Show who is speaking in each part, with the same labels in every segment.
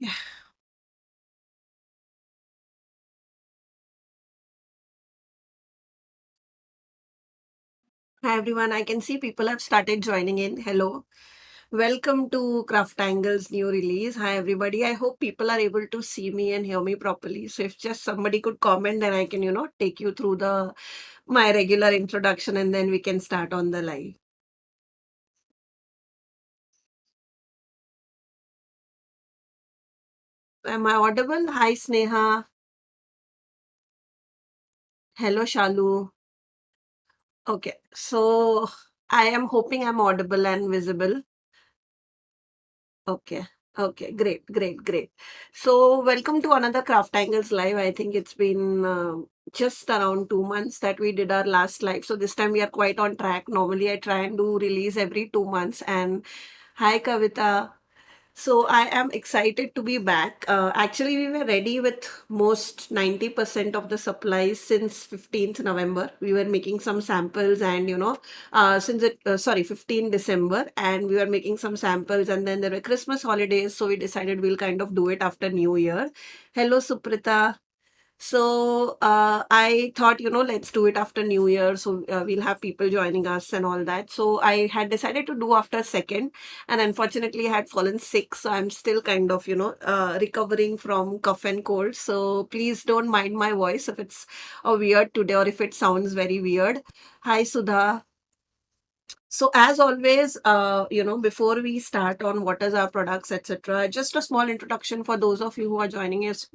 Speaker 1: Yeah. Hi everyone, I can see people have started joining in. Hello. Welcome to CrafTangles new release. Hi everybody. I hope people are able to see me and hear me properly. So if just somebody could comment, then I can, take you through the my regular introduction and then we can start on the live. Am I audible? Hi Sneha. Hello Shalu. Okay. So I am hoping I'm audible and visible. Okay. Okay. Great. Great. Great. So, welcome to another Craft Angles live. I think it's been just around 2 months that we did our last live. So, this time we are quite on track. Normally, I try and do release every 2 months. And hi, Kavita. So I am excited to be back. Actually, we were ready with most 90% of the supplies since 15th November. We were making some samples and, since sorry, 15 December, and we were making some samples and then there were Christmas holidays. So we decided we'll kind of do it after New Year. Hello, Suprita. So I thought, let's do it after New Year. So we'll have people joining us and all that. So I had decided to do after second, and unfortunately I had fallen sick. So I'm still kind of, recovering from cough and cold. So please don't mind my voice if it's weird today or if it sounds very weird. Hi, Sudha. So as always, before we start on what is our products, etc., just a small introduction for those of you who are joining us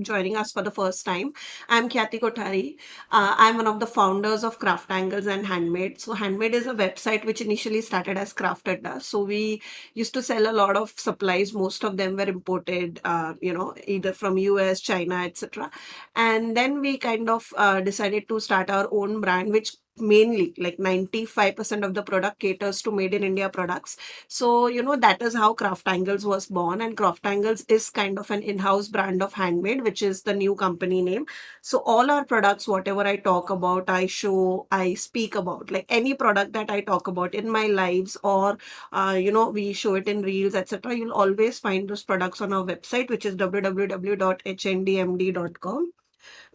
Speaker 1: for the first time. I'm Khyati Kothari. I'm one of the founders of CraftAngles and Handmade. So Handmade is a website which initially started as Crafted. So we used to sell a lot of supplies. Most of them were imported, either from US, China, etc. And then we kind of decided to start our own brand, which mainly like 95% of the product caters to made in India products. So, that is how CraftAngles was born. And CraftAngles is kind of an in-house brand of Handmade, which is the new company name. So all our products, whatever I talk about, I show, I speak about, like any product that I talk about in my lives or, we show it in reels, etc. You'll always find those products on our website, which is www.hnDMD.com.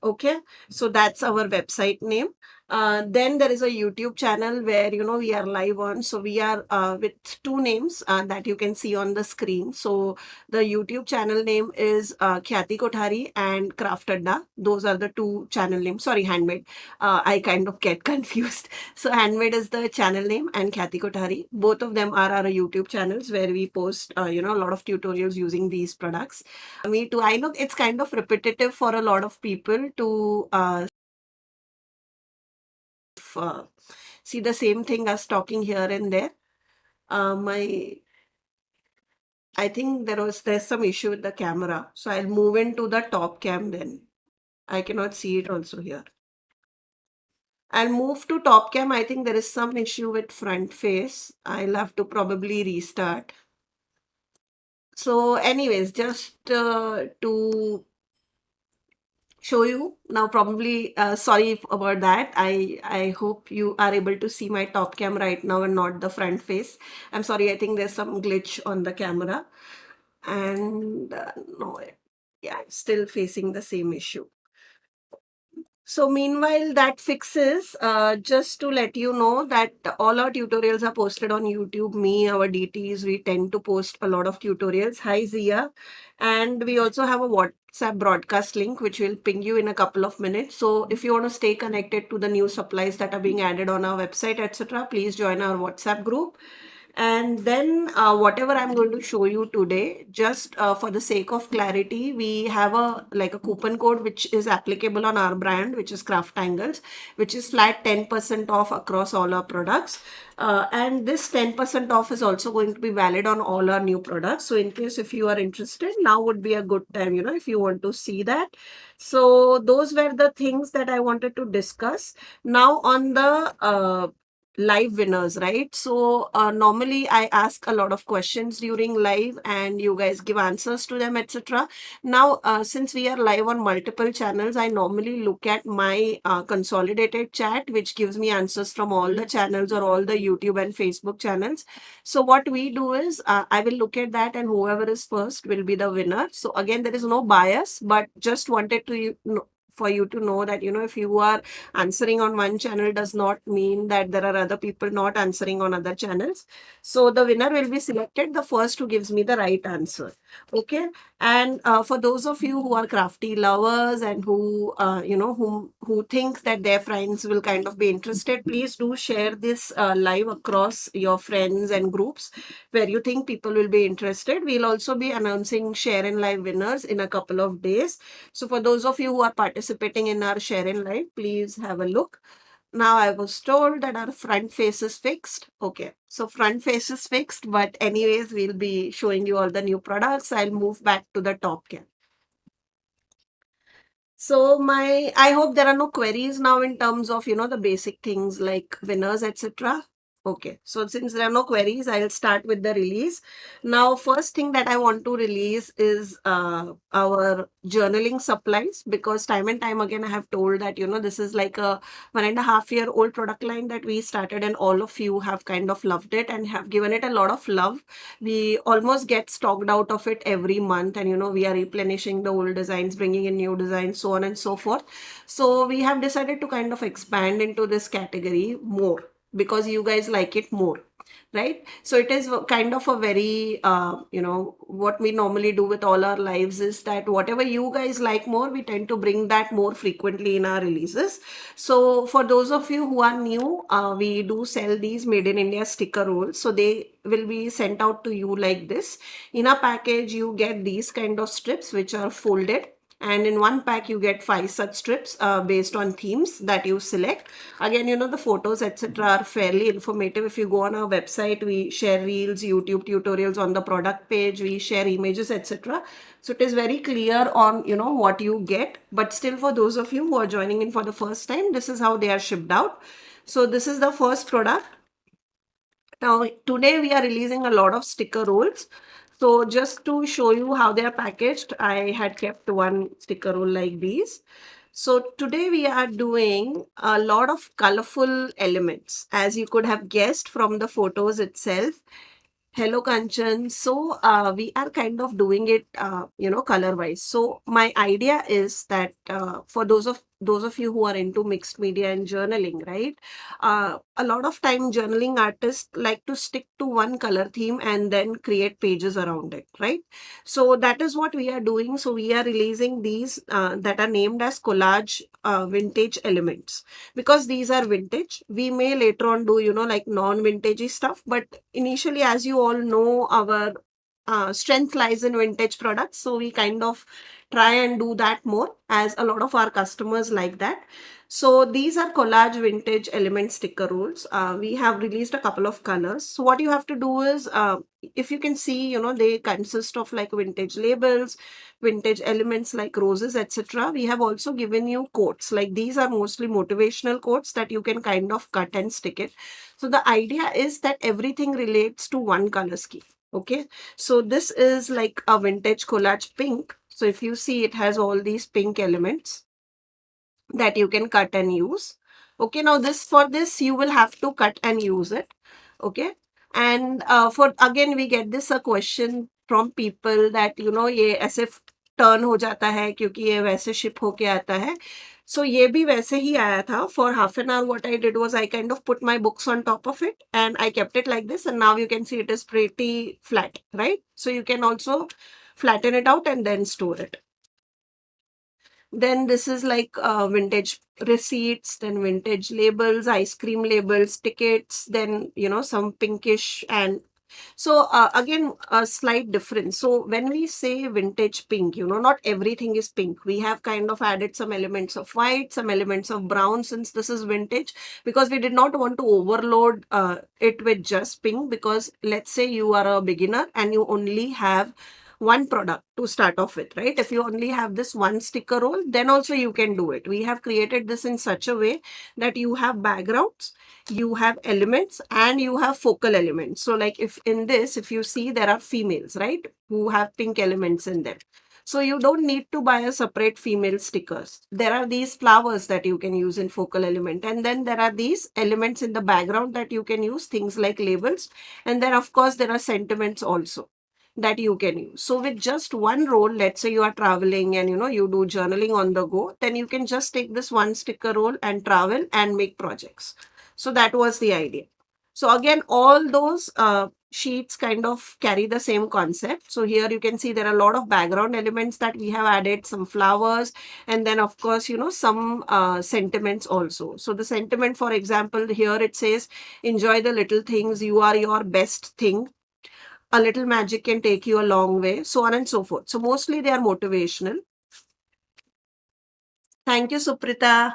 Speaker 1: Okay, so that's our website name. Then there is a YouTube channel where we are live on. So we are with two names that you can see on the screen. So the YouTube channel name is Khyati Kothari and Craft Adda. Those are the two channel names. Sorry, Handmade. I kind of get confused. So Handmade is the channel name and Khyati Kothari. Both of them are our YouTube channels where we post a lot of tutorials using these products. Me too. I know it's kind of repetitive for a lot of people to uh, see the same thing as talking here and there. My I think there's some issue with the camera, so I'll move into the top cam then. I cannot see it also here. I'll move to top cam. I think there is some issue with front face. I'll have to probably restart. So, anyways, just to show you now, probably sorry about that. I hope you are able to see my top cam right now and not the front face. I'm sorry, I think there's some glitch on the camera. And no, yeah, I'm still facing the same issue. So meanwhile, that fixes, just to let you know that all our tutorials are posted on YouTube. Me, our DTs, we tend to post a lot of tutorials. Hi, Zia. And we also have a WhatsApp broadcast link, which will ping you in a couple of minutes. So if you want to stay connected to the new supplies that are being added on our website, etc., please join our WhatsApp group. And then whatever I'm going to show you today, just for the sake of clarity, we have a coupon code which is applicable on our brand, which is CraftAngles, which is flat 10% off across all our products. And this 10% off is also going to be valid on all our new products. So in case if you are interested, now would be a good time, if you want to see that. So those were the things that I wanted to discuss. Now on the live winners, right? So normally I ask a lot of questions during live and you guys give answers to them, etc. Now since we are live on multiple channels, I normally look at my consolidated chat, which gives me answers from all the channels or all the YouTube and Facebook channels. So what we do is I will look at that, and whoever is first will be the winner. So again, there is no bias, but just wanted to for you to know that, if you are answering on one channel does not mean that there are other people not answering on other channels. So the winner will be selected, the first who gives me the right answer. Okay. And for those of you who are crafty lovers and who who think that their friends will kind of be interested, please do share this live across your friends and groups where you think people will be interested. We'll also be announcing share in live winners in a couple of days. So for those of you who are participating in our share in live, please have a look. Now I was told that our front face is fixed. Okay, so front face is fixed, but anyways, we'll be showing you all the new products. I'll move back to the top cam. So I hope there are no queries now in terms of, the basic things like winners, etc. Okay, so since there are no queries, I'll start with the release. Now, first thing that I want to release is our journaling supplies, because time and time again, I have told that, this is like a 1.5 year old product line that we started, and all of you have kind of loved it and have given it a lot of love. We almost get stocked out of it every month, and we are replenishing the old designs, bringing in new designs, so on and so forth. So we have decided to kind of expand into this category more because you guys like it more, right? So it is kind of a very what we normally do with all our lives is that whatever you guys like more, we tend to bring that more frequently in our releases. So for those of you who are new, we do sell these made in India sticker rolls. So they will be sent out to you like this. In a package, you get these kind of strips which are folded, and in one pack you get 5 such strips based on themes that you select. Again, the photos, etc., are fairly informative. If you go on our website, we share reels, YouTube tutorials. On the product page, we share images, etc. So it is very clear on what you get. But still, for those of you who are joining in for the first time, this is how they are shipped out. So this is the first product. Now, today we are releasing a lot of sticker rolls. So just to show you how they are packaged, I had kept one sticker roll like these. So today we are doing a lot of colorful elements, as you could have guessed from the photos itself. Hello, Kanchan. So we are kind of doing it, color wise. So my idea is that for those of you who are into mixed media and journaling, right? A lot of time journaling artists like to stick to one color theme and then create pages around it, right? So that is what we are doing. So we are releasing these that are named as collage vintage elements, because these are vintage. We may later on do, like non-vintagey stuff, but initially, as you all know, our strength lies in vintage products. So we kind of try and do that more, as a lot of our customers like that. So these are collage vintage element sticker rolls. We have released a couple of colors. So what you have to do is, if you can see, they consist of like vintage labels, vintage elements like roses, etc. We have also given you quotes. Like these are mostly motivational quotes that you can kind of cut and stick it. So the idea is that everything relates to one color scheme. Okay, so this is like a vintage collage pink. So if you see, it has all these pink elements that you can cut and use. Okay, now for this you will have to cut and use it. Okay, and for again we get this a question from people that ये ऐसे turn हो जाता है क्योंकि ये वैसे ship होके आता है. So ये भी वैसे ही आया था. For half an hour what I did was I kind of put my books on top of it and I kept it like this, and now you can see it is pretty flat, right? So you can also flatten it out and then store it. Then this is like vintage receipts, then vintage labels, ice cream labels, tickets, then some pinkish. And so again, a slight difference. So when we say vintage pink, not everything is pink. We have kind of added some elements of white, some elements of brown, since this is vintage, because we did not want to overload it with just pink. Because let's say you are a beginner and you only have one product to start off with, right? If you only have this one sticker roll, then also you can do it. We have created this in such a way that you have backgrounds, you have elements, and you have focal elements. So like if in this, if you see, there are females, right, who have pink elements in them. So you don't need to buy a separate female stickers. There are these flowers that you can use in focal element. And then there are these elements in the background that you can use, things like labels. And then of course there are sentiments also that you can use. So with just one roll, let's say you are traveling and you do journaling on the go, then you can just take this one sticker roll and travel and make projects. So that was the idea. So again, all those sheets kind of carry the same concept. So here you can see there are a lot of background elements that we have added, some flowers, and then of course, some sentiments also. So the sentiment, for example, here it says, enjoy the little things, you are your best thing, a little magic can take you a long way, so on and so forth. So mostly they are motivational. Thank you, Suprita.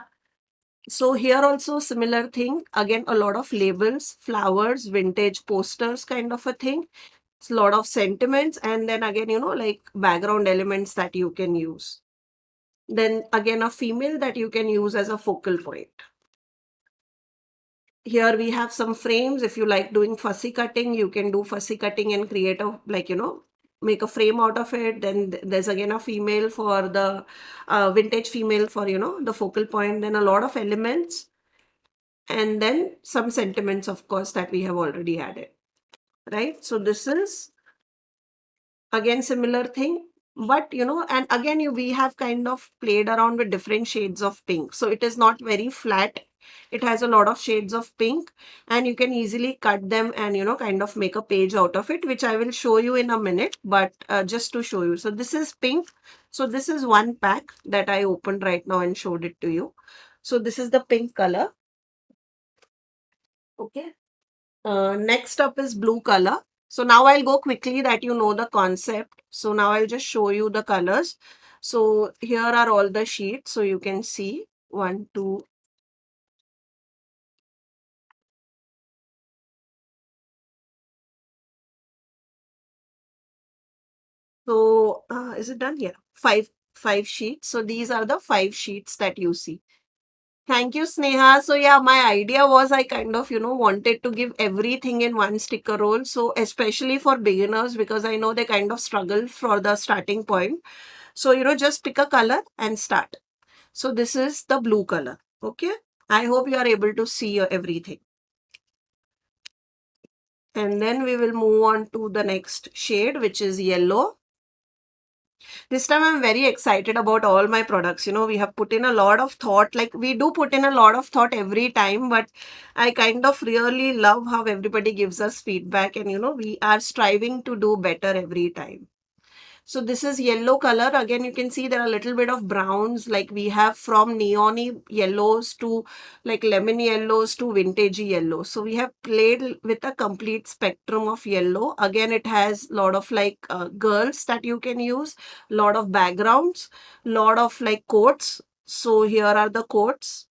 Speaker 1: So here also similar thing. Again, a lot of labels, flowers, vintage posters kind of a thing. It's a lot of sentiments, and then again, like background elements that you can use. Then again, a female that you can use as a focal point. Here we have some frames. If you like doing fussy cutting, you can do fussy cutting and create a, like, make a frame out of it. Then there's again a female for the vintage female for, the focal point. Then a lot of elements, and then some sentiments, of course, that we have already added, right? So this is again similar thing, but and again we have kind of played around with different shades of pink, so it is not very flat. It has a lot of shades of pink, and you can easily cut them and kind of make a page out of it, which I will show you in a minute. But just to show you, so this is pink. So this is one pack that I opened right now and showed it to you. So this is the pink color. Okay. Next up is blue color. So now I'll go quickly that you know the concept. So now I'll just show you the colors. So here are all the sheets. So you can see one, two. So is it done? Yeah, five sheets. So these are the 5 sheets that you see. Thank you, Sneha. So yeah, my idea was I kind of, wanted to give everything in one sticker roll. So especially for beginners, because I know they kind of struggle for the starting point. So, just pick a color and start. So this is the blue color. Okay. I hope you are able to see everything. And then we will move on to the next shade, which is yellow. This time I'm very excited about all my products. We have put in a lot of thought. Like we do put in a lot of thought every time, but I kind of really love how everybody gives us feedback, and we are striving to do better every time. So this is yellow color. Again, you can see there are a little bit of browns, like we have from neon yellows to like lemon yellows to vintagey yellow. So we have played with a complete spectrum of yellow. Again, it has a lot of like girls that you can use, lot of backgrounds, lot of like quotes. So here are the quotes.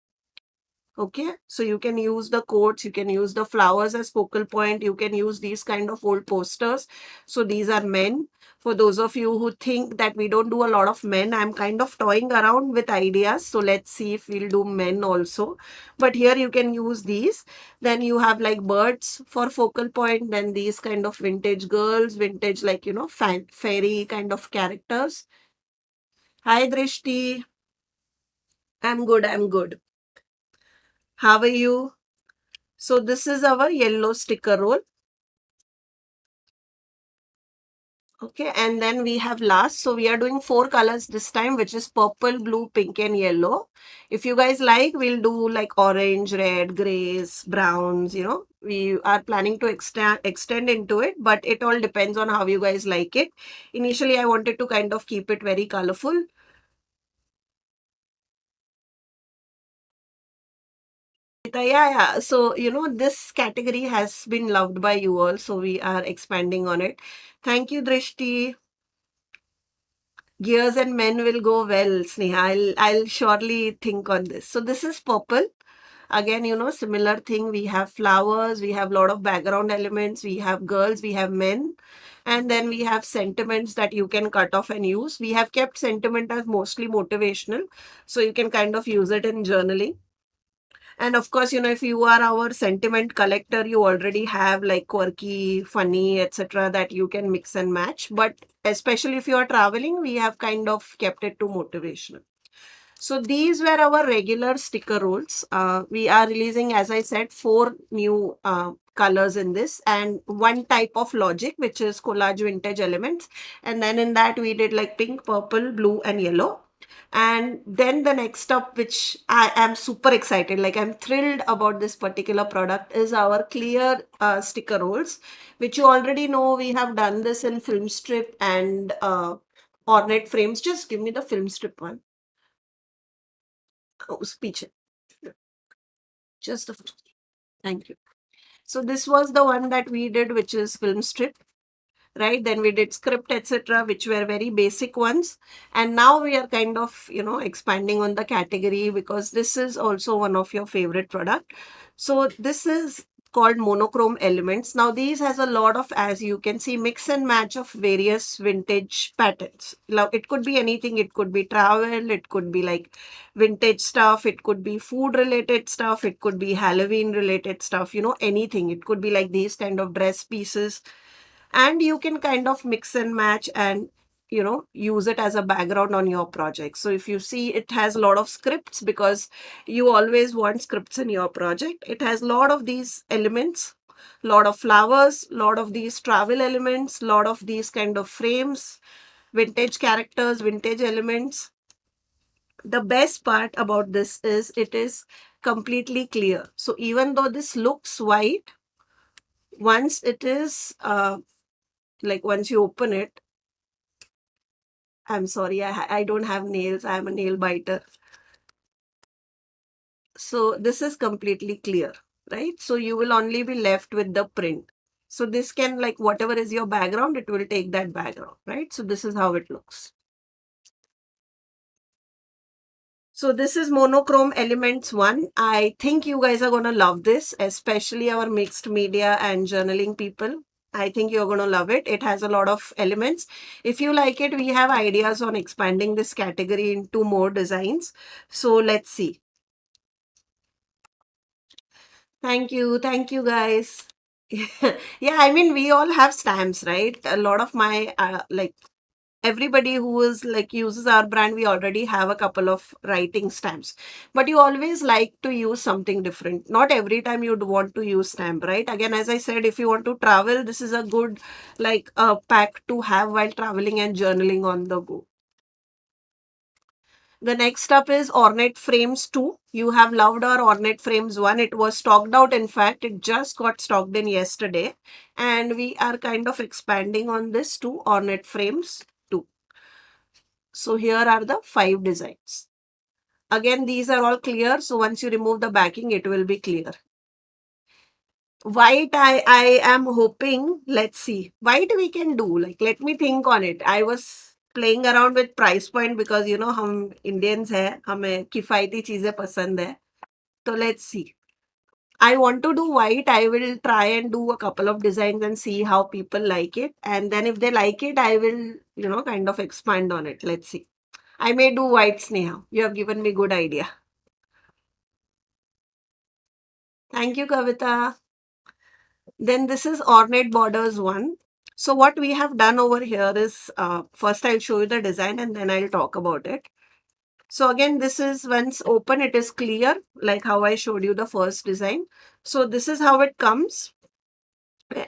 Speaker 1: Okay, so you can use the quotes, you can use the flowers as focal point, you can use these kind of old posters. So these are men. For those of you who think that we don't do a lot of men, I'm kind of toying around with ideas. So let's see if we'll do men also. But here you can use these. Then you have like birds for focal point. Then these kind of vintage girls, vintage like, fairy kind of characters. Hi, Drishti. I'm good. I'm good. How are you? So this is our yellow sticker roll. Okay, and then we have last. So we are doing 4 colors this time, which is purple, blue, pink, and yellow. If you guys like, we'll do like orange, red, grays, browns, We are planning to extend into it, but it all depends on how you guys like it. Initially, I wanted to kind of keep it very colorful. Yeah. So, this category has been loved by you all. So we are expanding on it. Thank you, Drishti. Gears and men will go well, Sneha. I'll surely think on this. So this is purple. Again, similar thing. We have flowers, we have a lot of background elements, we have girls, we have men, and then we have sentiments that you can cut off and use. We have kept sentiment as mostly motivational, so you can kind of use it in journaling. And of course, if you are our sentiment collector, you already have like quirky, funny, etc., that you can mix and match. But especially if you are traveling, we have kind of kept it to motivational. So these were our regular sticker rolls. We are releasing, as I said, 4 new colors in this, and one type of logic, which is collage vintage elements. And then in that we did like pink, purple, blue, and yellow. And then the next up, which I am super excited, like I'm thrilled about this particular product, is our clear sticker rolls, which you already know. We have done this in film strip and ornate frames. Just give me the film strip one. Oh, speech. Just a thank you. So this was the one that we did, which is film strip, right? Then we did script, etc., which were very basic ones. And now we are kind of, expanding on the category because this is also one of your favorite product. So this is called monochrome elements. Now these has a lot of, as you can see, mix and match of various vintage patterns. Now it could be anything. It could be travel, it could be like vintage stuff, it could be food related stuff, it could be Halloween related stuff, anything. It could be like these kind of dress pieces, and you can kind of mix and match and use it as a background on your project. So if you see, it has a lot of scripts because you always want scripts in your project. It has a lot of these elements, lot of flowers, lot of these travel elements, lot of these kind of frames, vintage characters, vintage elements. The best part about this is it is completely clear. So even though this looks white, once it is like once you open it, I'm sorry, I don't have nails. I'm a nail biter. So this is completely clear, right? So you will only be left with the print. So this can, like, whatever is your background, it will take that background, right? So this is how it looks. So this is monochrome elements 1. I think you guys are going to love this, especially our mixed media and journaling people. I think you're going to love it. It has a lot of elements. If you like it, we have ideas on expanding this category into more designs. So let's see. Thank you. Thank you, guys. Yeah, I mean, we all have stamps, right? A lot of my, like, everybody who is like uses our brand, we already have a couple of writing stamps. But you always like to use something different. Not every time you'd want to use stamp, right? Again, as I said, if you want to travel, this is a good, like, pack to have while traveling and journaling on the go. The next up is Ornate Frames 2. You have loved our Ornate Frames 1. It was stocked out. In fact, it just got stocked in yesterday. And we are kind of expanding on this to Ornate Frames 2. So here are the 5 designs. Again, these are all clear. So once you remove the backing, it will be clear. White, I am hoping, let's see. White we can do. Like, let me think on it. I was playing around with price point because हम Indians हैं, हमें किफायती चीजें पसंद है. So let's see. I want to do white. I will try and do a couple of designs and see how people like it. And then if they like it, I will, kind of expand on it. Let's see. I may do white, Sneha. You have given me good idea. Thank you, Kavita. Then this is Ornate Borders 1. So what we have done over here is, first I'll show you the design and then I'll talk about it. So again, this is once open, it is clear, like how I showed you the first design. So this is how it comes.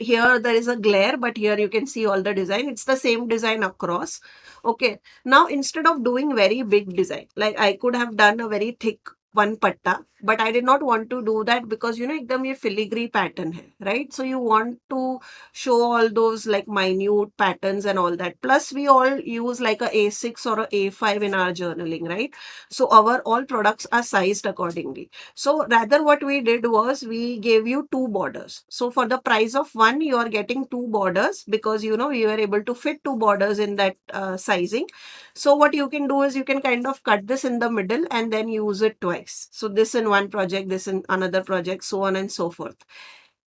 Speaker 1: Here there is a glare, but here you can see all the design. It's the same design across. Okay. Now, instead of doing very big design, like I could have done a very thick one patta, but I did not want to do that because एकदम ये filigree pattern है, right? So you want to show all those like minute patterns and all that. Plus we all use like a A6 or a A5 in our journaling, right? So our all products are sized accordingly. So rather what we did was we gave you 2 borders. So for the price of one, you are getting 2 borders because we were able to fit 2 borders in that sizing. So what you can do is you can kind of cut this in the middle and then use it twice. nice. So this in one project, this in another project, so on and so forth.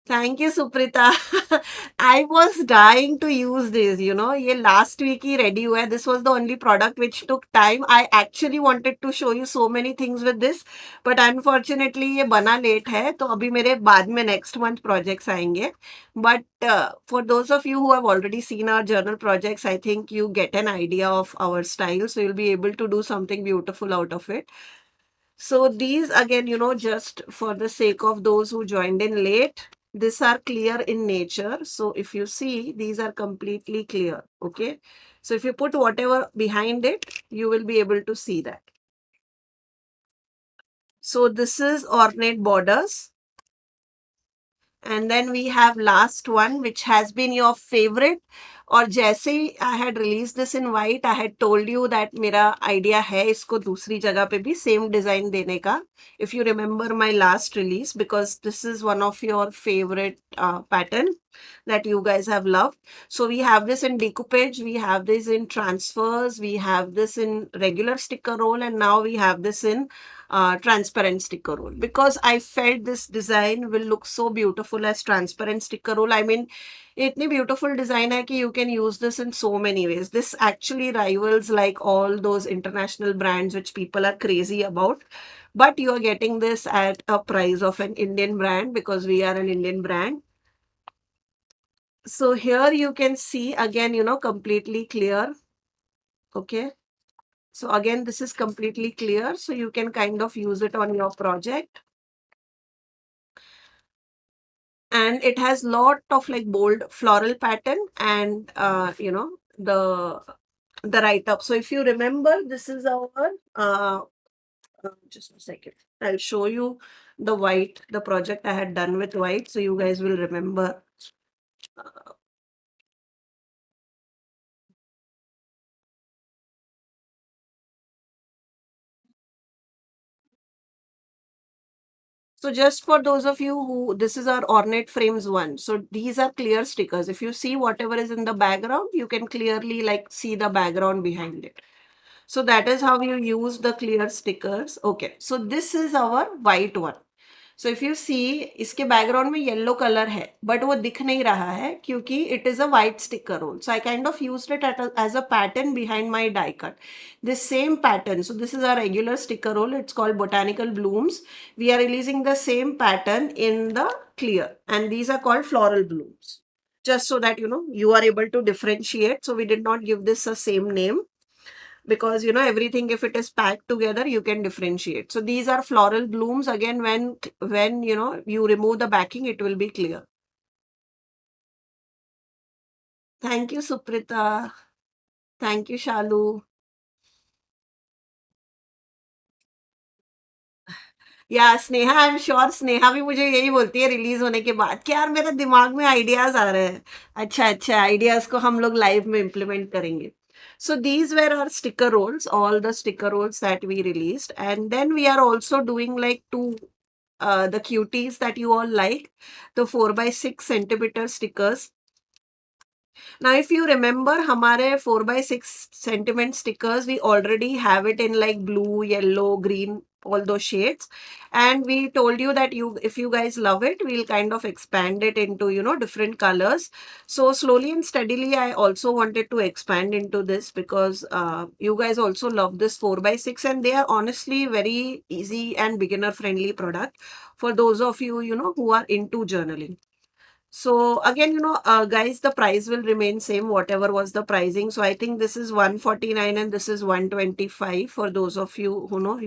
Speaker 1: Thank you, Suprita. I was dying to use this, ये last week ही ready हुआ है. This was the only product which took time. I actually wanted to show you so many things with this, but unfortunately ये बना late है, तो अभी मेरे बाद में next month projects आएंगे. But for those of you who have already seen our journal projects, I think you get an idea of our style, so you'll be able to do something beautiful out of it. So these again, just for the sake of those who joined in late, these are clear in nature. So if you see, these are completely clear. Okay. So if you put whatever behind it, you will be able to see that. So this is ornate borders. And then we have last one, which has been your favorite. और जैसे ही I had released this in white, I had told you that मेरा idea है इसको दूसरी जगह पे भी same design देने का. If you remember my last release, because this is one of your favorite pattern that you guys have loved. So we have this in decoupage, we have this in transfers, we have this in regular sticker roll, and now we have this in transparent sticker roll, because I felt this design will look so beautiful as transparent sticker roll. I mean, इतनी beautiful design है कि you can use this in so many ways. This actually rivals like all those international brands which people are crazy about. But you are getting this at a price of an Indian brand, because we are an Indian brand. So here you can see again, completely clear. Okay. So again, this is completely clear. So you can kind of use it on your project. And it has lot of like bold floral pattern and, the write up. So if you remember, this is our, just a second. I'll show you the project I had done with white. So you guys will remember. So just for those of you who, this is our ornate frames one. So these are clear stickers. If you see whatever is in the background, you can clearly like see the background behind it. So that is how you use the clear stickers. Okay. So this is our white one. So if you see इसके background में yellow colour है, but वो दिख नहीं रहा है क्योंकि it is a white sticker roll. So I kind of used it as a pattern behind my die cut. This same pattern, so this is our regular sticker roll, it's called botanical blooms. We are releasing the same pattern in the clear, and these are called floral blooms, just so that you are able to differentiate. So we did not give this a same name, because everything, if it is packed together, you can differentiate. So these are floral blooms. Again, when you remove the backing, it will be clear. Thank you, Suprita. Thank you, Shalu. या Sneha, I am sure Sneha भी मुझे यही बोलती है release होने के बाद कि यार मेरे दिमाग में आइडियाज आ रहे हैं. अच्छा अच्छा, आइडियाज को हम लोग लाइव में इम्प्लीमेंट करेंगे. So these were our sticker rolls, all the sticker rolls that we released. And then we are also doing like two the cuties that you all like, the 4 by 6 centimeter stickers. Now, if you remember, हमारे 4 by 6 centimeter stickers, we already have it in like blue, yellow, green, all those shades. And we told you that if you guys love it, we'll kind of expand it into, different colors. So slowly and steadily, I also wanted to expand into this, because you guys also love this 4 by 6, and they are honestly very easy and beginner friendly product for those of you, who are into journaling. So again, guys, the price will remain same, whatever was the pricing. So I think this is 149 and this is 125 for those of you who know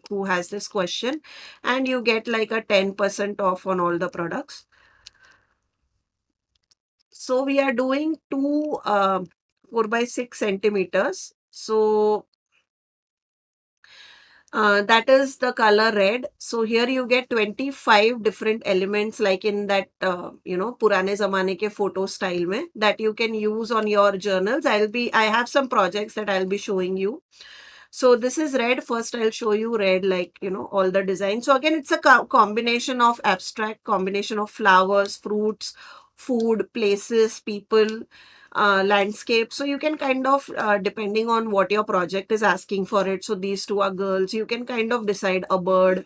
Speaker 1: who has this question, and you get like a 10% off on all the products. So we are doing two 4 by 6 centimeters. So that is the color red. So here you get 25 different elements, like in that, Purane Zamane ke photo style mein, that you can use on your journals. I have some projects that I'll be showing you. So this is red. First, I'll show you red, like, all the designs. So again, it's a combination of abstract, combination of flowers, fruits, food, places, people. landscape. So you can kind of, depending on what your project is asking for it. So these two are girls. You can kind of decide a bird,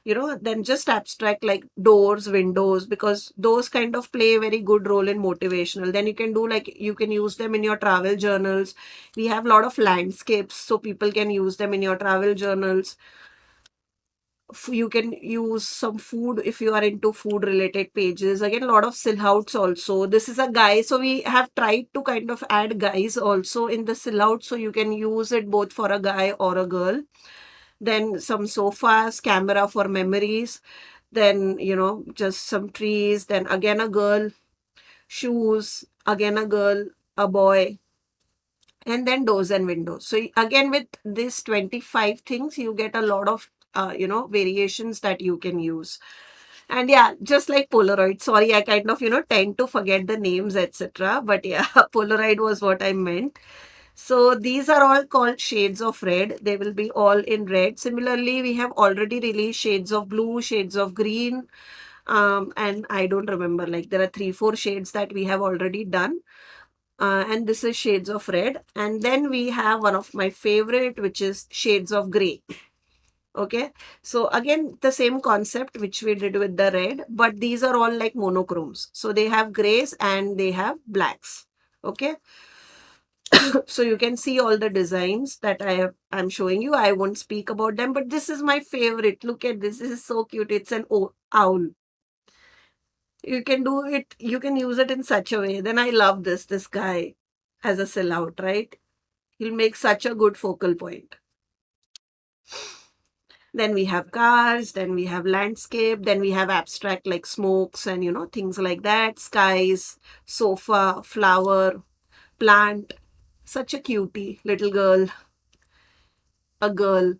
Speaker 1: then just abstract like doors, windows, because those kind of play a very good role in motivational. Then you can do like, you can use them in your travel journals. We have a lot of landscapes, so people can use them in your travel journals. You can use some food if you are into food related pages. Again, a lot of silhouettes also. This is a guy, so we have tried to kind of add guys also in the silhouette, so you can use it both for a guy or a girl. Then some sofas, camera for memories, then just some trees, then again a girl, shoes, again a girl, a boy, and then doors and windows. So again, with this 25 things, you get a lot of variations that you can use. And yeah, just like Polaroid, sorry, I kind of tend to forget the names, etc., but yeah, Polaroid was what I meant. So these are all called shades of red. They will be all in red. Similarly, we have already released shades of blue, shades of green, and I don't remember, like there are 3 4 shades that we have already done. And this is shades of red. And then we have one of my favorite, which is shades of gray. Okay, so again, the same concept which we did with the red, but these are all like monochromes. So they have grays and they have blacks. Okay, so you can see all the designs that I'm showing you. I won't speak about them, but this is my favorite. Look at this. This is so cute. It's an owl. You can do it. You can use it in such a way. Then I love this guy as a silhouette, right? He'll make such a good focal point. Then we have cars, then we have landscape, then we have abstract like smokes and things like that, skies, sofa, flower, plant, such a cutie little girl, a girl,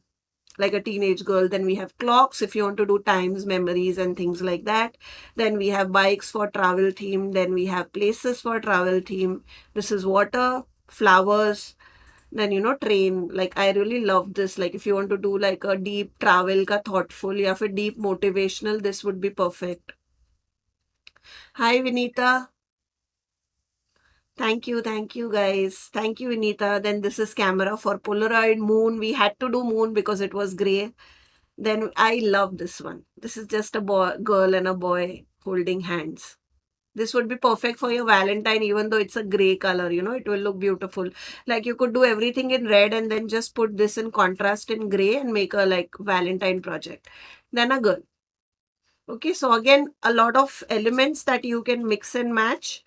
Speaker 1: like a teenage girl. Then we have clocks if you want to do times, memories, and things like that. Then we have bikes for travel theme. Then we have places for travel theme. This is water, flowers. Then train. Like I really love this. Like if you want to do like a deep travel ka thoughtful, या फिर deep motivational, this would be perfect. Hi Vinita. Thank you guys. Thank you, Vinita. Then this is camera for Polaroid moon. We had to do moon because it was gray. Then I love this one. This is just a boy, girl and a boy holding hands. This would be perfect for your Valentine, even though it's a gray color, it will look beautiful. Like you could do everything in red and then just put this in contrast in gray and make a like Valentine project. Then a girl. Okay, so again, a lot of elements that you can mix and match.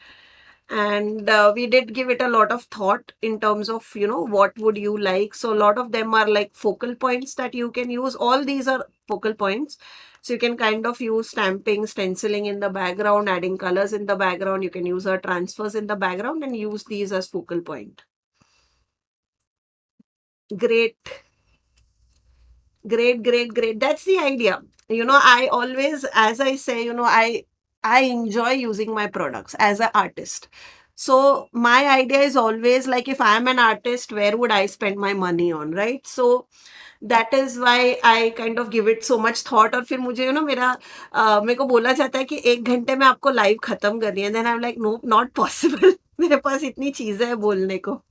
Speaker 1: And we did give it a lot of thought in terms of what would you like. So a lot of them are like focal points that you can use. All these are focal points, so you can kind of use stamping, stenciling in the background, adding colors in the background. You can use our transfers in the background and use these as focal point. Great. Great. That's the idea. I always, as I say, I enjoy using my products as an artist. So my idea is always like, if I'm an artist, where would I spend my money on, right? So that is why I kind of give it so much thought. और फिर मुझे मेरे को बोला जाता है कि 1 घंटे में आपको लाइव खत्म करनी है. Then I'm like, no, not possible. मेरे पास इतनी चीजें हैं बोलने को.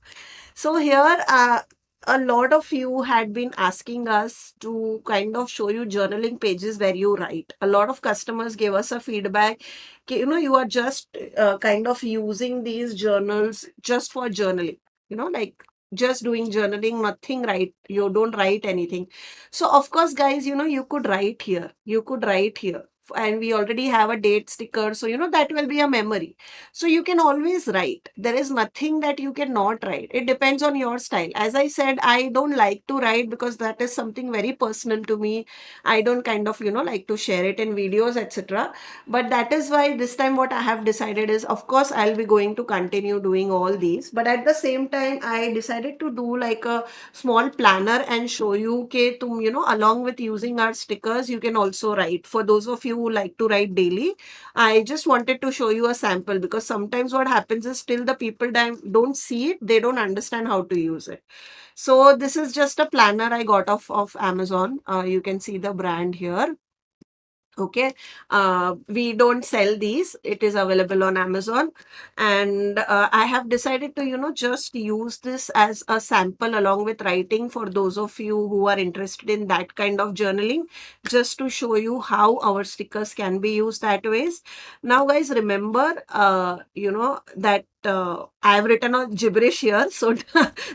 Speaker 1: So here, a lot of you had been asking us to kind of show you journaling pages where you write. A lot of customers gave us a feedback. You are just kind of using these journals just for journaling. Like just doing journaling, nothing right. You don't write anything. So of course, guys, you could write here. You could write here. And we already have a date sticker. So, that will be a memory. So you can always write. There is nothing that you cannot write. It depends on your style. As I said, I don't like to write because that is something very personal to me. I don't kind of, like to share it in videos, etc. But that is why this time what I have decided is, of course, I'll be going to continue doing all these. But at the same time, I decided to do like a small planner and show you, okay, along with using our stickers, you can also write. For those of you who like to write daily, I just wanted to show you a sample, because sometimes what happens is still the people don't see it, they don't understand how to use it. So this is just a planner I got off of Amazon. You can see the brand here. Okay. We don't sell these. It is available on Amazon. And I have decided to, just use this as a sample along with writing for those of you who are interested in that kind of journaling, just to show you how our stickers can be used that ways. Now, guys, remember, that I have written a gibberish here, so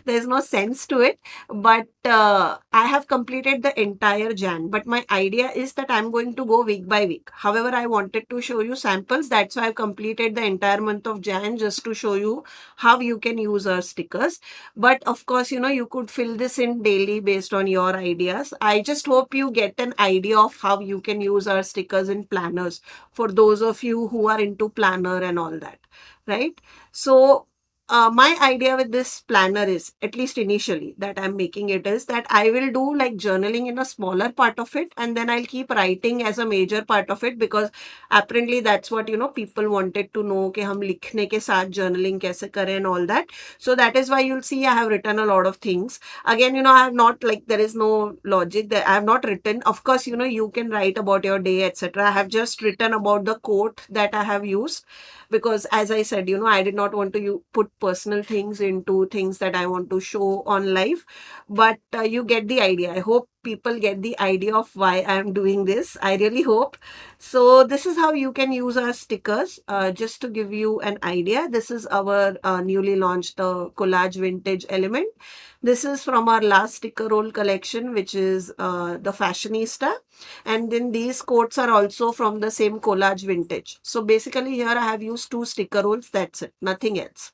Speaker 1: there's no sense to it. But I have completed the entire Jan. But my idea is that I'm going to go week by week. However, I wanted to show you samples. That's why I've completed the entire month of Jan, just to show you how you can use our stickers. But of course, you could fill this in daily based on your ideas. I just hope you get an idea of how you can use our stickers in planners, for those of you who are into planner and all that, right? So my idea with this planner is, at least initially, that I'm making it, is that I will do like journaling in a smaller part of it, and then I'll keep writing as a major part of it, because apparently that's what people wanted to know, कि हम लिखने के साथ journaling कैसे करें and all that. So that is why you'll see I have written a lot of things. Again, I have not, like, there is no logic that I have not written. Of course, you can write about your day, etc. I have just written about the quote that I have used, because as I said, I did not want to put personal things into things that I want to show on live. But you get the idea. I hope people get the idea of why I'm doing this. I really hope. So this is how you can use our stickers. Just to give you an idea, this is our newly launched collage vintage element. This is from our last sticker roll collection, which is the Fashionista. And then these quotes are also from the same collage vintage. So basically here I have used 2 sticker rolls. That's it. Nothing else.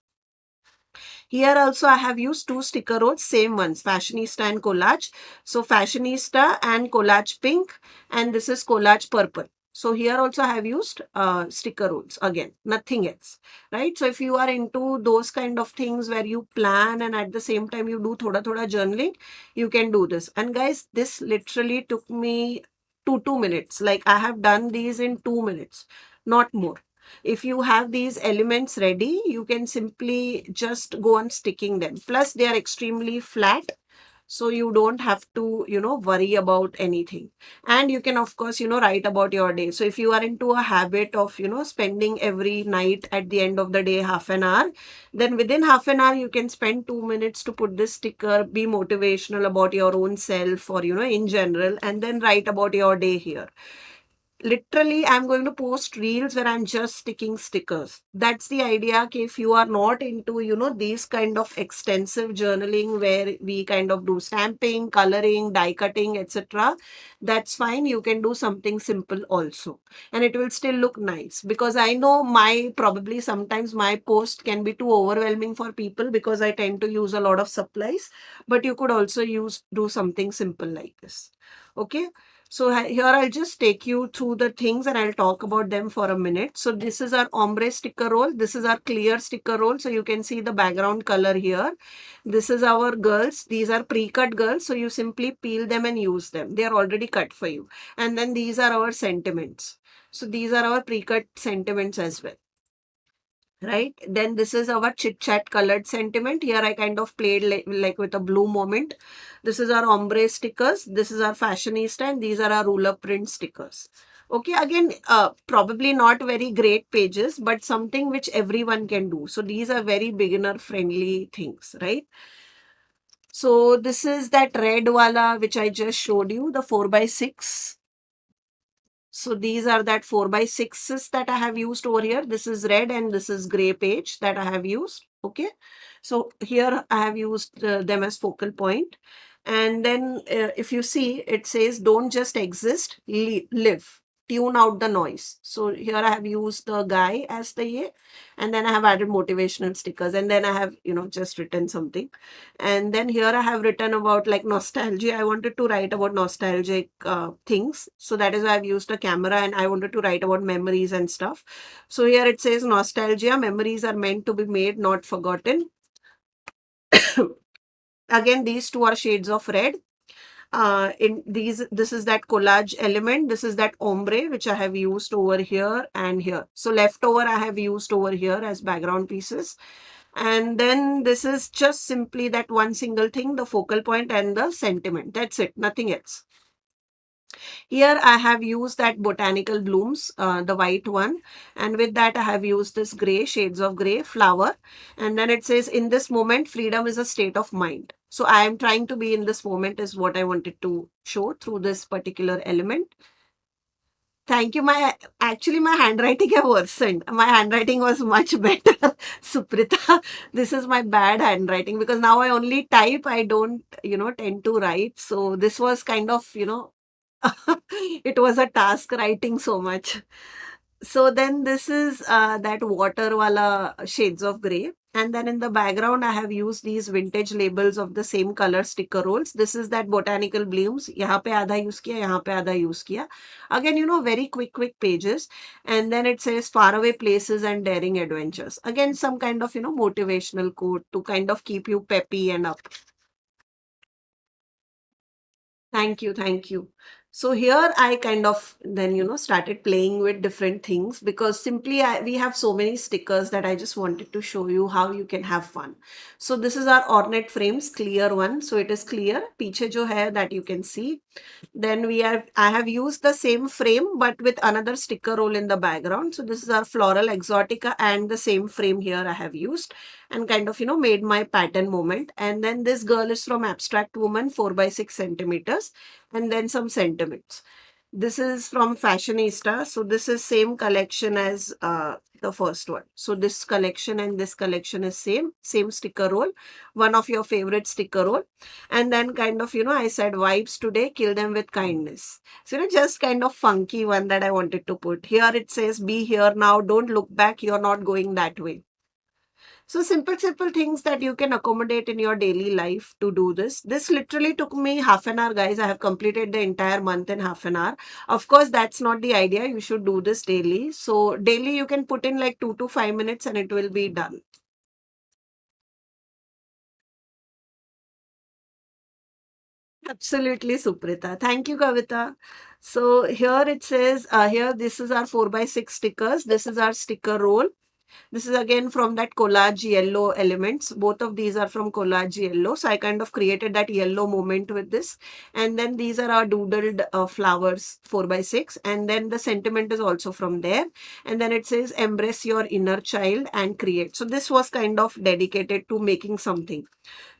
Speaker 1: Here also I have used 2 sticker rolls, same ones, Fashionista and Collage. So Fashionista and Collage Pink, and this is Collage Purple. So here also I have used sticker rolls, again, nothing else, right? So if you are into those kind of things where you plan and at the same time you do thoda thoda journaling, you can do this. And guys, this literally took me 2 minutes. Like, I have done these in 2 minutes, not more. If you have these elements ready, you can simply just go on sticking them. Plus, they are extremely flat, so you don't have to, worry about anything. And you can, of course, write about your day. So if you are into a habit of, spending every night at the end of the day half an hour, then within half an hour, you can spend 2 minutes to put this sticker, be motivational about your own self, or, in general, and then write about your day here. Literally, I'm going to post reels where I'm just sticking stickers. That's the idea. Okay, if you are not into, these kind of extensive journaling where we kind of do stamping, coloring, die cutting, etc., that's fine. You can do something simple also, and it will still look nice. Because I know probably sometimes my post can be too overwhelming for people, because I tend to use a lot of supplies. But you could also do something simple like this. Okay. So here I'll just take you through the things and I'll talk about them for a minute. So this is our ombre sticker roll. This is our clear sticker roll. So you can see the background color here. This is our girls. These are pre-cut girls. So you simply peel them and use them. They are already cut for you. And then these are our sentiments. So these are our pre-cut sentiments as well. Right, then this is our chit chat colored sentiment. Here I kind of played like with a blue moment. This is our ombre stickers, this is our fashionista, and these are our ruler print stickers. Okay, again, probably not very great pages, but something which everyone can do. So these are very beginner friendly things, right? So this is that red wala which I just showed you, the 4x6. So these are that 4x6s that I have used over here. This is red and this is gray page that I have used. Okay. So here I have used them as focal point. And then if you see, it says don't just exist, live. Tune out the noise. So here I have used the guy as the ye, and then I have added motivational stickers, and then I have, just written something. And then here I have written about like nostalgia. I wanted to write about nostalgic things. So that is why I've used a camera, and I wanted to write about memories and stuff. So here it says nostalgia, memories are meant to be made, not forgotten. Again, these two are shades of red. This is that collage element. This is that ombre, which I have used over here and here. So leftover I have used over here as background pieces. And then this is just simply that one single thing, the focal point and the sentiment. That's it, nothing else. Here I have used that botanical blooms, the white one, and with that I have used this gray, shades of gray flower. And then it says, in this moment, freedom is a state of mind. So I am trying to be in this moment is what I wanted to show through this particular element. Thank you. My actually my handwriting have worsened. My handwriting was much better, Suprita. This is my bad handwriting because now I only type. I don't, tend to write. So this was kind of, it was a task writing so much. So then this is that water wala shades of gray. And then in the background, I have used these vintage labels of the same color sticker rolls. This is that botanical blooms. यहाँ पे आधा use किया, यहाँ पे आधा use किया. Again, very quick pages. And then it says faraway places and daring adventures. Again, some kind of, motivational quote to kind of keep you peppy and up. Thank you, thank you. So here I kind of then, started playing with different things because simply we have so many stickers that I just wanted to show you how you can have fun. So this is our ornate frames, clear one. So it is clear. Piche jo hai that you can see. Then I have used the same frame but with another sticker roll in the background. So this is our floral exotica and the same frame here I have used and kind of, made my pattern moment. And then this girl is from Abstract Woman 4 by 6 centimeters and then some sentiments. This is from Fashionista. So this is same collection as the first one. So this collection and this collection is same sticker roll, one of your favorite sticker roll. And then kind of, I said vibes today, kill them with kindness. So, just kind of funky one that I wanted to put. Here it says, be here now, don't look back, you're not going that way. So simple things that you can accommodate in your daily life to do this. This literally took me half an hour, guys. I have completed the entire month in half an hour. Of course, that's not the idea. You should do this daily. So daily you can put in like 2 to 5 minutes and it will be done. Absolutely, Suprita. Thank you, Kavita. So here it says, here this is our 4 by 6 stickers. This is our sticker roll. This is again from that collage yellow elements. Both of these are from collage yellow. So I kind of created that yellow moment with this. And then these are our doodled flowers 4 by 6. And then the sentiment is also from there. And then it says embrace your inner child and create. So this was kind of dedicated to making something.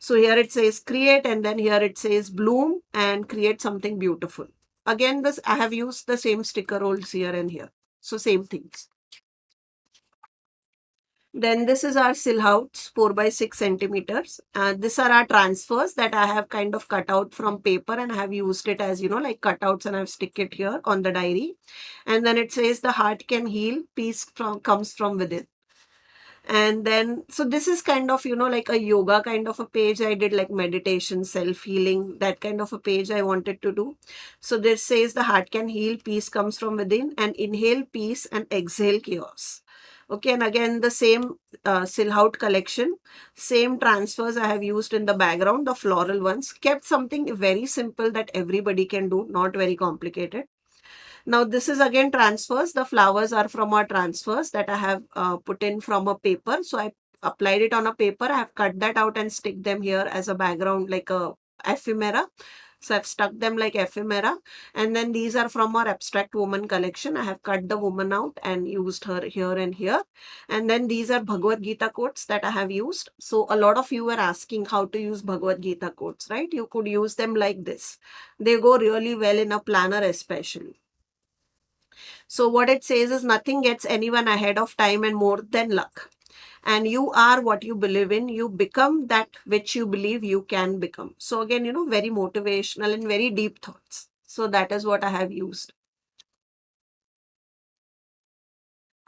Speaker 1: So here it says create and then here it says bloom and create something beautiful. Again, this I have used the same sticker rolls here and here. So same things. Then this is our silhouettes 4 by 6 centimeters. These are our transfers that I have kind of cut out from paper and I have used it as, like cutouts and I've stick it here on the diary. And then it says the heart can heal, peace comes from within. And then, so this is kind of, like a yoga kind of a page. I did like meditation, self-healing, that kind of a page I wanted to do. So this says the heart can heal, peace comes from within, and inhale peace and exhale chaos. Okay, and again, the same silhouette collection, same transfers I have used in the background, the floral ones, kept something very simple that everybody can do, not very complicated. Now this is again transfers. The flowers are from our transfers that I have put in from a paper. So I applied it on a paper. I have cut that out and stick them here as a background like a ephemera. So I've stuck them like ephemera. And then these are from our Abstract Woman collection. I have cut the woman out and used her here and here. And then these are Bhagavad Gita quotes that I have used. So a lot of you were asking how to use Bhagavad Gita quotes, right? You could use them like this. They go really well in a planner especially. So what it says is nothing gets anyone ahead of time and more than luck. And you are what you believe in. You become that which you believe you can become. So again, very motivational and very deep thoughts. So that is what I have used.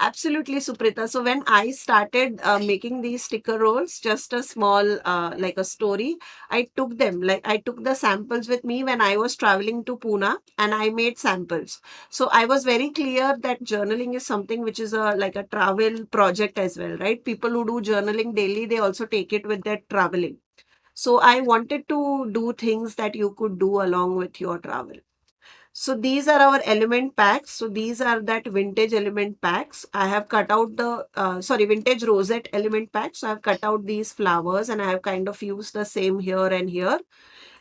Speaker 1: Absolutely, Suprita. So when I started making these sticker rolls, just a small, like a story, I took them, like I took the samples with me when I was traveling to Pune and I made samples. So I was very clear that journaling is something which is like a travel project as well, right? People who do journaling daily, they also take it with their traveling. So I wanted to do things that you could do along with your travel. So these are our element packs. So these are that vintage element packs. I have cut out the, vintage rosette element packs. So I have cut out these flowers and I have kind of used the same here and here.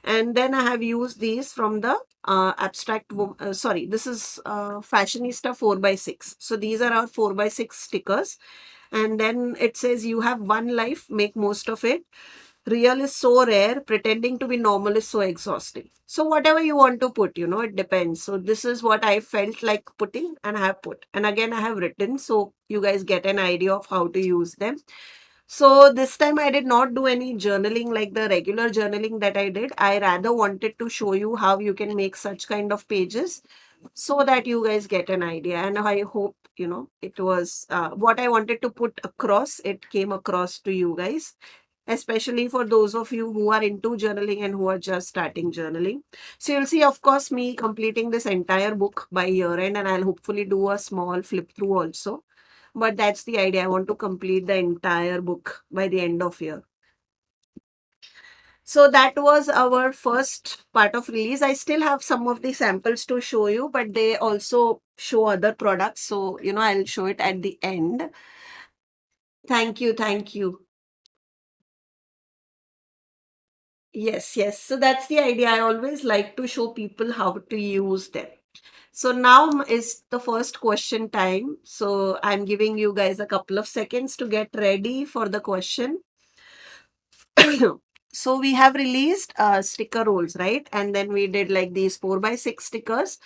Speaker 1: And then I have used these from the this is Fashionista 4 by 6. So these are our 4 by 6 stickers. And then it says you have one life, make most of it. Real is so rare, pretending to be normal is so exhausting. So whatever you want to put, it depends. So this is what I felt like putting and I have put. And again, I have written so you guys get an idea of how to use them. So this time I did not do any journaling like the regular journaling that I did. I rather wanted to show you how you can make such kind of pages so that you guys get an idea. And I hope, it was what I wanted to put across, it came across to you guys, especially for those of you who are into journaling and who are just starting journaling. So you'll see, of course, me completing this entire book by year end, and I'll hopefully do a small flip through also. But that's the idea. I want to complete the entire book by the end of year. So that was our first part of release. I still have some of the samples to show you, but they also show other products. So, I'll show it at the end. Thank you. Thank you. Yes, yes. So that's the idea. I always like to show people how to use them. So now is the first question time. So I'm giving you guys a couple of seconds to get ready for the question. So we have released sticker rolls, right? And then we did like these 4 by 6 stickers.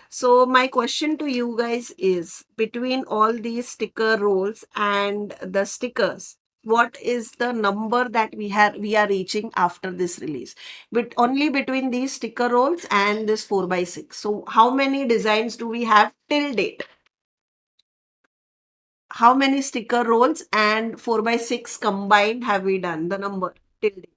Speaker 1: So my question to you guys is, between all these sticker rolls and the stickers, what is the number that we are reaching after this release? But only between these sticker rolls and this 4 by 6. So how many designs do we have till date? How many sticker rolls and 4 by 6 combined have we done? The number till date.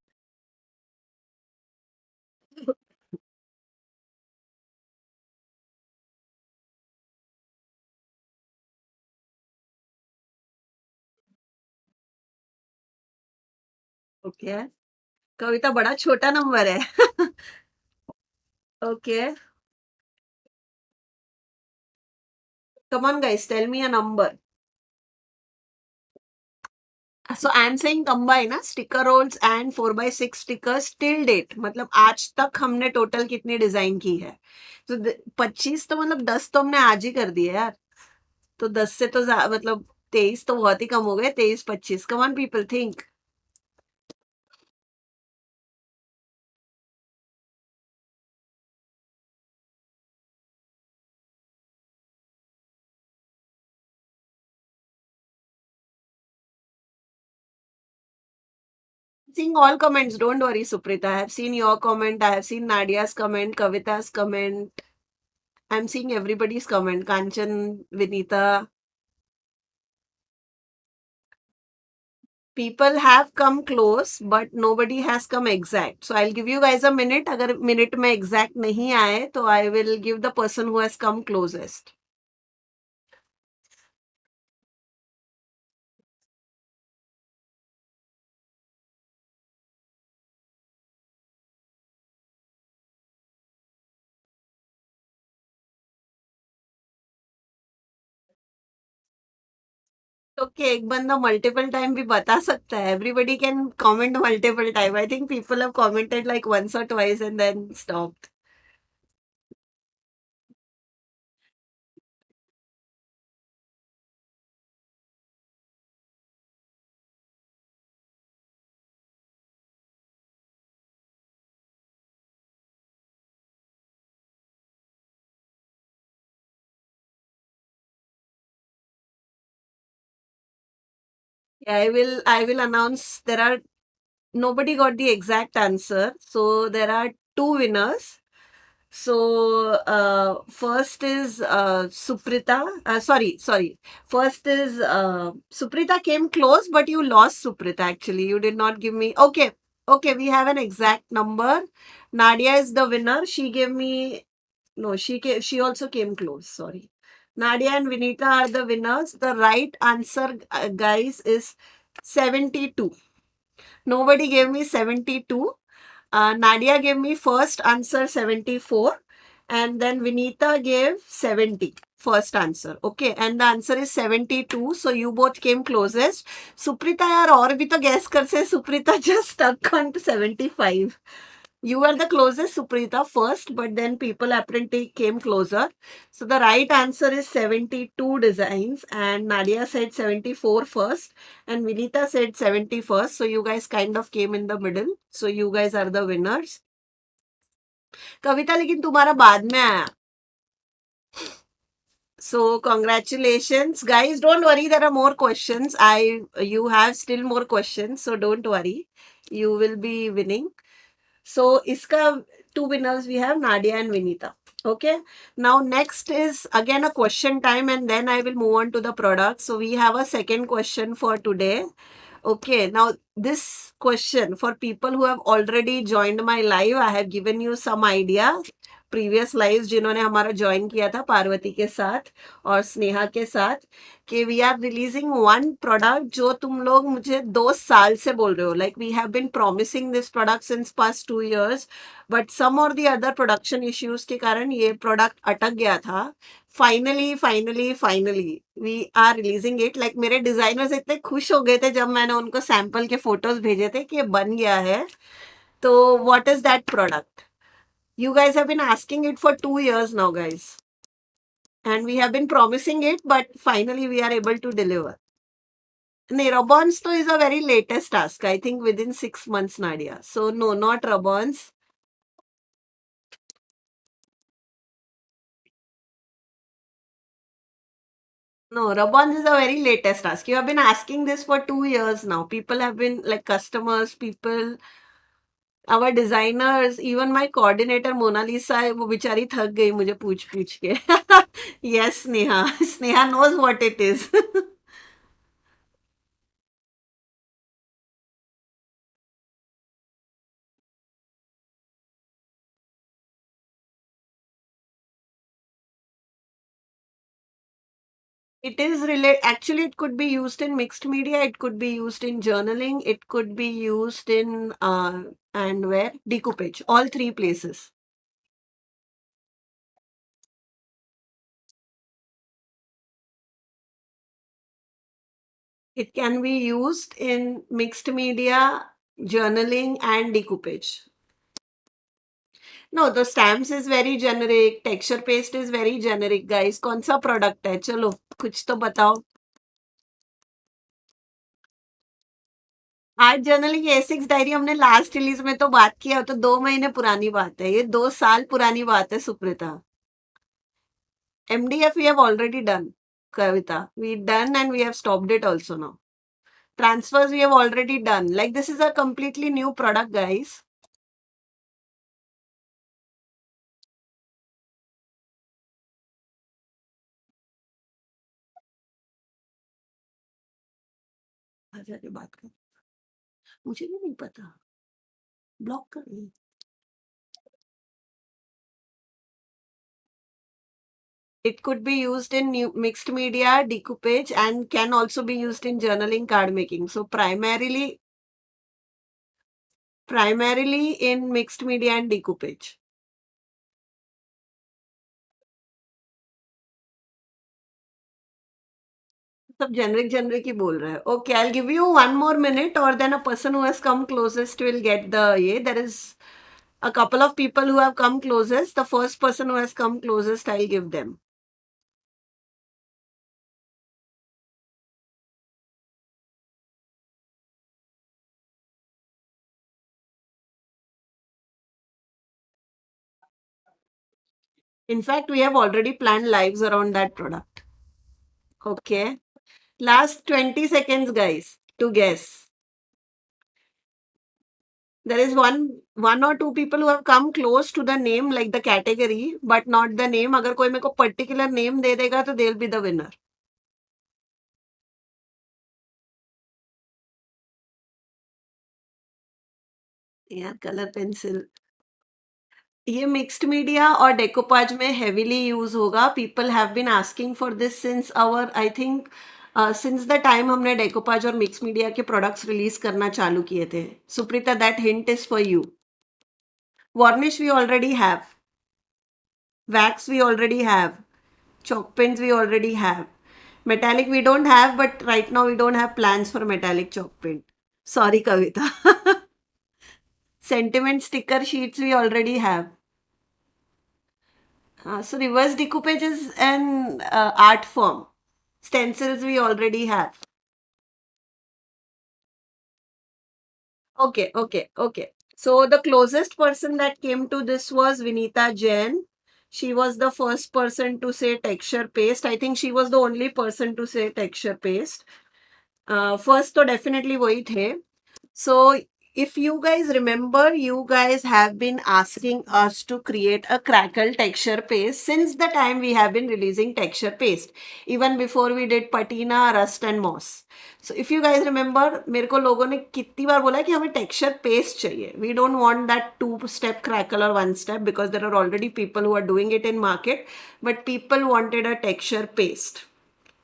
Speaker 1: Okay, Kavita बड़ा छोटा number है. Okay, come on guys, tell me a number. So I'm saying combine ना sticker rolls and 4 by 6 stickers till date. मतलब आज तक हमने total कितनी design की है? तो 25 तो मतलब 10 तो हमने आज ही कर दिए यार. तो 10 से तो मतलब 23 तो बहुत ही कम हो गए. 23 25. Come on people, think. Seeing all comments, don't worry Suprita. I have seen your comment, I have seen Nadia's comment, Kavita's comment. I'm seeing everybody's comment. Kanchan, Vinita. People have come close, but nobody has come exact. So I'll give you guys a minute. अगर minute में exact नहीं आए, तो I will give the person who has come closest. Okay, एक बंदा multiple time भी बता सकता है. Everybody can comment multiple time. I think people have commented like once or twice and then stopped. Yeah, I will announce. There are nobody got the exact answer. So there are two winners. So first is Suprita. Sorry. First is Suprita came close, but you lost Suprita. Actually, you did not give me. Okay. We have an exact number. Nadia is the winner. She gave me. No, she also came close. Sorry. Nadia and Vinita are the winners. The right answer, guys, is 72. Nobody gave me 72. Nadia gave me first answer 74 And then Vinita gave 70, first answer. Okay, and the answer is 72. So you both came closest. Suprita यार और भी तो guess कर से Suprita just stuck on to 75. You were the closest, Suprita, first, but then people apparently came closer. So the right answer is 72 designs, and Nadia said 74 first, and Vinita said 70 first. So you guys kind of came in the middle. So you guys are the winners. कविता लेकिन तुम्हारा बाद में आया. So congratulations, guys. Don't worry, there are more questions. You have still more questions, so don't worry. You will be winning. So iska two winners we have, Nadia and Vinita. Okay. Now next is again a question time, and then I will move on to the product. So we have a second question for today. Okay, now this question for people who have already joined my live, I have given you some idea. Previous live जिन्होंने हमारा join किया था पार्वती के साथ और स्नेहा के साथ, कि we are releasing one product जो तुम लोग मुझे 2 साल से बोल रहे हो. Like we have been promising this product since past 2 years, but some or the other production issues के कारण ये प्रोडक्ट अटक गया था. Finally we are releasing it. Like मेरे डिजाइनर्स इतने खुश हो गए थे जब मैंने उनको सैंपल के फोटोज भेजे थे कि ये बन गया है. तो what is that product? You guys have been asking it for 2 years now, guys. And we have been promising it, but finally we are able to deliver. No, Rabons to is a very latest task. I think within 6 months, Nadia. So no, not Rabons. No, Rabons is a very latest task. You have been asking this for 2 years now. People have been like customers, people, our designers, even my coordinator Mona Lisa, वो बेचारी थक गई मुझे पूछ पूछ के. Yes, Sneha. Sneha knows what it is. It is related. Actually, it could be used in mixed media. It could be used in journaling. It could be used in and where decoupage. All three places. It can be used in mixed media, journaling, and decoupage. No, the stamps is very generic. Texture paste is very generic, guys. कौन सा product है? चलो कुछ तो बताओ. Art journaling ए6 diary हमने last release में तो बात किया, तो 2 महीने पुरानी बात है. ये 2 साल पुरानी बात है सुप्रीता. MDF we have already done, Kavita. We done and we have stopped it also now. Transfers we have already done. Like this is a completely new product, guys. आजा के बात कर. मुझे भी नहीं पता. ब्लॉक कर ली. It could be used in new mixed media, decoupage, and can also be used in journaling, card making. So primarily in mixed media and decoupage. सब generic ही बोल रहा है. Okay, I'll give you 1 more minute, or then a person who has come closest will get the ये. There is a couple of people who have come closest. The first person who has come closest, I'll give them. In fact, we have already planned lives around that product. Okay. Last 20 seconds, guys, to guess. There is one or two people who have come close to the name, like the category, but not the name. अगर कोई मेरे को particular name दे देगा तो they'll be the winner. यार colour pencil ये mixed media और decoupage में हेवीली यूज होगा. People have been asking for this since our, I think since the time हमने डेकोपाज और मिक्स मीडिया के प्रोडक्ट्स रिलीज करना चालू किए थे. Suprita, that hint is for you. Varnish we already have. Wax we already have. Chalk pens we already have. Metallic we don't have, but right now we don't have plans for metallic chalk pen. Sorry, Kavita. Sentiment sticker sheets we already have. So reverse decoupage is an art form. Stencils we already have. Okay, okay, okay. So the closest person that came to this was Vinita Jain. She was the first person to say texture paste. I think she was the only person to say texture paste. First तो definitely वही थे. So, if you guys remember, you guys have been asking us to create a crackle texture paste since the time we have been releasing texture paste, even before we did patina, rust and moss. So, if you guys remember, मेरे को लोगों ने कितनी बार बोला कि हमें texture paste चाहिए. We don't want that two-step crackle or one step because there are already people who are doing it in market, but people wanted a texture paste,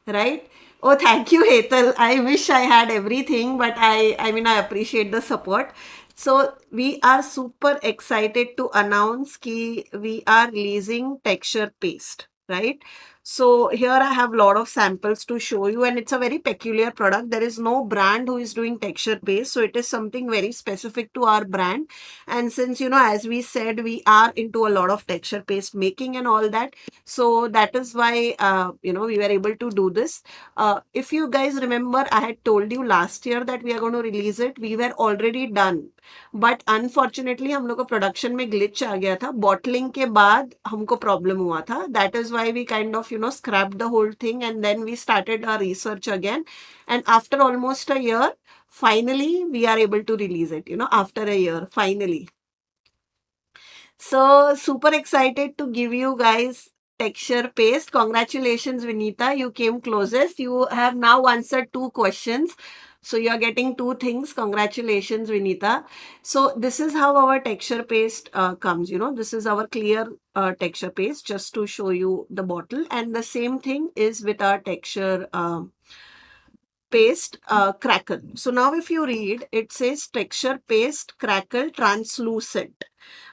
Speaker 1: right? Oh, thank you, Hetal. I wish I had everything, but I mean, I appreciate the support. So we are super excited to announce कि we are releasing texture paste, right? So here I have a lot of samples to show you, and it's a very peculiar product. There is no brand who is doing texture paste, so it is something very specific to our brand. And since as we said, we are into a lot of texture paste making and all that, so that is why we were able to do this. If you guys remember, I had told you last year that we are going to release it. We were already done, but unfortunately हम लोग को production में glitch आ गया था. Bottling के बाद हमको problem हुआ था. That is why we kind of scrapped the whole thing, and then we started our research again. And after almost a year, finally we are able to release it. After a year, finally. So super excited to give you guys texture paste. Congratulations, Vinita. You came closest. You have now answered two questions. So you are getting two things. Congratulations, Vinita. So this is how our texture paste comes. This is our clear texture paste, just to show you the bottle. And the same thing is with our texture paste crackle. So now if you read, it says texture paste crackle translucent.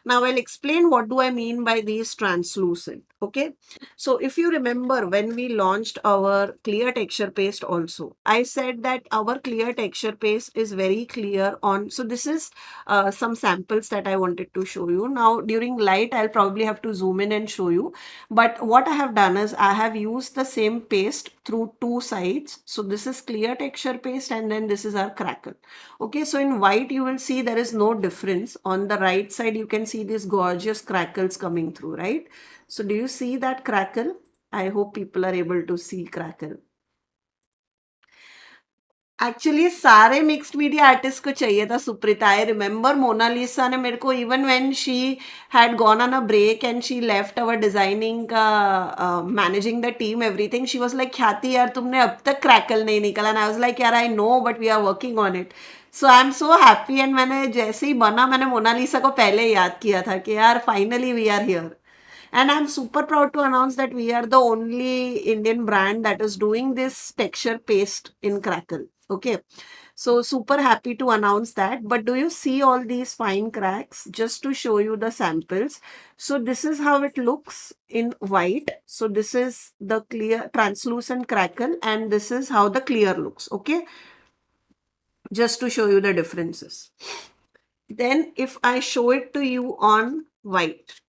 Speaker 1: Now I'll explain what do I mean by these translucent. Okay. So if you remember when we launched our clear texture paste also, I said that our clear texture paste is very clear on. So this is some samples that I wanted to show you. Now during light, I'll probably have to zoom in and show you. But what I have done is I have used the same paste through two sides. So this is clear texture paste and then this is our crackle. Okay, so in white you will see there is no difference. On the right side you can see these gorgeous crackles coming through, right? So do you see that crackle? I hope people are able to see crackle. Actually सारे mixed media artist को चाहिए था सुप्रीता. I remember Mona Lisa ने मेरे को even when she had gone on a break and she left our designing का managing the team everything, she was like Khyati यार तुमने अब तक क्रैकल नहीं निकला. एंड आई वाज लाइक यार I know but we are working on it. So I am so happy. And मैंने जैसे ही बना मैंने मोनालिसा को पहले याद किया था कि यार finally we are here. And I'm super proud to announce that we are the only Indian brand that is doing this texture paste in crackle. Okay. So super happy to announce that. But do you see all these fine cracks? Just to show you the samples. So this is how it looks in white. So this is the clear translucent crackle and this is how the clear looks. Okay. Just to show you the differences. Then if I show it to you on white.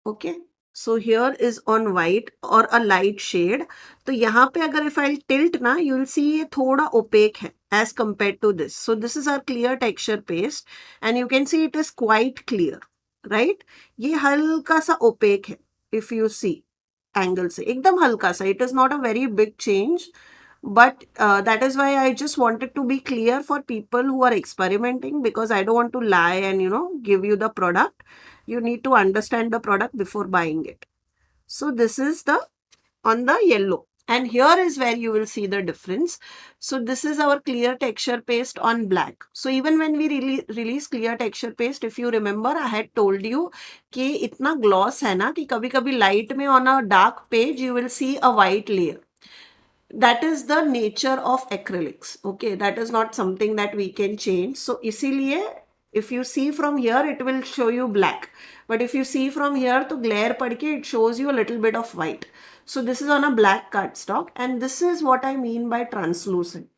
Speaker 1: Okay, so here is on white or a light shade. तो यहाँ पे अगर if I tilt ना, you will see ये थोड़ा opaque है as compared to this. So this is our clear texture paste and you can see it is quite clear, right? ये हल्का सा opaque है if you see angle से, एकदम हल्का सा. It is not a very big change. But that is why I just wanted to be clear for people who are experimenting, because I don't want to lie and give you the product. You need to understand the product before buying it. So this is the on the yellow, and here is where you will see the difference. So this is our clear texture paste on black. So even when we release clear texture paste, if you remember, I had told you कि इतना gloss है ना कि कभी कभी light में on a dark page you will see a white layer. That is the nature of acrylics. Okay, that is not something that we can change. So इसीलिए If you see from here, it will show you black. But if you see from here to glare padke, it shows you a little bit of white. So this is on a black cardstock, and this is what I mean by translucent.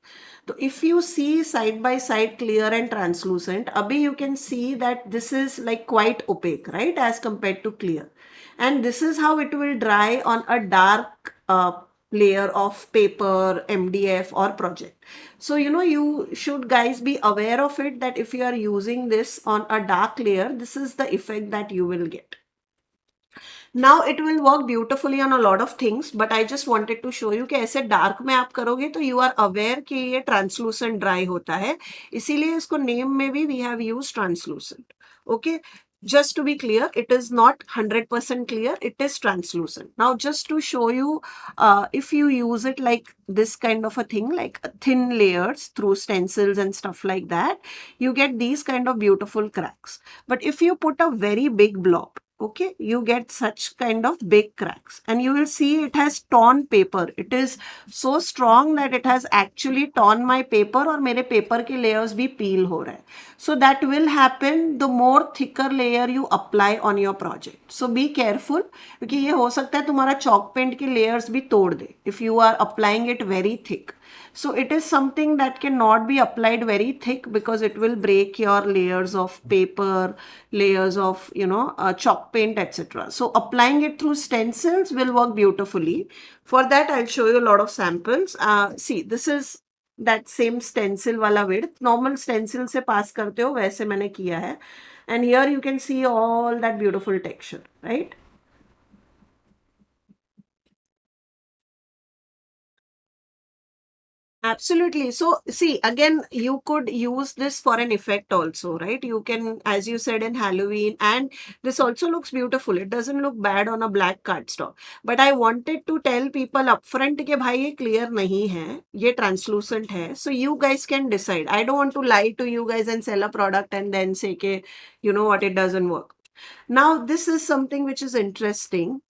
Speaker 1: So if you see side by side clear and translucent, abhi you can see that this is like quite opaque, right, as compared to clear. And this is how it will dry on a dark layer of paper, MDF or project. So, you should guys be aware of it, that if you are using this on a dark layer, this is the effect that you will get. Now it will work beautifully on a lot of things, but I just wanted to show you कि ऐसे dark में आप करोगे तो you are aware कि ये translucent dry होता है, इसीलिए इसको name में भी we have used translucent. Okay, just to be clear, it is not 100% clear, it is translucent. Now just to show you, if you use it like this kind of a thing, like thin layers through stencils and stuff like that, you get these kind of beautiful cracks. But if you put a very big blob, okay, you get such kind of big cracks, and you will see it has torn paper. It is so strong that it has actually torn my paper, और मेरे paper के layers भी peel हो रहे हैं. So that will happen the more thicker layer you apply on your project. So be careful, क्योंकि ये हो सकता है तुम्हारा chalk paint के layers भी तोड़ दे if you are applying it very thick. So it is something that cannot be applied very thick, because it will break your layers of paper, layers of, chalk paint, etc. So applying it through stencils will work beautifully. For that, I'll show you a lot of samples. See, this is that same stencil wala width. Normal stencil se pass karte ho, वैसे मैंने किया है. And here you can see all that beautiful texture, right? Absolutely. So, see, again, you could use this for an effect also, right? You can, as you said, in Halloween, and this also looks beautiful. It doesn't look bad on a black cardstock. But I wanted to tell people upfront कि भाई ये clear नहीं है, ये translucent है. So you guys can decide. I don't want to lie to you guys and sell a product and then say कि, you know what, it doesn't work. Now, this is something which is interesting,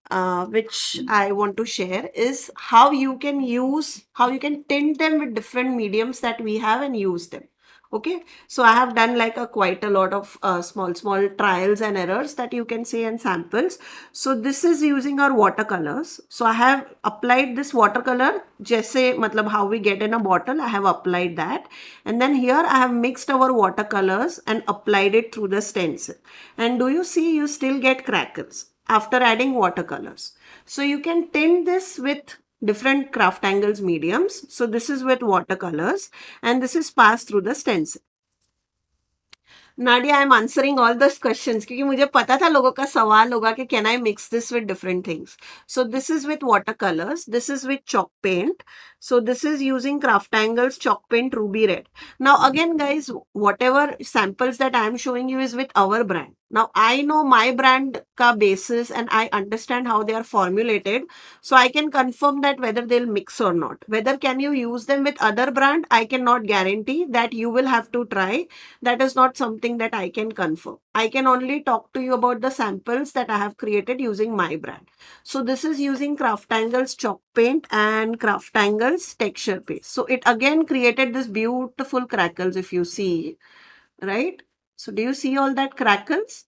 Speaker 1: which I want to share, is how you can how you can tint them with different mediums that we have and use them. Okay, so I have done like quite a lot of small trials and errors that you can see, and samples. So this is using our watercolors. So I have applied this watercolor, जैसे मतलब how we get in a bottle. I have applied that, and then here I have mixed our watercolors and applied it through the stencil. And do you see, you still get crackles after adding watercolors. So you can tint this with different CrafTangles mediums. So this is with watercolors, and this is passed through the stencil. Nadia, I am answering all दस questions, क्योंकि मुझे पता था लोगों का सवाल होगा कि can I mix this with different things. So this is with water colours, this is with chalk paint. So this is using CrafTangles chalk paint ruby red. Now again guys, whatever samples that I am showing you is with our brand. Now I know my brand ka basis, and I understand how they are formulated, so I can confirm that whether they'll mix or not. Whether can you use them with other brand, I cannot guarantee. That you will have to try. That is not something that I can confirm. I can only talk to you about the samples that I have created using my brand. So this is using CrafTangles chalk paint and CrafTangles texture paste. So it again created this beautiful crackles, if you see, right? So do you see all that crackles?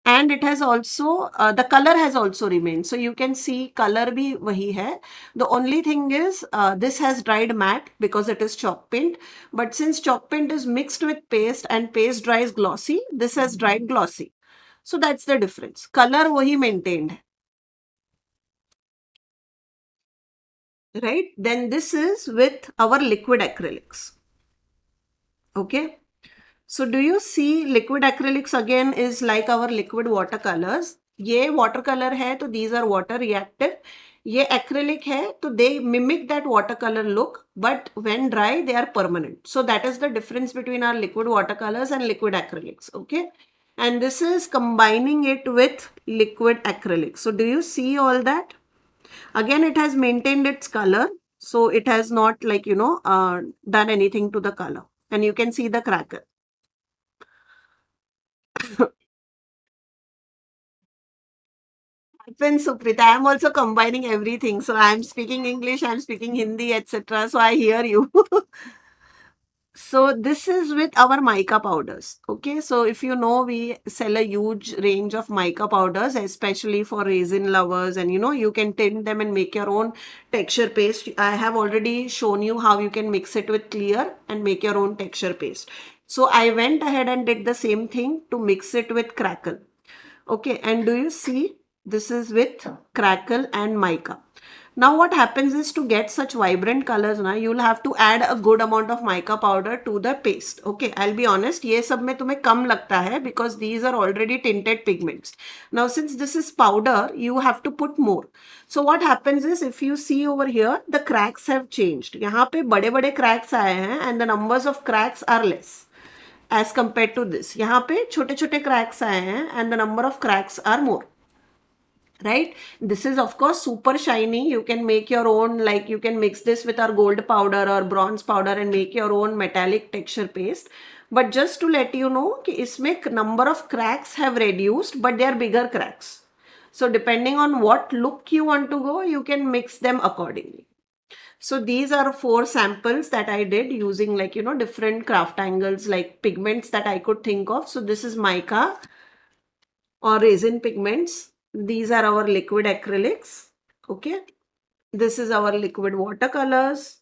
Speaker 1: And it has also, the color has also remained. So you can see color bhi wahi hai. The only thing is, this has dried matte because it is chalk paint. But since chalk paint is mixed with paste and paste dries glossy, this has dried glossy. So that's the difference. Color wahi maintained, right? Then this is with our liquid acrylics. Okay. So do you see liquid acrylics again is like our liquid watercolors. ये watercolor है तो these are water reactive. ये acrylic है तो they mimic that watercolor look, but when dry they are permanent. So that is the difference between our liquid watercolors and liquid acrylics. Okay. And this is combining it with liquid acrylics. So do you see all that? Again, it has maintained its color. So it has not like, done anything to the color. And you can see the cracker. Happens, Suprita. I am also combining everything. So I am speaking English, I am speaking Hindi, etc. So I hear you. So this is with our mica powders. Okay, so if you know, we sell a huge range of mica powders, especially for resin lovers, and you can tint them and make your own texture paste. I have already shown you how you can mix it with clear and make your own texture paste. So I went ahead and did the same thing to mix it with crackle. Okay, and do you see, this is with crackle and mica. Now what happens is, to get such vibrant colors ना, you'll have to add a good amount of mica powder to the paste. Okay, I'll be honest, ये सब में तुम्हें कम लगता है because these are already tinted pigments. Now since this is powder, you have to put more. So what happens is, if you see over here, the cracks have changed. यहाँ पे बड़े बड़े cracks आए हैं and the numbers of cracks are less as compared to this. यहाँ पे छोटे छोटे cracks आए हैं and the number of cracks are more. Right, this is of course super shiny. You can make your own, like you can mix this with our gold powder or bronze powder and make your own metallic texture paste. But just to let you know कि इसमें number of cracks have reduced, but they are bigger cracks. So depending on what look you want to go, you can mix them accordingly. So these are 4 samples that I did using, like different CrafTangles, like pigments that I could think of. So this is mica or resin pigments. These are our liquid acrylics. Okay, this is our liquid watercolors.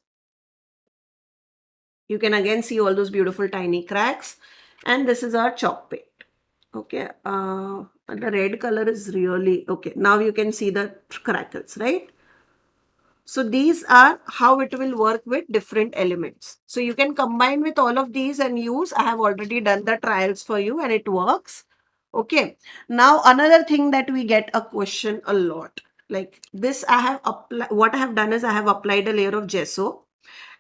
Speaker 1: You can again see all those beautiful tiny cracks, and this is our chalk paint. Okay, the red color is really okay. Now you can see the crackles, right? So these are how it will work with different elements. So you can combine with all of these and use. I have already done the trials for you and it works. Okay. Now another thing that we get a question a lot. Like this, what I have done is I have applied a layer of gesso.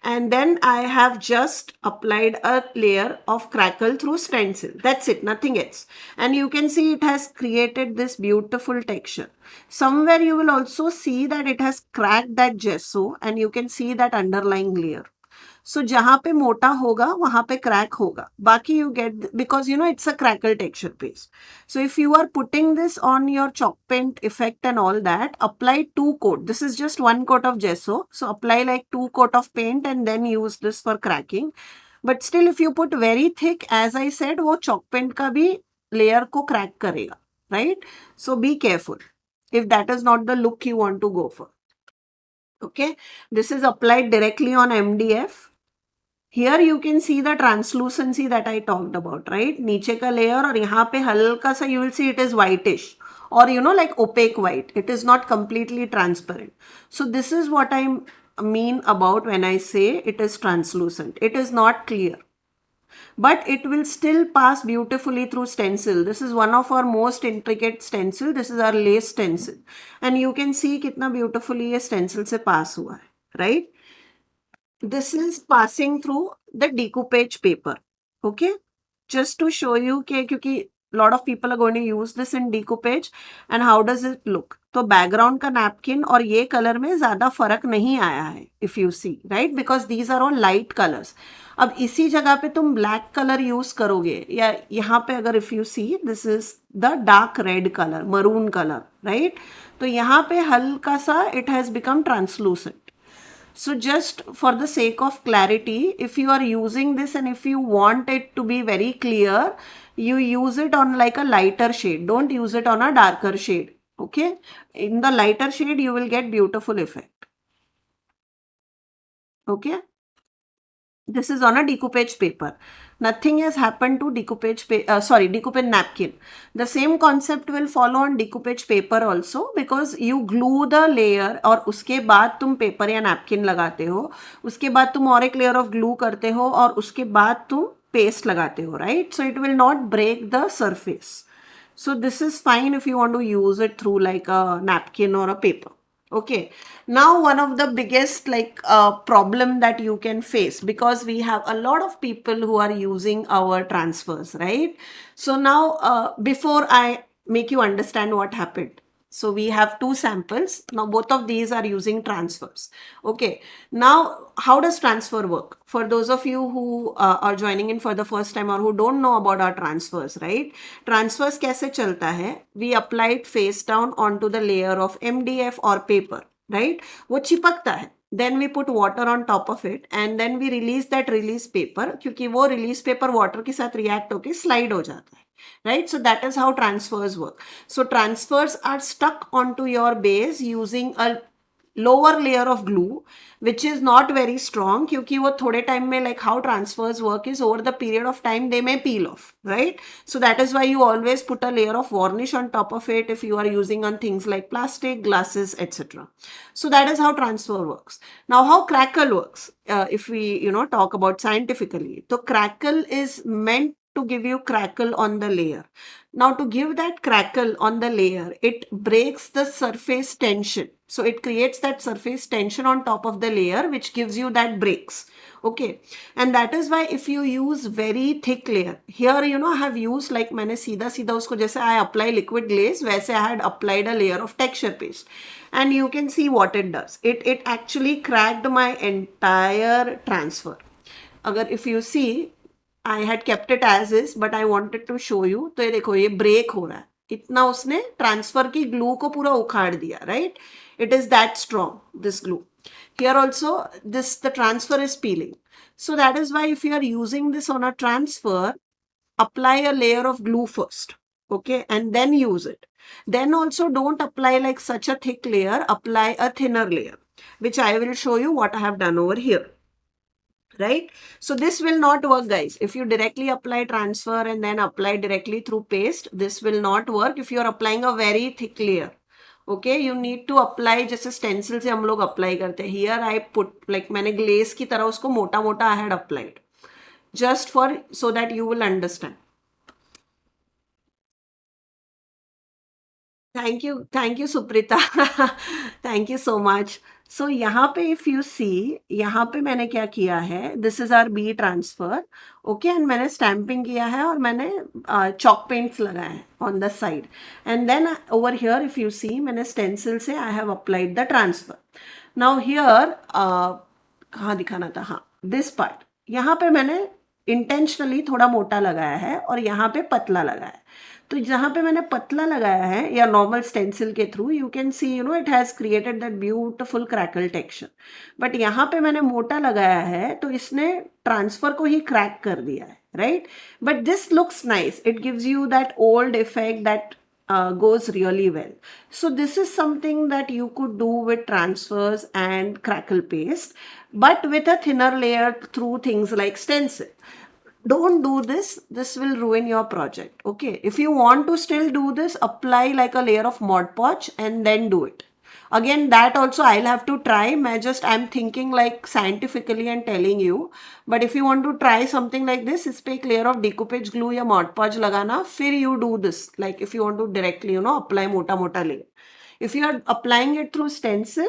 Speaker 1: And then I have just applied a layer of crackle through stencil. That's it, nothing else. And you can see it has created this beautiful texture. Somewhere you will also see that it has cracked that gesso and you can see that underlying layer. So जहाँ पे मोटा होगा वहाँ पे crack होगा. बाकी you get, because it's a crackle texture paste. So if you are putting this on your chalk paint effect and all that, apply 2 coat. This is just 1 coat of gesso. So apply like 2 coat of paint and then use this for cracking. But still if you put very thick, as I said, वो chalk paint का भी layer को crack करेगा. Right? So be careful if that is not the look you want to go for. Okay, this is applied directly on MDF. Here you can see the translucency that I talked about, right? नीचे का layer और यहाँ पे हल्का सा you will see it is whitish or like opaque white. It is not completely transparent. So this is what I mean about when I say it is translucent. It is not clear, but it will still pass beautifully through stencil. This is one of our most intricate stencil. This is our lace stencil and you can see कितना beautifully ये stencil से pass हुआ है, right? This is passing through the decoupage paper. Okay, just to show you कि lot of people are going to use this in decoupage and how does it look. तो background का napkin और ये color में ज़्यादा फर्क नहीं आया है, if you see, right? Because these are all light colors. अब इसी जगह पे तुम black color use करोगे या यहाँ पे अगर if you see, this is the dark red color, maroon color, right? तो यहाँ पे हल्का सा it has become translucent. So just for the sake of clarity, if you are using this and if you want it to be very clear, you use it on like a lighter shade. Don't use it on a darker shade. Okay. In the lighter shade, you will get beautiful effect. Okay. This is on a decoupage paper. Nothing has happened to decoupage napkin. The same concept will follow on decoupage paper also, because you glue the layer और उसके बाद तुम paper या napkin लगाते हो, उसके बाद तुम और एक layer of glue करते हो और उसके बाद तुम paste लगाते हो, right? So it will not break the surface. So this is fine if you want to use it through like a napkin or a paper. Okay, now one of the biggest problem that you can face, because we have a lot of people who are using our transfers, right? So now before I make you understand what happened, so we have 2 samples. Now both of these are using transfers. Okay, now how does transfer work? For those of you who are joining in for the first time or who don't know about our transfers, right? Transfers कैसे चलता है? We apply it face down onto the layer of MDF or paper, right? वो चिपकता है. then we put water on top of it and then we release that release paper क्योंकि वो release paper water के साथ react होके slide हो जाता है, right? So that is how transfers work. So transfers are stuck onto your base using a lower layer of glue which is not very strong क्योंकि वो थोड़े time में, like how transfers work is over the period of time they may peel off, right? So that is why you always put a layer of varnish on top of it if you are using on things like plastic, glasses, etc. So that is how transfer works. Now how crackle works, if we talk about scientifically, so crackle is meant to give you crackle on the layer. Now to give that crackle on the layer, it breaks the surface tension. So it creates that surface tension on top of the layer which gives you that breaks. Okay, and that is why if you use very thick layer, here I have used, like मैंने सीधा सीधा उसको जैसे I apply liquid glaze वैसे I had applied a layer of texture paste and you can see what it does. It actually cracked my entire transfer. अगर if you see, I had kept it as is, but I wanted to show you. तो ये देखो ये break हो रहा है, इतना उसने ट्रांसफर की ग्लू को पूरा उखाड़ दिया, right? It is that strong, this glue. Here also, the transfer is peeling. So that is why if you are using this on a transfer, apply a layer of glue first, okay, and then use it. Then also don't apply like such a thick layer, apply a thinner layer, which I will show you what I have done over here. Right? So this will not work, guys. If you directly apply transfer and then apply directly through paste, this will not work if you are applying a very thick layer. Okay, you need to apply जैसे stencil से हम लोग apply करते हैं. Here I put, like मैंने glaze की तरह उसको मोटा मोटा I had applied, just for so that you will understand. Thank you, Suprita. Thank you so much. So यहाँ पे if you see, यहाँ पे मैंने क्या किया है, this is our B transfer, okay, and मैंने stamping किया है और मैंने chalk paints लगाए हैं on the side, and then over here if you see, मैंने stencil से I have applied the transfer. Now here कहाँ दिखाना था, हाँ, this part, यहाँ पे मैंने intentionally थोड़ा मोटा लगाया है और यहाँ पे पतला लगाया है. तो जहाँ पे मैंने पतला लगाया है या नॉर्मल स्टेंसिल के through, you can see it has created that beautiful crackle texture. But यहाँ पे मैंने मोटा लगाया है तो इसने ट्रांसफर को ही क्रैक कर दिया है, right? But this looks nice, it gives you that old effect that goes really well. So this is something that you could do with transfers and crackle paste, but with a thinner layer through things like stencil. Don't do this, this will ruin your project. Okay, if you want to still do this, apply like a layer of Mod Podge and then do it again. That also I'll have to try. I'm thinking like scientifically and telling you, but if you want to try something like this, इस पे एक layer of decoupage glue या Mod Podge लगाना, फिर you do this. Like if you want to directly apply मोटा मोटा layer. If you are applying it through stencil,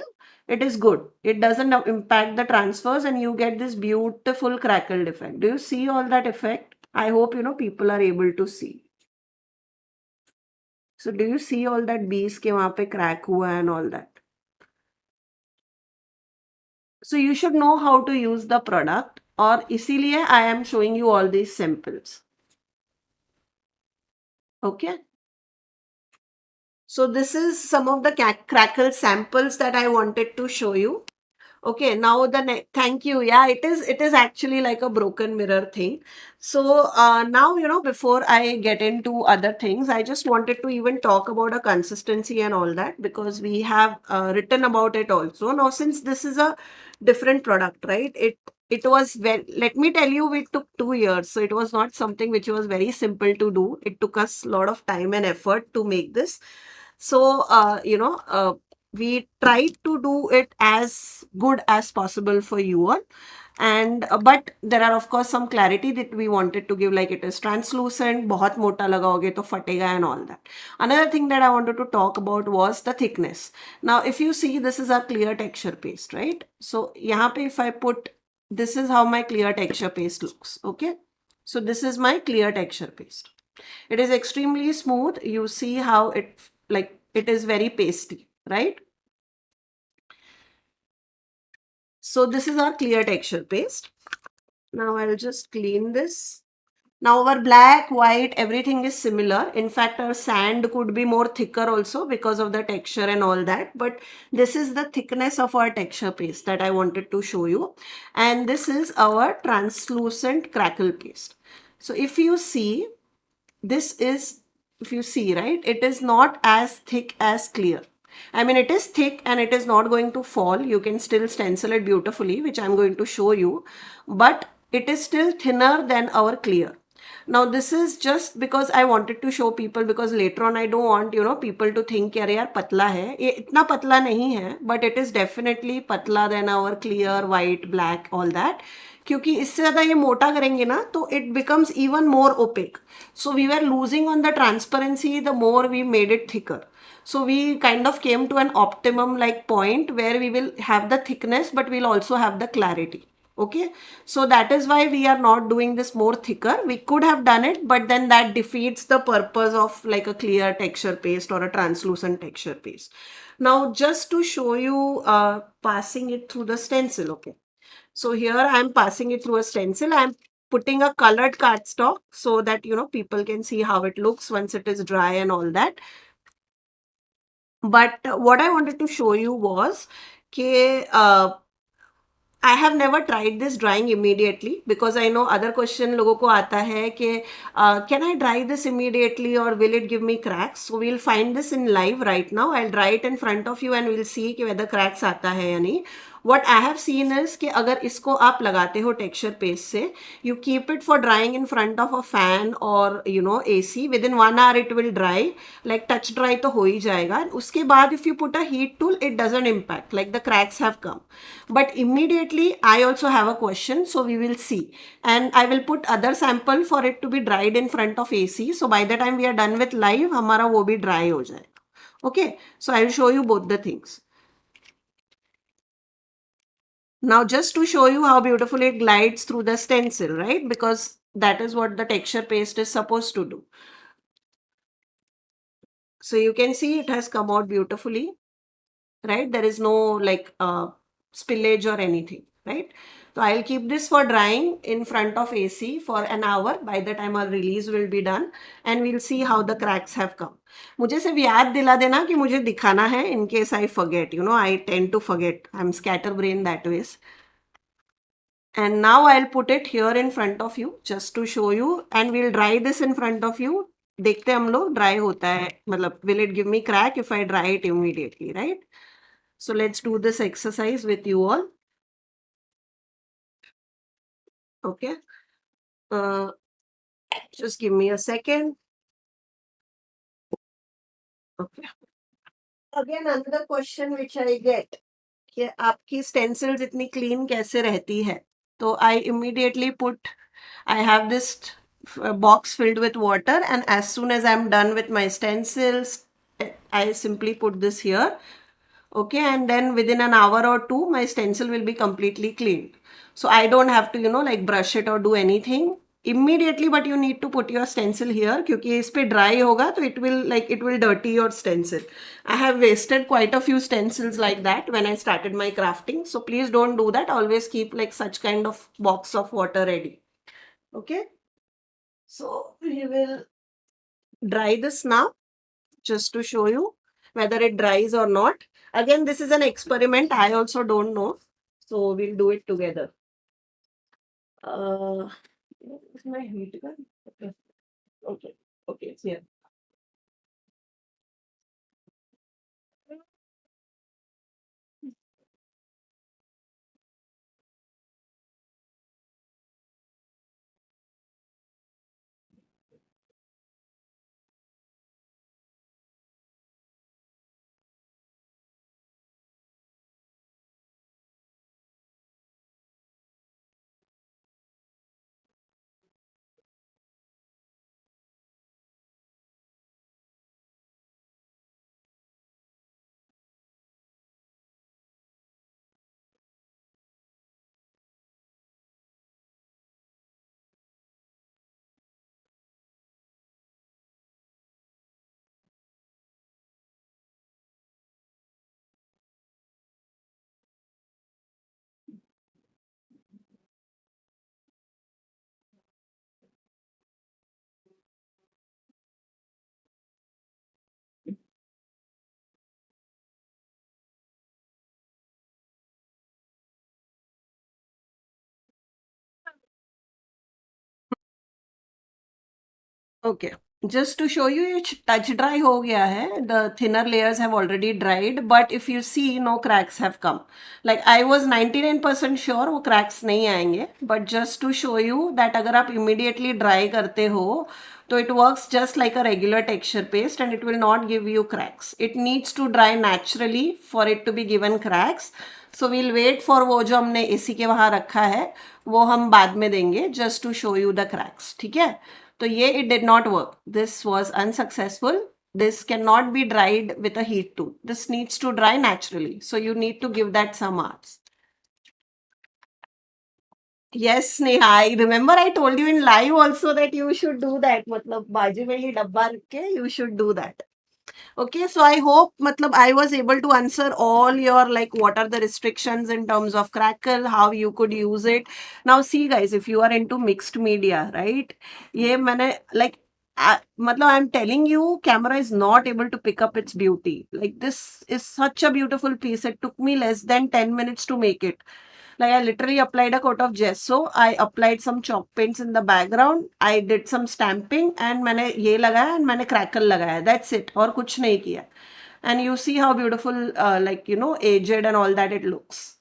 Speaker 1: it is good. It doesn't impact the transfers and you get this beautiful crackled effect. Do you see all that effect? I hope people are able to see. So do you see all that bees के वहाँ पे crack हुआ and all that? So you should know how to use the product, और इसीलिए I am showing you all these samples. Okay. So this is some of the crackle samples that I wanted to show you. Okay, now thank you. Yeah, it is actually like a broken mirror thing. So now, before I get into other things, I just wanted to even talk about a consistency and all that, because we have written about it also. Now, since this is a different product, right? It was very, let me tell you, it took 2 years. So it was not something which was very simple to do. It took us a lot of time and effort to make this. So, we tried to do it as good as possible for you all. And but there are of course some clarity that we wanted to give, like it is translucent, बहुत मोटा लगाओगे तो फटेगा and all that. Another thing that I wanted to talk about was the thickness. Now, if you see, this is our clear texture paste, right? So यहाँ पे if I put, this is how my clear texture paste looks, okay? So this is my clear texture paste. It is extremely smooth. You see how it is very pasty, right? So this is our clear texture paste. Now I'll just clean this. Now our black, white, everything is similar. In fact, our sand could be more thicker also because of the texture and all that. But this is the thickness of our texture paste that I wanted to show you. And this is our translucent crackle paste. So if you see, this is, if you see, right, it is not as thick as clear. I mean, it is thick and it is not going to fall. You can still stencil it beautifully, which I'm going to show you, but it is still thinner than our clear. Now this is just because I wanted to show people, because later on I don't want, you know, people to think यार यार पतला है, ये इतना पतला नहीं है, but it is definitely पतला than our clear, white, black, all that. क्योंकि इससे ज़्यादा ये मोटा करेंगे ना तो it becomes even more opaque. So we were losing on the transparency the more we made it thicker. So we kind of came to an optimum like point where we will have the thickness, but we'll also have the clarity. Okay, so that is why we are not doing this more thicker. We could have done it, but then that defeats the purpose of like a clear texture paste or a translucent texture paste. Now just to show you passing it through the stencil. Okay, so here I'm passing it through a stencil. I'm putting a colored cardstock so that, you know, people can see how it looks once it is dry and all that. But what I wanted to show you was कि I have never tried this drying immediately, because I know other question लोगों को आता है कि can I dry this immediately or will it give me cracks? So we'll find this in live right now. I'll dry it in front of you and we'll see कि whether cracks आता है या नहीं. What I have seen is कि अगर इसको आप लगाते हो texture paste से, you keep it for drying in front of a fan or, you know, AC. Within 1 hour it will dry, like touch dry तो हो ही जाएगा. उसके बाद if you put a heat tool, it doesn't impact, like the cracks have come. But immediately I also have a question, so we will see. And I will put other sample for it to be dried in front of AC. So by the time we are done with live, हमारा वो भी dry हो जाए. Okay, so I will show you both the things. Now just to show you how beautifully it glides through the stencil, right? Because that is what the texture paste is supposed to do. So you can see it has come out beautifully, right? There is no like spillage or anything, right? So I'll keep this for drying in front of AC for an hour. By the time our release will be done, and we'll see how the cracks have come. मुझे सिर्फ याद दिला देना कि मुझे दिखाना है, in case I forget. You know, I tend to forget. I'm scatterbrained that ways. And now I'll put it here in front of you just to show you, and we'll dry this in front of you. देखते हम लोग dry होता है, मतलब will it give me crack if I dry it immediately, right? So let's do this exercise with you all. Okay. Uh, just give me a second. Okay. Again, another question which I get, कि आपकी stencils इतनी clean कैसे रहती है? तो I immediately put, I have this box filled with water, and as soon as I'm done with my stencils, I simply put this here. Okay, and then within an hour or two my stencil will be completely cleaned, so I don't have to, you know, like brush it or do anything immediately. But you need to put your stencil here क्योंकि इस पे dry होगा तो it will dirty your stencil. I have wasted quite a few stencils like that when I started my crafting, so please don't do that. Always keep like such kind of box of water ready. Okay, so we will dry this now just to show you whether it dries or not. Again, this is an experiment. I also don't know. So we'll do it together. Uh, is my heat gun? Okay. Okay. Okay, it's here. Okay. Just to show you, ये touch dry हो गया है. The thinner layers have already dried, but if you see, no cracks have come. Like I was 99% sure वो cracks नहीं आएंगे, but just to show you that अगर आप immediately dry करते हो, तो it works just like a regular texture paste and it will not give you cracks. It needs to dry naturally for it to be given cracks. So we'll wait for वो जो हमने AC के वहाँ रखा है, वो हम बाद में देंगे, just to show you the cracks. ठीक है? तो ये it did not work. This was unsuccessful. This cannot be dried with a heat tool. This needs to dry naturally. So you need to give that some hours. Yes, Neha. I remember I told you in live also that you should do that. मतलब बाजू में ही डब्बा रख के you should do that. Okay, so I hope matlab I was able to answer all your like what are the restrictions in terms of crackle, how you could use it. Now see guys, if you are into mixed media, right? ये मैंने like matlab I'm telling you, camera is not able to pick up its beauty. Like this is such a beautiful piece. It took me less than 10 minutes to make it. Like I literally applied a coat of gesso. I applied some chalk paints in the background. I did some stamping and मैंने ये लगाया and मैंने crackle लगाया. That's it. और कुछ नहीं किया. And you see how beautiful, like, you know, aged and all that it looks.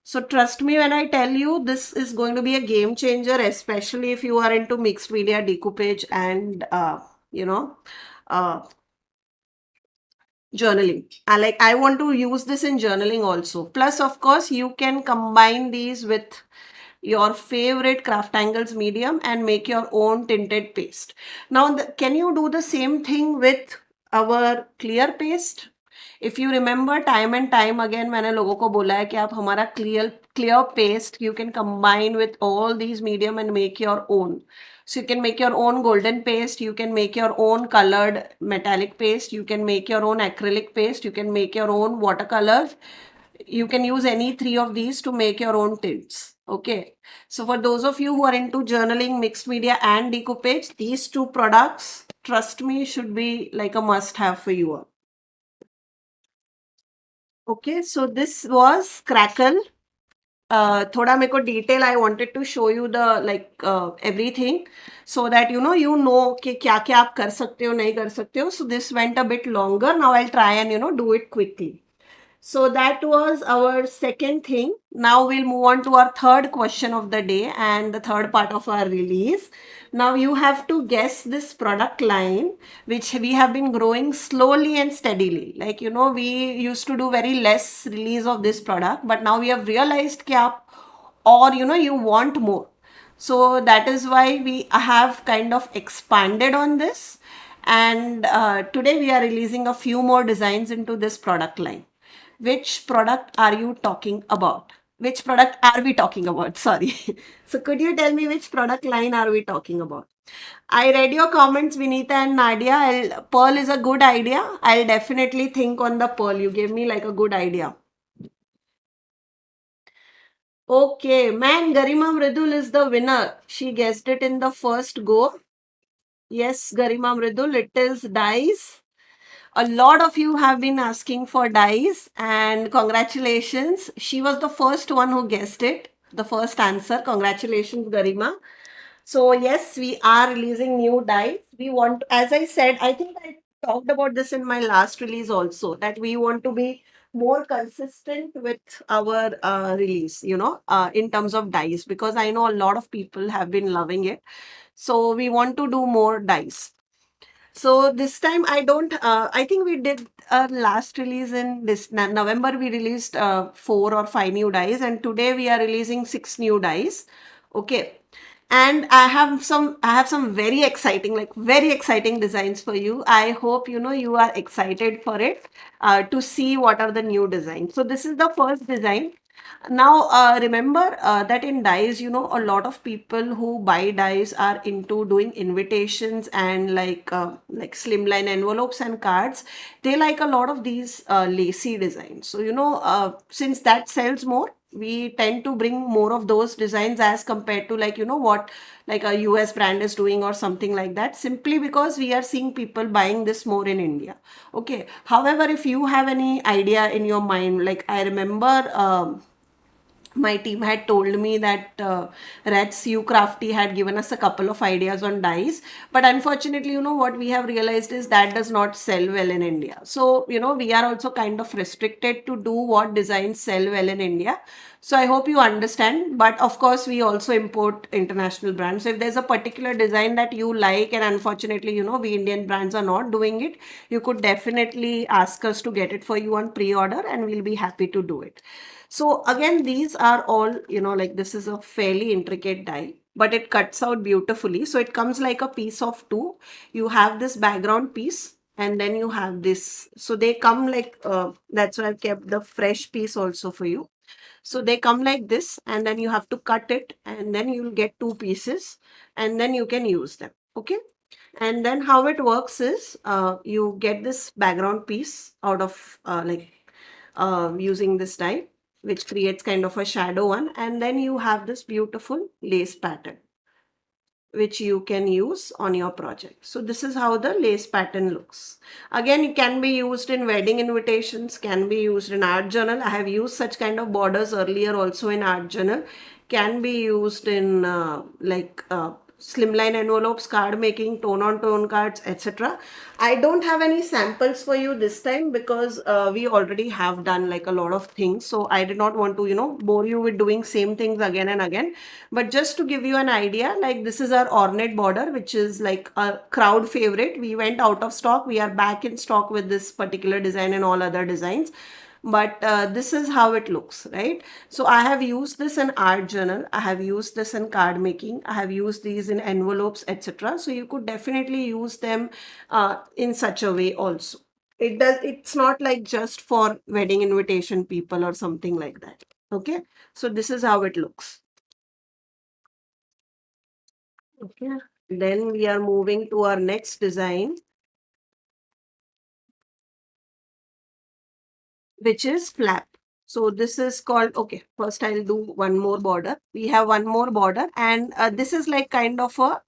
Speaker 1: So trust me when I tell you this is going to be a game changer, especially if you are into mixed media decoupage and, you know, uh, journaling. I want to use this in journaling also. Plus, of course, you can combine these with your favorite CrafTangles medium and make your own tinted paste. Now, can you do the same thing with our clear paste? If you remember, time and time again मैंने लोगों को बोला है कि आप हमारा clear paste you can combine with all these medium and make your own. So you can make your own golden paste, you can make your own colored metallic paste, you can make your own acrylic paste, you can make your own watercolors. You can use any three of these to make your own tints. Okay. So for those of you who are into journaling, mixed media and decoupage, these two products, trust me, should be like a must have for you all. Okay, so this was Crackle. थोड़ा मेरे को detail I wanted to show you the like everything so that you know कि क्या क्या आप कर सकते हो नहीं कर सकते हो. So this went a bit longer. Now I try and do it quickly. So that was our second thing. Now we'll move on to our third question of the day and the third part of our release. Now you have to guess this product line, which we have been growing slowly and steadily. Like, we used to do very less release of this product, but now we have realized that or you want more. So that is why we have kind of expanded on this. And today we are releasing a few more designs into this product line. Which product are you talking about? Which product are we talking about? Sorry. So could you tell me which product line are we talking about? I read your comments, Vinita and Nadia. Pearl is a good idea. I'll definitely think on the pearl. You gave me like a good idea. Okay, man, Garima Mridul is the winner. She guessed it in the first go. Yes, Garima Mridul, it is dice. A lot of you have been asking for dice, and congratulations. She was the first one who guessed it, the first answer. Congratulations, Garima. So yes, we are releasing new dice. We want, as I said, I think I talked about this in my last release also, that we want to be more consistent with our release, in terms of dice, because I know a lot of people have been loving it. So we want to do more dice. So this time I don't, I think we did our last release in this November. We released 4 or 5 new dies, and today we are releasing 6 new dies. Okay. And I have some very exciting designs for you. I hope, you are excited for it, to see what are the new designs. So this is the first design. Now, remember that in dyes, a lot of people who buy dyes are into doing invitations and like slimline envelopes and cards. They like a lot of these lacy designs. So, since that sells more, we tend to bring more of those designs as compared to what like a US brand is doing or something like that, simply because we are seeing people buying this more in India. Okay. However, if you have any idea in your mind, like I remember, my team had told me that Reds U Crafty had given us a couple of ideas on dyes, but unfortunately, what we have realized is that does not sell well in India. So, we are also kind of restricted to do what designs sell well in India. So I hope you understand. But of course, we also import international brands. So if there's a particular design that you like, and unfortunately, we Indian brands are not doing it, you could definitely ask us to get it for you on pre-order, and we'll be happy to do it. So again, these are all, like this is a fairly intricate die, but it cuts out beautifully. So it comes like a piece of two. You have this background piece and then you have this. So they come like, that's why I've kept the fresh piece also for you. So they come like this and then you have to cut it and then you'll get two pieces and then you can use them. Okay. And then how it works is you get this background piece out of using this die, which creates kind of a shadow one. And then you have this beautiful lace pattern, which you can use on your project. So this is how the lace pattern looks. Again, it can be used in wedding invitations, can be used in art journal. I have used such kind of borders earlier also in art journal. Can be used in slimline envelopes, card making, tone on tone cards, etc. I don't have any samples for you this time because we already have done like a lot of things. So I did not want to, bore you with doing same things again and again. But just to give you an idea, like this is our ornate border, which is like a crowd favorite. We went out of stock. We are back in stock with this particular design and all other designs. But this is how it looks, right? So I have used this in art journal. I have used this in card making. I have used these in envelopes, etc. So you could definitely use them in such a way also. It's not like just for wedding invitation people or something like that. Okay. So this is how it looks. Okay. Then we are moving to our next design, which is flap. So this is called, okay, first I'll do one more border. We have one more border and this is like kind of a,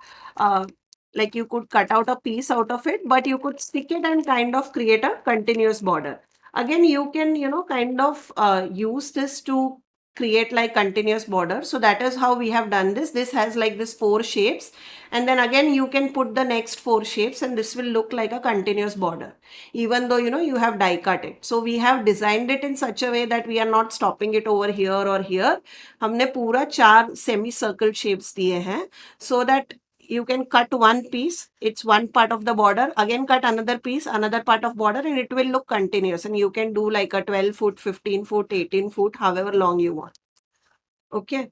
Speaker 1: like you could cut out a piece out of it, but you could stick it and kind of create a continuous border. Again, you can, kind of use this to create like continuous border. So that is how we have done this. This has like this four shapes and then again you can put the next four shapes and this will look like a continuous border even though you have die cut it. So we have designed it in such a way that we are not stopping it over here or here. हमने पूरा चार semi circle shapes दिए हैं so that you can cut one piece, it's one part of the border, again cut another piece, another part of border, and it will look continuous, and you can do like a 12 foot, 15 foot, 18 foot, however long you want. Okay.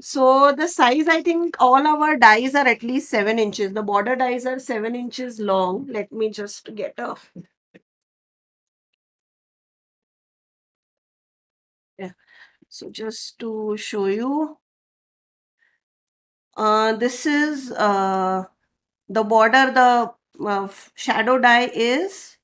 Speaker 1: So the size, I think all our dies are at least 7 inches. The border dies are 7 inches long. Let me just get a, yeah. So just to show you, this is the border, the shadow die is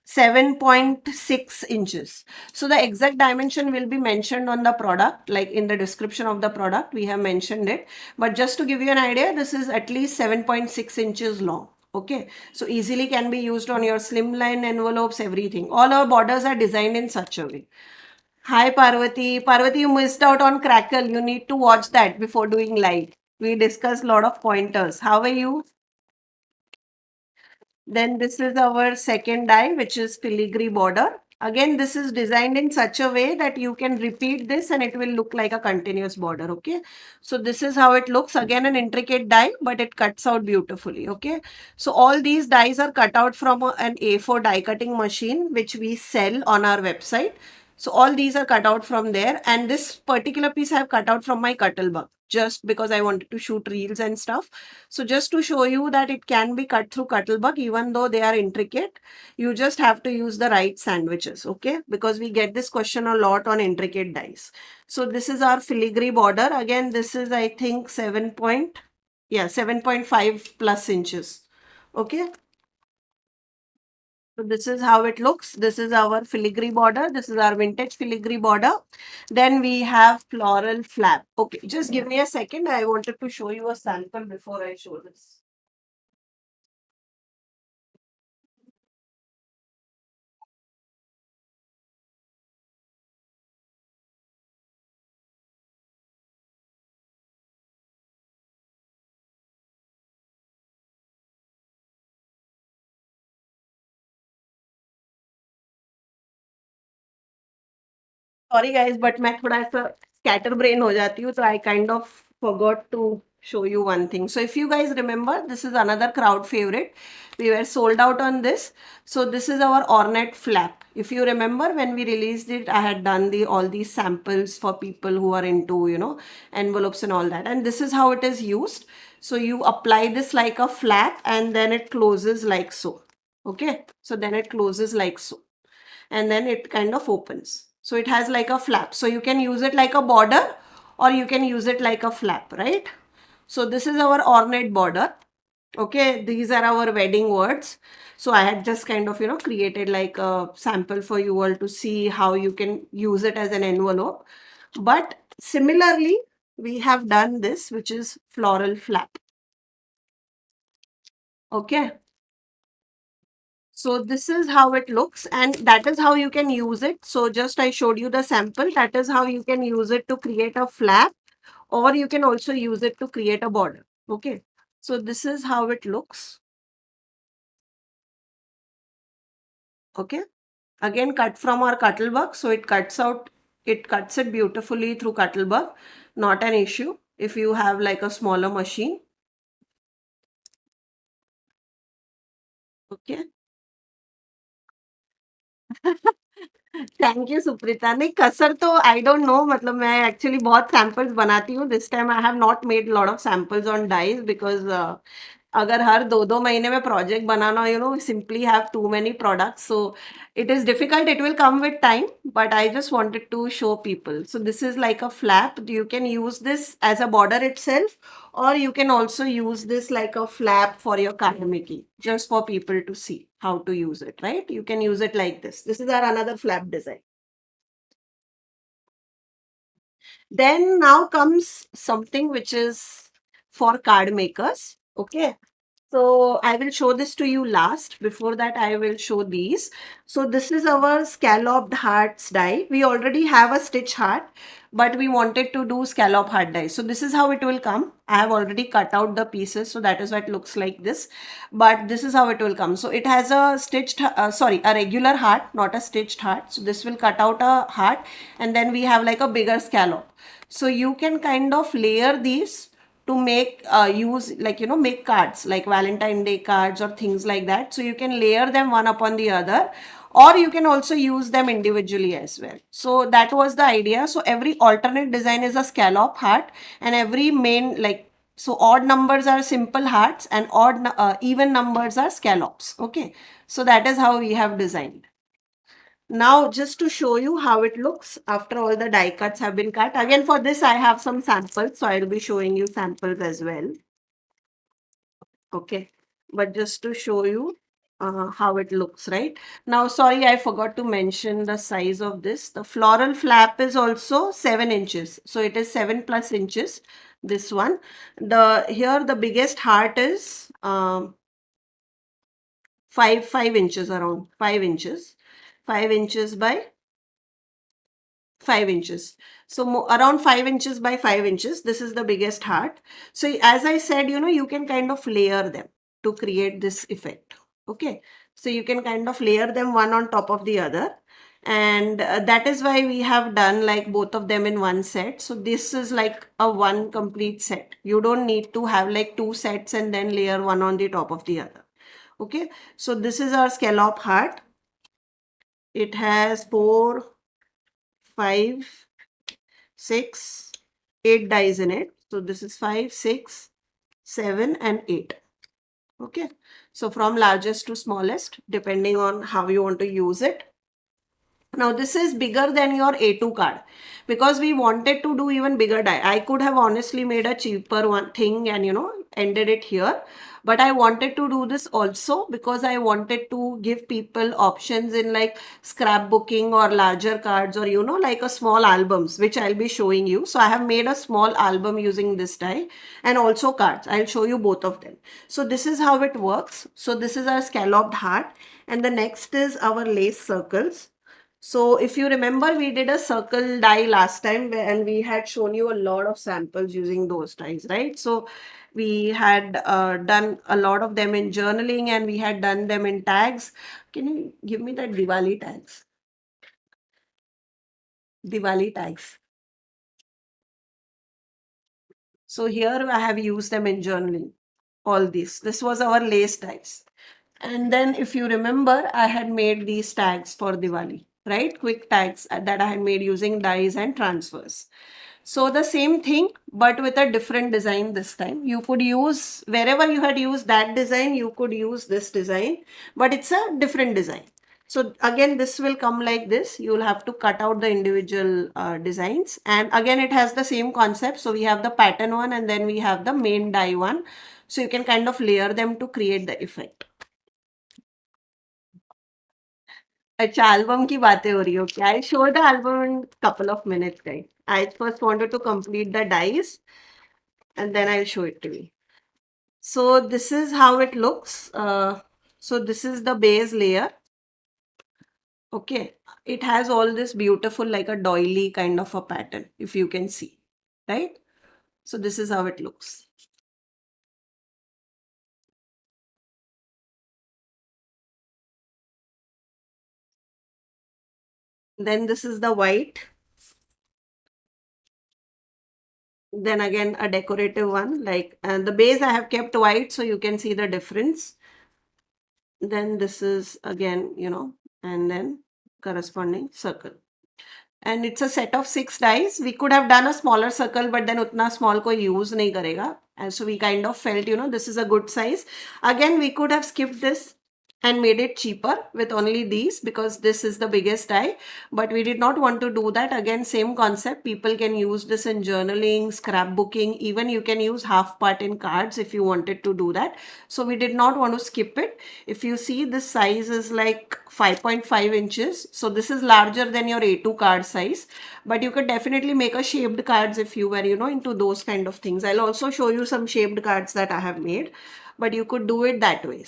Speaker 1: 7.6 inches. So the exact dimension will be mentioned on the product, like in the description of the product, we have mentioned it. But just to give you an idea, this is at least 7.6 inches long. Okay, so easily can be used on your slimline envelopes, everything. All our borders are designed in such a way. Hi Parvati. Parvati, you missed out on Crackle. You need to watch that before doing live. We discussed a lot of pointers. How are you? Then this is our second die, which is filigree border. Again, this is designed in such a way that you can repeat this and it will look like a continuous border. Okay. So this is how it looks. Again, an intricate die, but it cuts out beautifully. Okay. So all these dies are cut out from an A4 die cutting machine, which we sell on our website. So all these are cut out from there. And this particular piece I have cut out from my Cuttlebug just because I wanted to shoot reels and stuff. So just to show you that it can be cut through Cuttlebug, even though they are intricate, you just have to use the right sandwiches, okay? Because we get this question a lot on intricate dies. So this is our filigree border. Again, this is, I think, 7.5 plus inches. Okay. So this is how it looks. This is our filigree border. This is our vintage filigree border. Then we have floral flap. Okay, just give me a second. I wanted to show you a sample before I show this. Sorry guys, but मैं थोड़ा ऐसा scatter brain हो जाती हूँ, तो आई kind of forgot to show you one thing. So if you guys remember, this is another crowd favorite. We were sold out on this. So this is our ornate flap. If you remember, when we released it, I had done the all these samples for people who are into, envelopes and all that. And this is how it is used. So you apply this like a flap, and then it closes like so. Okay. So then it closes like so, and then it kind of opens. So it has like a flap. So you can use it like a border, or you can use it like a flap, right? So this is our ornate border. Okay, these are our wedding words. So I had just kind of, created like a sample for you all to see how you can use it as an envelope. But similarly, we have done this, which is floral flap. Okay. So this is how it looks, and that is how you can use it. So just I showed you the sample. That is how you can use it to create a flap, or you can also use it to create a border. Okay. So this is how it looks. Okay. Again, cut from our cuttlebug. So it cuts it beautifully through cuttlebug. Not an issue if you have like a smaller machine. Okay. Thank you Suprita. नहीं, कसर तो I don't know, मतलब मैं actually बहुत samples बनाती हूँ। This time I have not made lot of samples on dies because अगर हर 2-2 महीने में प्रोजेक्ट बनाना, simply have too many products, so it is difficult. It will come with time, but I just wanted to show people. So this is like a flap. You can use this as a border itself, or you can also use this like a flap for your card making, just for people to see how to use it, right? You can use it like this. This is our another flap design. Then now comes something which is for card makers. Okay. So I will show this to you last. Before that, I will show these. So this is our scalloped hearts die. We already have a stitch heart, but we wanted to do scallop heart die. So this is how it will come. I have already cut out the pieces, so that is why it looks like this. But this is how it will come. So it has a stitched, a regular heart, not a stitched heart. So this will cut out a heart, and then we have like a bigger scallop. So you can kind of layer these to make use, like, make cards like Valentine Day cards or things like that. So you can layer them one upon the other, or you can also use them individually as well. So that was the idea. So every alternate design is a scallop heart, and every main, like, so odd numbers are simple hearts, and even numbers are scallops. Okay. So that is how we have designed. Now, just to show you how it looks after all the die cuts have been cut. Again, for this, I have some samples. So I'll be showing you samples as well. Okay. But just to show you how it looks, right? Now, sorry, I forgot to mention the size of this. The floral flap is also 7 inches. So it is 7+ inches, this one. Here, the biggest heart is 5 inches, around 5 inches. 5 inches by 5 inches. So around 5 inches by 5 inches. This is the biggest heart. So as I said, you can kind of layer them to create this effect. Okay. So you can kind of layer them one on top of the other. And that is why we have done like both of them in one set. So this is like a one complete set. You don't need to have like two sets and then layer one on the top of the other. Okay. So this is our scallop heart. It has 4, 5, 6, 8 dies in it. So this is 5, 6, 7, and 8. Okay. So from largest to smallest, depending on how you want to use it. Now this is bigger than your A2 card because we wanted to do even bigger die. I could have honestly made a cheaper one thing and ended it here. But I wanted to do this also because I wanted to give people options in like scrapbooking or larger cards or like a small albums, which I'll be showing you. So I have made a small album using this die and also cards. I'll show you both of them. So this is how it works. So this is our scalloped heart, and the next is our lace circles. So if you remember, we did a circle die last time and we had shown you a lot of samples using those dies, right? So we had done a lot of them in journaling and we had done them in tags. Can you give me that Diwali tags? Diwali tags. So here I have used them in journaling. All these. This was our lace tags. And then if you remember, I had made these tags for Diwali, right? Quick tags that I had made using dies and transfers. So the same thing, but with a different design this time. You could use, wherever you had used that design, you could use this design, but it's a different design. So again, this will come like this. You'll have to cut out the individual designs. And again, it has the same concept. So we have the pattern one and then we have the main die one. So you can kind of layer them to create the effect. अच्छा album की बातें हो रही हो क्या I show the album in couple of minutes guys. I first wanted to complete the dice and then I'll show it to you. So this is how it looks. So this is the base layer. Okay, it has all this beautiful like a doily kind of a pattern if you can see, right? So this is how it looks. Then this is the white. Then again a decorative one like the base I have kept white so you can see the difference. Then this is again, and then corresponding circle. And it's a set of 6 dies. We could have done a smaller circle, but then utna small koi use nahi karega. And so we kind of felt, this is a good size. Again, we could have skipped this and made it cheaper with only these because this is the biggest die, but we did not want to do that. Again, same concept. People can use this in journaling, scrapbooking, even you can use half part in cards if you wanted to do that. So we did not want to skip it. If you see, this size is like 5.5 inches. So this is larger than your A2 card size, but you could definitely make a shaped cards if you were, into those kind of things. I'll also show you some shaped cards that I have made, but you could do it that way.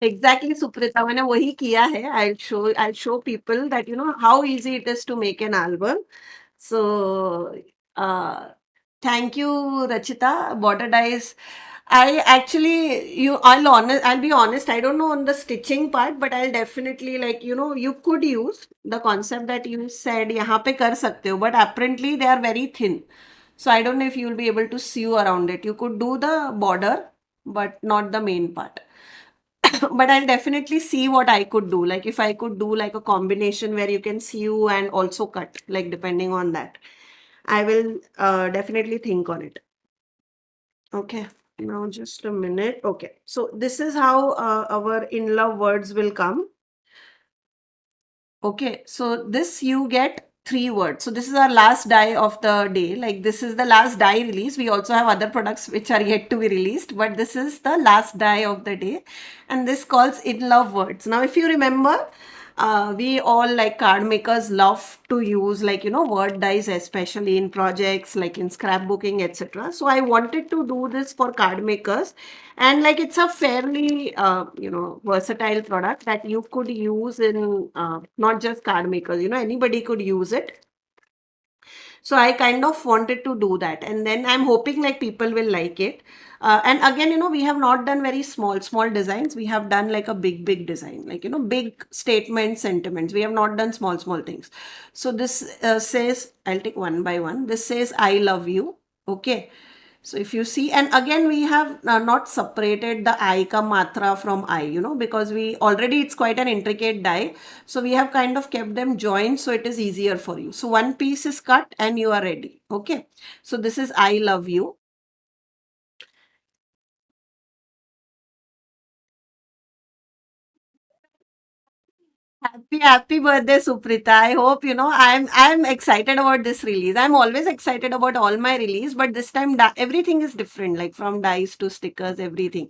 Speaker 1: Exactly, Suprita. मैंने वही किया है. I'll show people that how easy it is to make an album. So, thank you, Rachita. Border dies. I actually, I'll be honest. I don't know on the stitching part, but I'll definitely like, you could use the concept that you said, यहाँ पे कर सकते हो, but apparently they are very thin. So I don't know if you'll be able to sew around it. You could do the border, but not the main part. But I'll definitely see what I could do. Like if I could do like a combination where you can sew and also cut, like depending on that. I will definitely think on it. Okay, now just a minute. Okay, so this is how our in-love words will come. Okay, so this you get 3 words. So this is our last die of the day. Like this is the last die release. We also have other products which are yet to be released, but this is the last die of the day. And this calls in love words. Now, if you remember, we all like card makers love to use like word dies, especially in projects like in scrapbooking, etc. So I wanted to do this for card makers, and like it's a fairly versatile product that you could use in not just card makers, anybody could use it. So I kind of wanted to do that, and then I'm hoping like people will like it. And again, we have not done very small designs. We have done like a big design, like big statement sentiments. We have not done small things. So this says, I'll take one by one. This says I love you. Okay. So if you see, and again, we have not separated the I ka matra from I, because we already, it's quite an intricate die. So we have kind of kept them joined so it is easier for you. So one piece is cut and you are ready. Okay. So this is I love you. Happy birthday, Suprita. I hope I'm excited about this release. I'm always excited about all my release, but this time everything is different, like from dice to stickers, everything.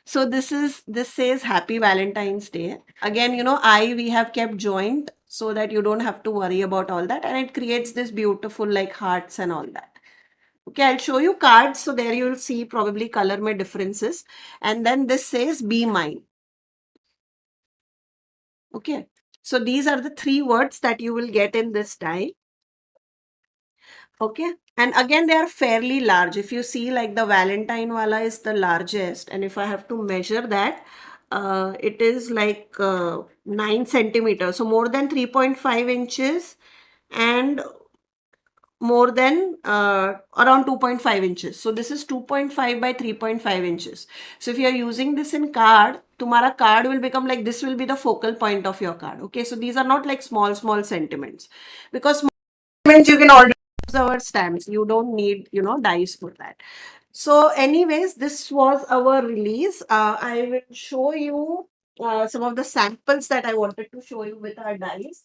Speaker 1: So this says Happy Valentine's Day. Again, I we have kept joined so that you don't have to worry about all that, and it creates this beautiful like hearts and all that. Okay, I'll show you cards, so there you'll see probably color may differences, and then this says Be Mine. Okay. So these are the 3 words that you will get in this die. Okay. And again, they are fairly large. If you see like the Valentine wala is the largest. And if I have to measure that, it is like 9 centimeters, so more than 3.5 inches, and more than around 2.5 inches. So this is 2.5 by 3.5 inches. So if you are using this in card, तुम्हारा card will become like this, will be the focal point of your card. Okay, so these are not like small sentiments, because small sentiments you can already use our stamps. You don't need, dies for that. So anyways, this was our release. I will show you some of the samples that I wanted to show you with our dies.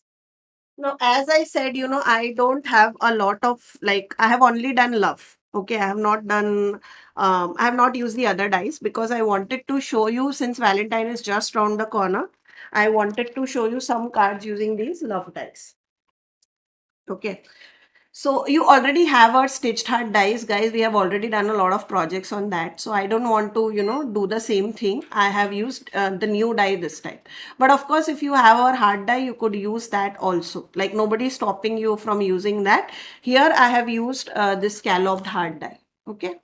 Speaker 1: Now, as I said, I don't have a lot of, like, I have only done love. Okay, I have not done, I have not used the other dice because I wanted to show you, since Valentine is just round the corner, I wanted to show you some cards using these love dice. Okay. So you already have our stitched heart dies, guys. We have already done a lot of projects on that. So I don't want to, do the same thing. I have used the new die this time. But of course, if you have our heart die, you could use that also. Like nobody is stopping you from using that. Here I have used this scalloped heart die. Okay,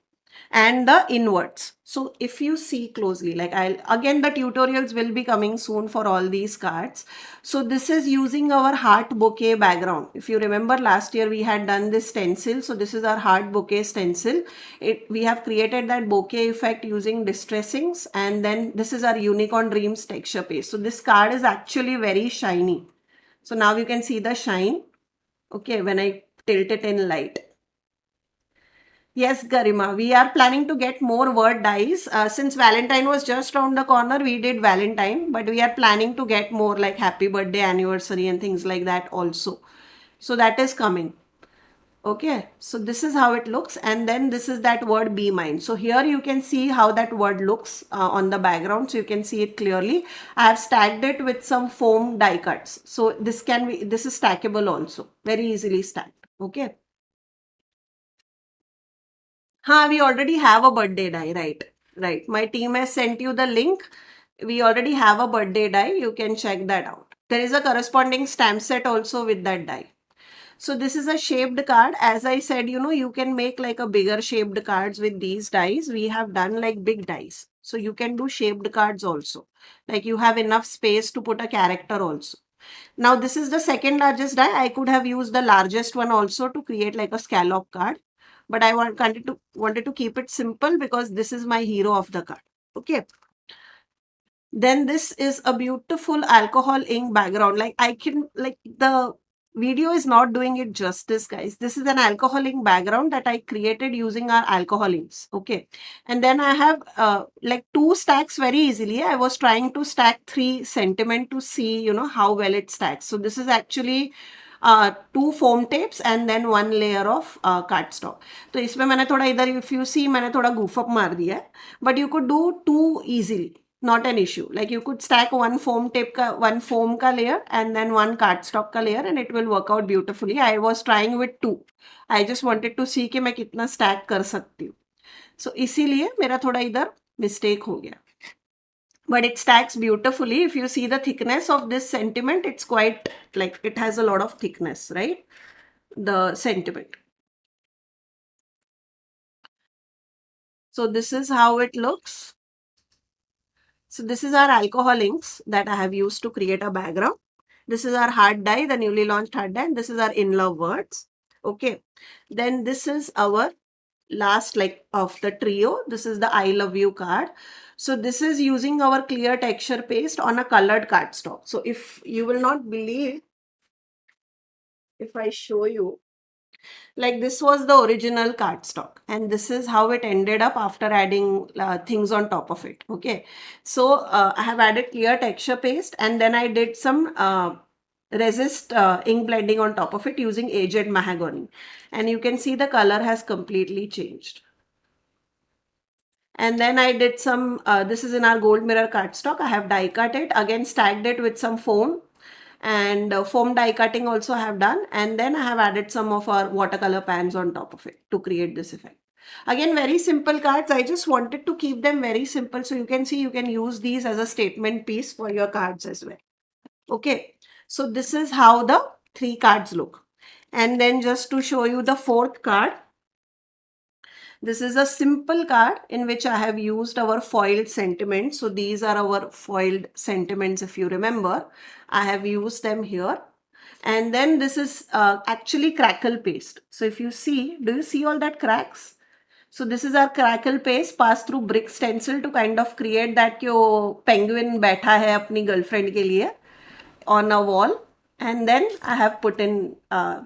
Speaker 1: and the inwards. So if you see closely, like I'll again, the tutorials will be coming soon for all these cards. So this is using our heart bouquet background. If you remember last year we had done this stencil. So this is our heart bouquet stencil. We have created that bouquet effect using distressings, and then this is our unicorn dreams texture paste. So this card is actually very shiny. So now you can see the shine. Okay, when I tilt it in light. Yes, Garima, we are planning to get more word dies. Since Valentine was just around the corner, we did Valentine, but we are planning to get more like happy birthday, anniversary, and things like that also. So that is coming. Okay, so this is how it looks, and then this is that word be mine. So here you can see how that word looks on the background, so you can see it clearly. I have stacked it with some foam die cuts. So this is stackable also, very easily stacked. Okay. We already have a birthday die, right? Right. My team has sent you the link. We already have a birthday die. You can check that out. There is a corresponding stamp set also with that die. So this is a shaped card. As I said, you can make like a bigger shaped cards with these dies. We have done like big dies. So you can do shaped cards also. Like you have enough space to put a character also. Now this is the second largest die. I could have used the largest one also to create like a scallop card. But I wanted to keep it simple because this is my hero of the card. Okay. Then this is a beautiful alcohol ink background. Like I can, like the video is not doing it justice, guys. This is an alcohol ink background that I created using our alcohol inks. Okay. And then I have like 2 stacks very easily. I was trying to stack 3 sentiment to see, how well it stacks. So this is actually 2 foam tapes and then 1 layer of cardstock. तो इसमें मैंने थोड़ा इधर, if you see, मैंने थोड़ा goof up मार दिया है. But you could do 2 easily. Not an issue. Like you could stack one foam ka layer and then one cardstock ka layer, and it will work out beautifully. I was trying with 2. I just wanted to see कि मैं कितना stack कर सकती हूँ. So इसीलिए मेरा थोड़ा इधर mistake हो गया. But it stacks beautifully. If you see the thickness of this sentiment, it's quite like it has a lot of thickness, right? The sentiment. So this is how it looks. So this is our alcohol inks that I have used to create a background. This is our heart die, the newly launched heart die. And this is our in love words. Okay. Then this is our last like of the trio. This is the I love you card. So this is using our clear texture paste on a colored cardstock. So if you will not believe, if I show you, like this was the original cardstock and this is how it ended up after adding things on top of it. Okay, so I have added clear texture paste and then I did some resist ink blending on top of it using aged mahogany, and you can see the color has completely changed. And then I did some, this is in our gold mirror cardstock. I have die cut it, again stacked it with some foam, and foam die cutting also I have done. And then I have added some of our watercolor pans on top of it to create this effect. Again, very simple cards. I just wanted to keep them very simple. So you can see you can use these as a statement piece for your cards as well. Okay. So this is how the 3 cards look. And then just to show you the 4th card. This is a simple card in which I have used our foiled sentiments. So these are our foiled sentiments, if you remember. I have used them here. And then this is actually crackle paste. So if you see, do you see all that cracks? So this is our crackle paste passed through brick stencil to kind of create that कि वो penguin बैठा है अपनी girlfriend के लिए on a wall. And then I have put in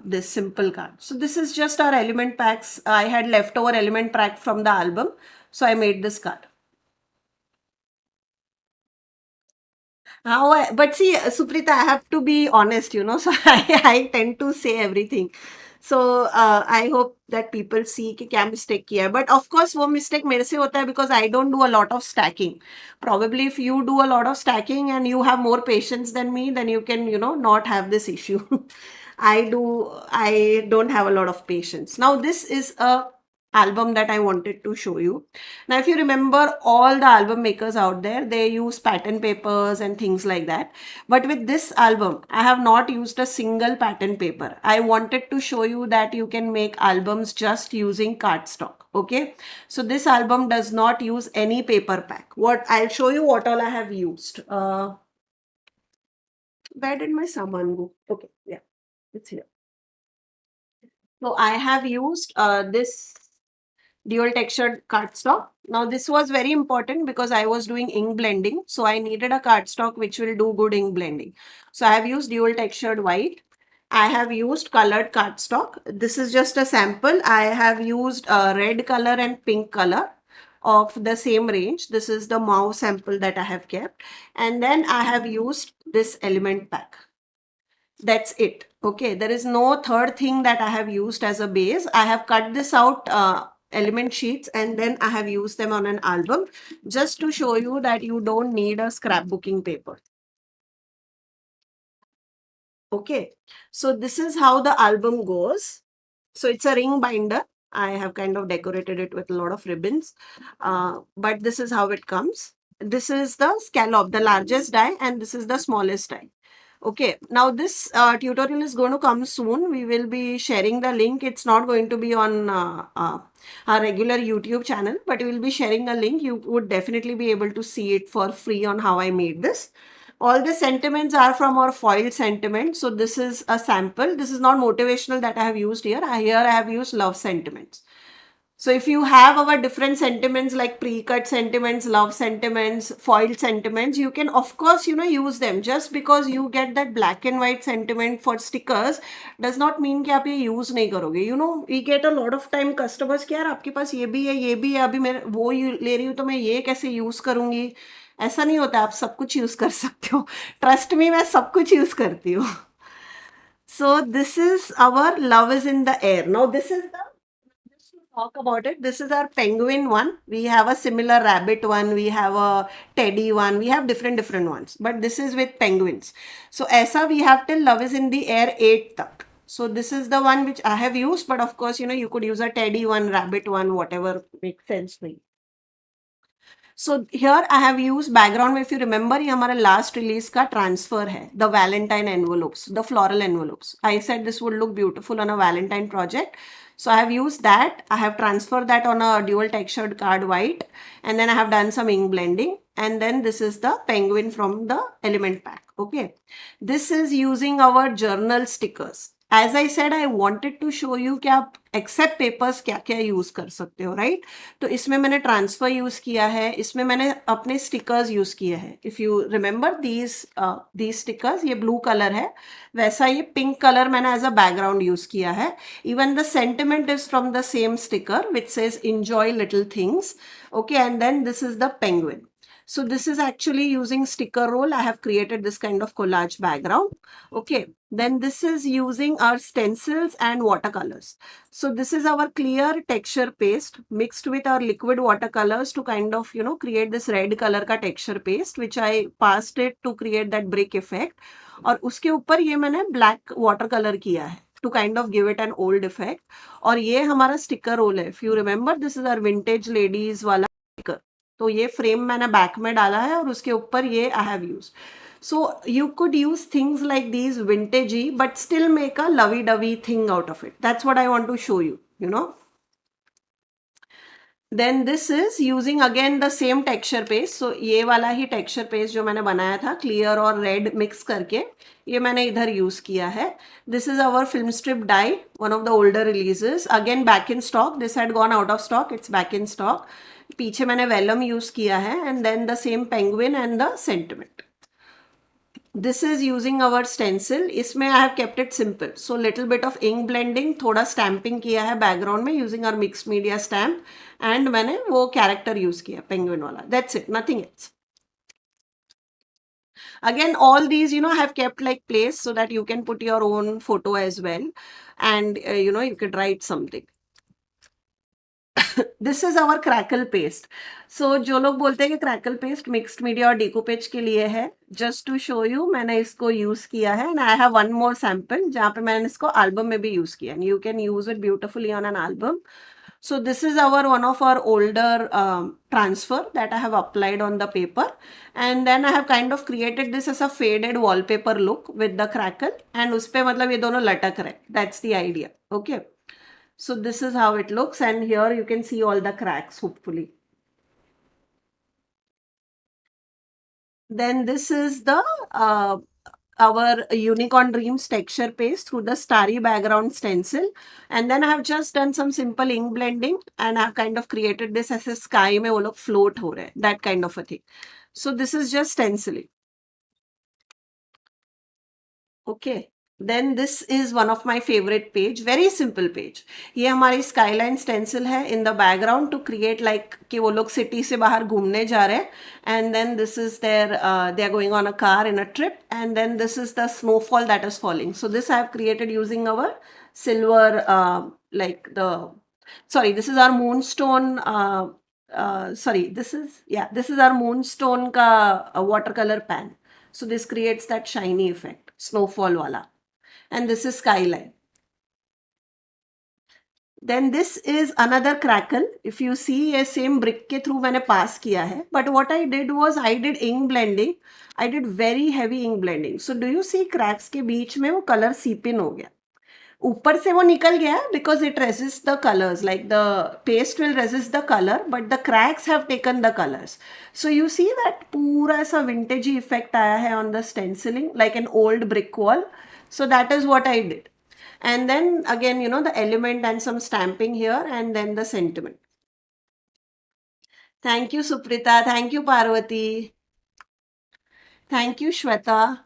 Speaker 1: this simple card. So this is just our element packs. I had leftover element pack from the album. So I made this card. But see, Suprita, I have to be honest, so I tend to say everything. So I hope that people see कि क्या mistake किया है. But of course, वो mistake मेरे से होता है because I don't do a lot of stacking. Probably if you do a lot of stacking and you have more patience than me, then you can, not have this issue. I don't have a lot of patience. Now, this is a album that I wanted to show you. Now, if you remember, all the album makers out there, they use pattern papers and things like that. But with this album, I have not used a single pattern paper. I wanted to show you that you can make albums just using cardstock. Okay. So this album does not use any paper pack. I'll show you what all I have used. Where did my saman go? Okay. Yeah. It's here. So I have used this dual textured cardstock. Now this was very important because I was doing ink blending. So I needed a cardstock which will do good ink blending. So I have used dual textured white. I have used colored cardstock. This is just a sample. I have used red color and pink color of the same range. This is the mauve sample that I have kept. And then I have used this element pack. That's it. Okay, there is no third thing that I have used as a base. I have cut this out element sheets and then I have used them on an album just to show you that you don't need a scrapbooking paper. Okay, so this is how the album goes. So it's a ring binder. I have kind of decorated it with a lot of ribbons, but this is how it comes. This is the scallop, the largest die, and this is the smallest die. Okay, now this tutorial is going to come soon. We will be sharing the link. It's not going to be on our regular YouTube channel, but we will be sharing a link. You would definitely be able to see it for free on how I made this. All the sentiments are from our foiled sentiments. So this is a sample. This is not motivational that I have used here. Here I have used love sentiments. So if you have our different sentiments like pre-cut sentiments, love sentiments, foiled sentiments, you can of course, use them. Just because you get that black and white sentiment for stickers does not mean कि आप ये use नहीं करोगे. We get a lot of time customers कि यार आपके पास ये भी है, अभी मैं वो ले रही हूँ तो मैं ये कैसे use करूँगी. ऐसा नहीं होता, आप सब कुछ use कर सकते हो. Trust me, मैं सब कुछ use करती हूँ. So this is our love is in the air. Now this is the talk about it. This is our penguin one. We have a similar rabbit one. We have a teddy one. We have different ones. But this is with penguins. So aisa we have till love is in the air 8 tak. So this is the one which I have used. But of course, you could use a teddy one, rabbit one, whatever makes sense for you. So here I have used background. If you remember, ये हमारा last release का transfer है, the Valentine envelopes, the floral envelopes. I said this would look beautiful on a Valentine project. So I have used that. I have transferred that on a dual textured card white, and then I have done some ink blending. And then this is the penguin from the element pack. Okay. This is using our journal stickers. As I said, I wanted to show you कि आप accept papers क्या क्या use कर सकते हो, right. तो इसमें मैंने ट्रांसफर यूज किया है, इसमें मैंने अपने स्टिकर्स यूज किए हैं. If you remember these stickers, ये ब्लू कलर है, वैसा ये पिंक कलर मैंने एज अ बैकग्राउंड यूज किया है. Even the sentiment is from the same sticker which says enjoy little things. Okay, and then this is the penguin. So this is actually using sticker roll. I have created this kind of collage background. Okay, then this is using our stencils and watercolors. So this is our clear texture paste mixed with our liquid watercolors to kind of, create this red color का texture paste, which I passed it to create that brick effect. और उसके ऊपर ये मैंने black watercolor किया है to kind of give it an old effect. और ये हमारा sticker roll है. If you remember, this is our vintage ladies वाला sticker. तो ये फ्रेम मैंने बैक में डाला है और उसके ऊपर ये I have use. So you could use things like these vintagey but still make a lovey-dovey thing out of it. That's what I want to show you, then this is using again the same texture paste. So ये वाला ही texture paste जो मैंने बनाया था clear और red mix करके, ये मैंने इधर यूज किया है. This is our film strip die, one of the older releases, again back in stock. This had gone out of stock, it's back in stock. पीछे मैंने वेलम यूज किया है and then the same penguin and the sentiment. This is using our stencil. इसमें I have kept it simple. So little bit of ink blending, थोड़ा stamping किया है background में using our mixed media stamp, and मैंने वो character use किया penguin वाला. That's it, nothing else. Again, all these, I have kept like place so that you can put your own photo as well, and you can write something. This is our crackle paste. So जो लोग बोलते हैं कि crackle paste mixed media और डिकोपेज के लिए है, just to show you मैंने इसको यूज किया है. And I have one more sample जहाँ पे मैंने इसको एल्बम में भी यूज किया. And you can use it beautifully on an album. So this is our one of our older transfer that I have applied on the paper, and then I have kind of created this as a faded wallpaper look with the crackle, and उसपे मतलब ये दोनों लटक रहे. That's the idea. Okay. So this is how it looks, and here you can see all the cracks, hopefully. Then this is the our Unicorn Dreams texture paste through the starry background stencil. And then I have just done some simple ink blending, and I have kind of created this as a sky mein wo log float ho rahe, that kind of a thing. So this is just stenciling. Okay. Then this is one of my favorite page, very simple page. ये हमारी skyline stencil है in the background to create like कि वो लोग city से बाहर घूमने जा रहे हैं, and then this is their they are going on a car in a trip, and then this is the snowfall that is falling. So this I have created using our silver like the sorry, this is our moonstone sorry, this is our moonstone का watercolor pan. So this creates that shiny effect, snowfall wala. And this is skyline. Then this is another crackle. If you see, ये same brick के through मैंने pass किया है. But what I did was I did ink blending. I did very heavy ink blending. So do you see cracks के बीच में वो color seep in हो गया. ऊपर से वो निकल गया because it resists the colors, like the paste will resist the color, but the cracks have taken the colors. So you see that पूरा ऐसा vintagey effect आया है on the stenciling, like an old brick wall. So that is what I did. And then again, the element and some stamping here, and then the sentiment. Thank you, Suprita. Thank you, Parvati. Thank you, Shweta.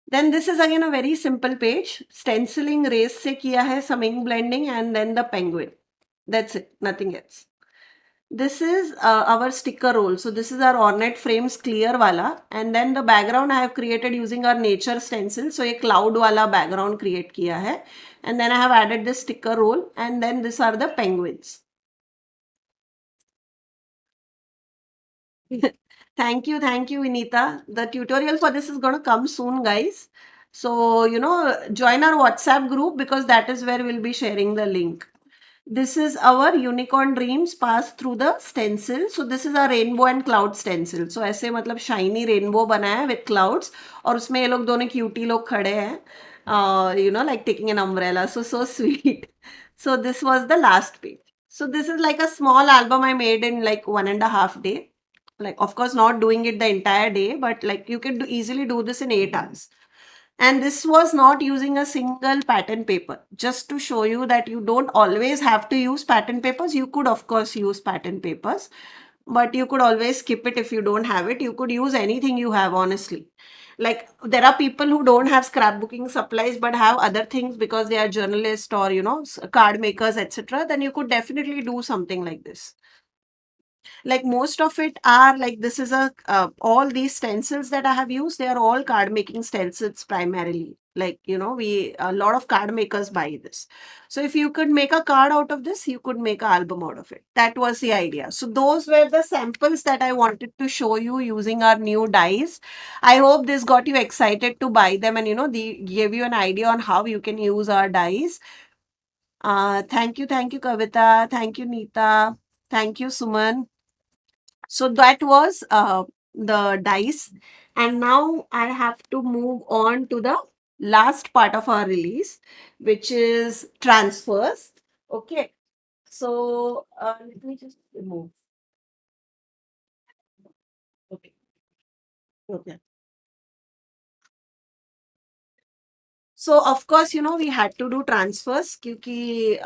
Speaker 1: Then this is again a very simple page. Stenciling race se kiya hai, some ink blending, and then the penguin. That's it, nothing else. This is our sticker roll. So this is our ornate frames clear wala, and then the background I have created using our nature stencil. So a cloud wala background create kiya hai, and then I have added this sticker roll, and then these are the penguins. Thank you, Vinita. The tutorial for this is going to come soon, guys. So, join our WhatsApp group because that is where we'll be sharing the link. This is our unicorn dreams passed through the stencil. So this is our rainbow and cloud stencil. So ऐसे मतलब shiny rainbow बनाया है with clouds, और उसमें ये लोग दोनों cutie लोग खड़े हैं, like taking an umbrella. So sweet. So this was the last page. So this is like a small album I made in like 1.5 days. Like, of course, not doing it the entire day, but like you can easily do this in 8 hours. And this was not using a single pattern paper. Just to show you that you don't always have to use pattern papers. You could, of course, use pattern papers, but you could always skip it if you don't have it. You could use anything you have, honestly. Like, there are people who don't have scrapbooking supplies but have other things because they are journalists or, card makers, etc. Then you could definitely do something like this. Like most of it are like, this is all these stencils that I have used, they are all card making stencils primarily. Like, a lot of card makers buy this. So if you could make a card out of this, you could make an album out of it. That was the idea. So those were the samples that I wanted to show you using our new dies. I hope this got you excited to buy them, and they gave you an idea on how you can use our dies. Thank you, Kavita. Thank you, Neeta. Thank you, Suman. So that was the dice. And now I have to move on to the last part of our release, which is transfers. Okay. So let me just remove. Okay. Okay. So of course, we had to do transfers because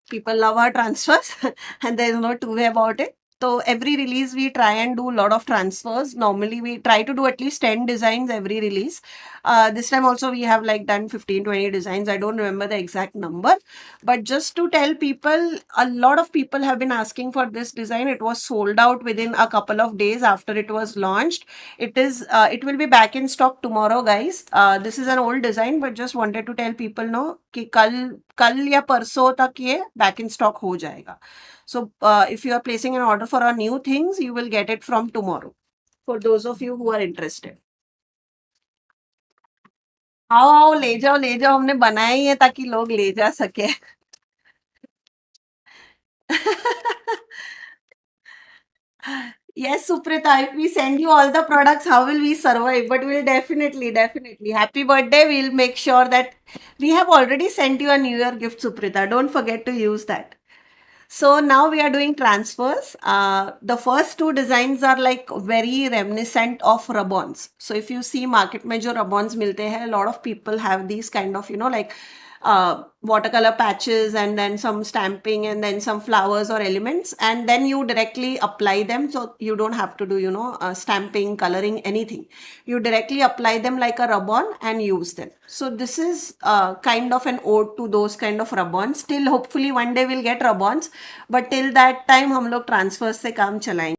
Speaker 1: people love our transfers and there is no two way about it. So every release we try and do a lot of transfers. Normally we try to do at least 10 designs every release. This time also we have like done 15-20 designs. I don't remember the exact number. But just to tell people, a lot of people have been asking for this design. It was sold out within a couple of days after it was launched. It will be back in stock tomorrow, guys. This is an old design, but just wanted to tell people no कि कल या परसों तक ये back in stock हो जाएगा. So if you are placing an order for our new things, you will get it from tomorrow. For those of you who are interested. आओ आओ ले जाओ हमने बनाया ही है ताकि लोग ले जा सके. Yes, Suprita, if we send you all the products, how will we survive? But we'll definitely, definitely. Happy birthday. We'll make sure that we have already sent you a New Year gift, Suprita. Don't forget to use that. So now we are doing transfers. The first two designs are like very reminiscent of rub-ons. So if you see market में जो rub-ons मिलते हैं, a lot of people have these kind of, like watercolor patches and then some stamping and then some flowers or elements, and then you directly apply them. So you don't have to do, stamping, coloring, anything. You directly apply them like a rub-on and use them. So this is kind of an ode to those kind of rub-ons. Still, hopefully one day we'll get rub-ons, but till that time हम लोग transfers से काम चलाएंगे.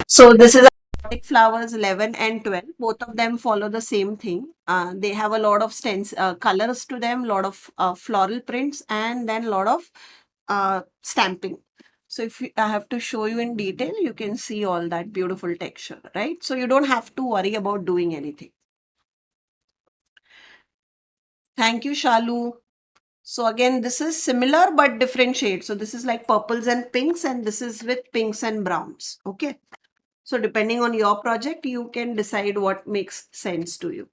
Speaker 1: So this is Exotic Flowers 11 and 12. Both of them follow the same thing. They have a lot of colors to them, lot of floral prints, and then a lot of stamping. So if I have to show you in detail, you can see all that beautiful texture, right? So you don't have to worry about doing anything. Thank you, Shalu. So again, this is similar but different shades. So this is like purples and pinks, and this is with pinks and browns. Okay. So depending on your project, you can decide what makes sense to you.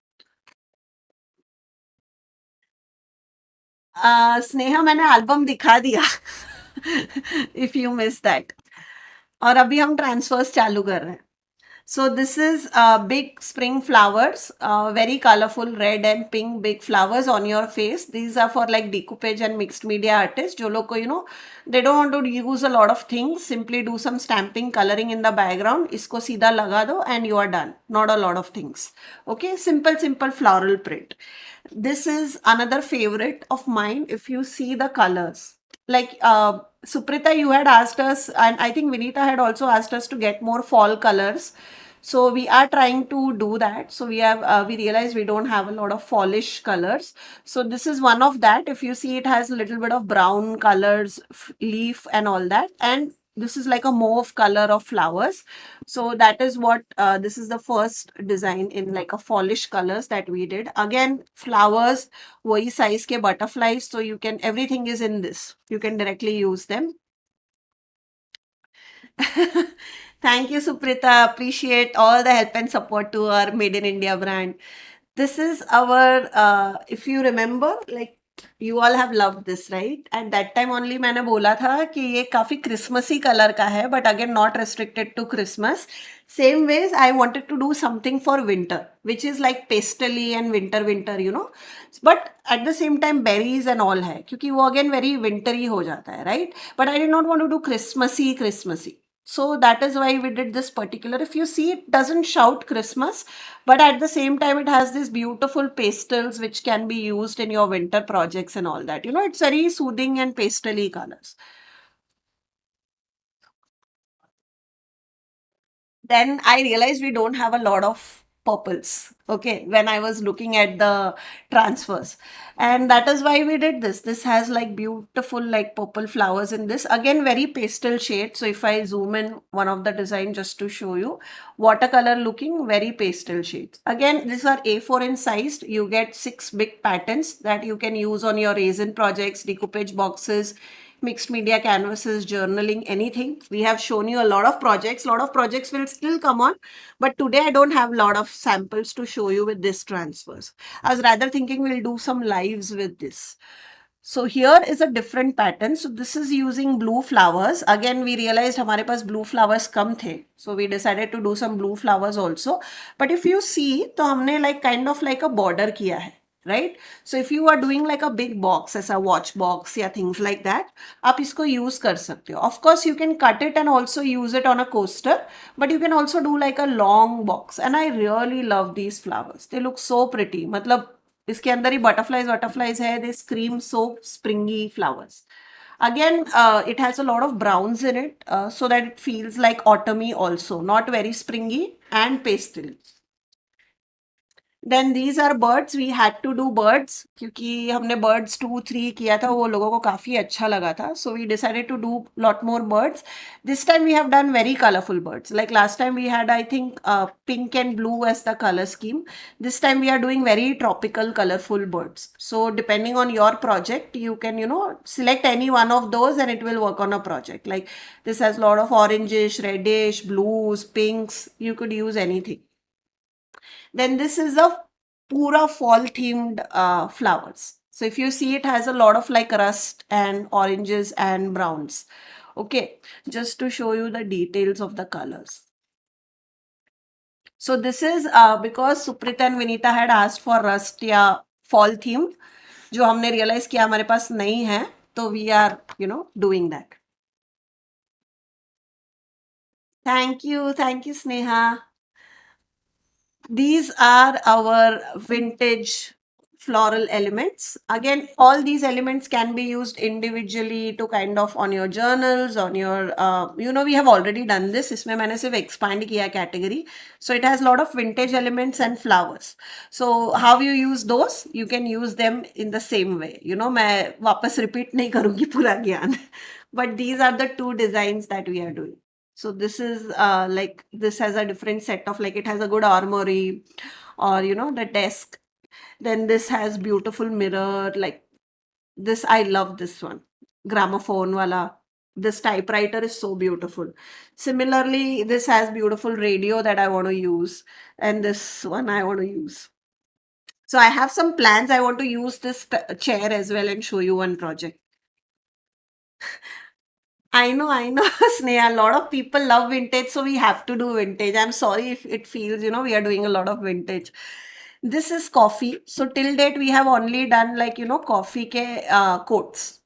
Speaker 1: Sneha मैंने album दिखा दिया if you miss that. और अभी हम transverse चालू कर रहे हैं. So this is big spring flowers, very colorful red and pink big flowers on your face. These are for like decoupage and mixed media artists. जो लोग को they don't want to use a lot of things. Simply do some stamping, coloring in the background. इसको सीधा लगा दो and you are done. Not a lot of things. Okay, simple floral print. This is another favorite of mine. If you see the colors, like Suprita, you had asked us, and I think Vinita had also asked us to get more fall colors. So we are trying to do that. So we realize we don't have a lot of fallish colors. So this is one of that. If you see, it has a little bit of brown colors, leaf and all that. And this is like a mauve color of flowers. So that is what, this is the first design in like a fallish colors that we did. Again, flowers, वही size के butterflies. So everything is in this. You can directly use them. Thank you, Suprita. Appreciate all the help and support to our Made in India brand. This is our, if you remember, like you all have loved this, right? At that time only मैंने बोला था कि ये काफी Christmassy colour का है, but again not restricted to Christmas. Same ways, I wanted to do something for winter, which is like pastely and winter, but at the same time berries and all है, क्योंकि वो again very wintry हो जाता है, right? But I did not want to do Christmassy. So that is why we did this particular. If you see, it doesn't shout Christmas, but at the same time, it has these beautiful pastels which can be used in your winter projects and all that. It's very soothing and pastely colors. Then I realized we don't have a lot of purples. Okay, when I was looking at the transfers, and that is why we did this. This has like beautiful like purple flowers in this, again very pastel shade. So if I zoom in one of the design just to show you, watercolor looking, very pastel shades. Again, these are A4 in sized. You get 6 big patterns that you can use on your resin projects, decoupage boxes, mixed media canvases, journaling, anything. We have shown you a lot of projects. A lot of projects will still come on, but today I don't have a lot of samples to show you with this transfers. I was rather thinking we'll do some lives with this. So here is a different pattern. So this is using blue flowers. Again, we realized हमारे पास blue flowers कम थे. So we decided to do some blue flowers also. But if you see, तो हमने like kind of like a border किया है. Right? So if you are doing like a big box, as a watch box या things like that, आप इसको use कर सकते हो. Of course, you can cut it and also use it on a coaster, but you can also do like a long box. And I really love these flowers. They look so pretty. मतलब इसके अंदर ही butterflies है they scream so springy flowers again it has a lot of browns in it so that it feels like autumny also, not very springy and pastel. Then these are birds we had to do birds क्योंकि हमने birds 2 3 किया था वो लोगों को काफ़ी अच्छा लगा था so we decided to do lot more birds this time we have done very colourful birds like last time we had I think pink and blue as the colour scheme this time we are doing very tropical colourful birds so depending on your project you can select any one of those and it will work on a project like this has a lot of orangish reddish blues pinks you could use anything. Then this is a pura fall themed flowers. So if you see it has a lot of like rust and oranges and browns. Okay, just to show you the details of the colors. So this is because Suprita and Vinita had asked for rust या fall theme, जो हमने realize किया हमारे पास नहीं है, तो we are doing that. Thank you Sneha. These are our vintage floral elements. Again, all these elements can be used individually to kind of on your journals, on your, we have already done this. इसमें मैंने सिर्फ expand किया category. So it has a lot of vintage elements and flowers. So how you use those? You can use them in the same way. मैं वापस repeat नहीं करूँगी पूरा ज्ञान. But these are the two designs that we are doing. So this is like this has a different set of like it has a good armory or the desk. Then this has beautiful mirror like this. I love this one. Gramophone wala. This typewriter is so beautiful. Similarly, this has beautiful radio that I want to use. And this one I want to use. So I have some plans. I want to use this chair as well and show you one project. I know, Sneha. A lot of people love vintage, so we have to do vintage. I'm sorry if it feels, we are doing a lot of vintage. This is coffee. So till date, we have only done like, coffee ke coats.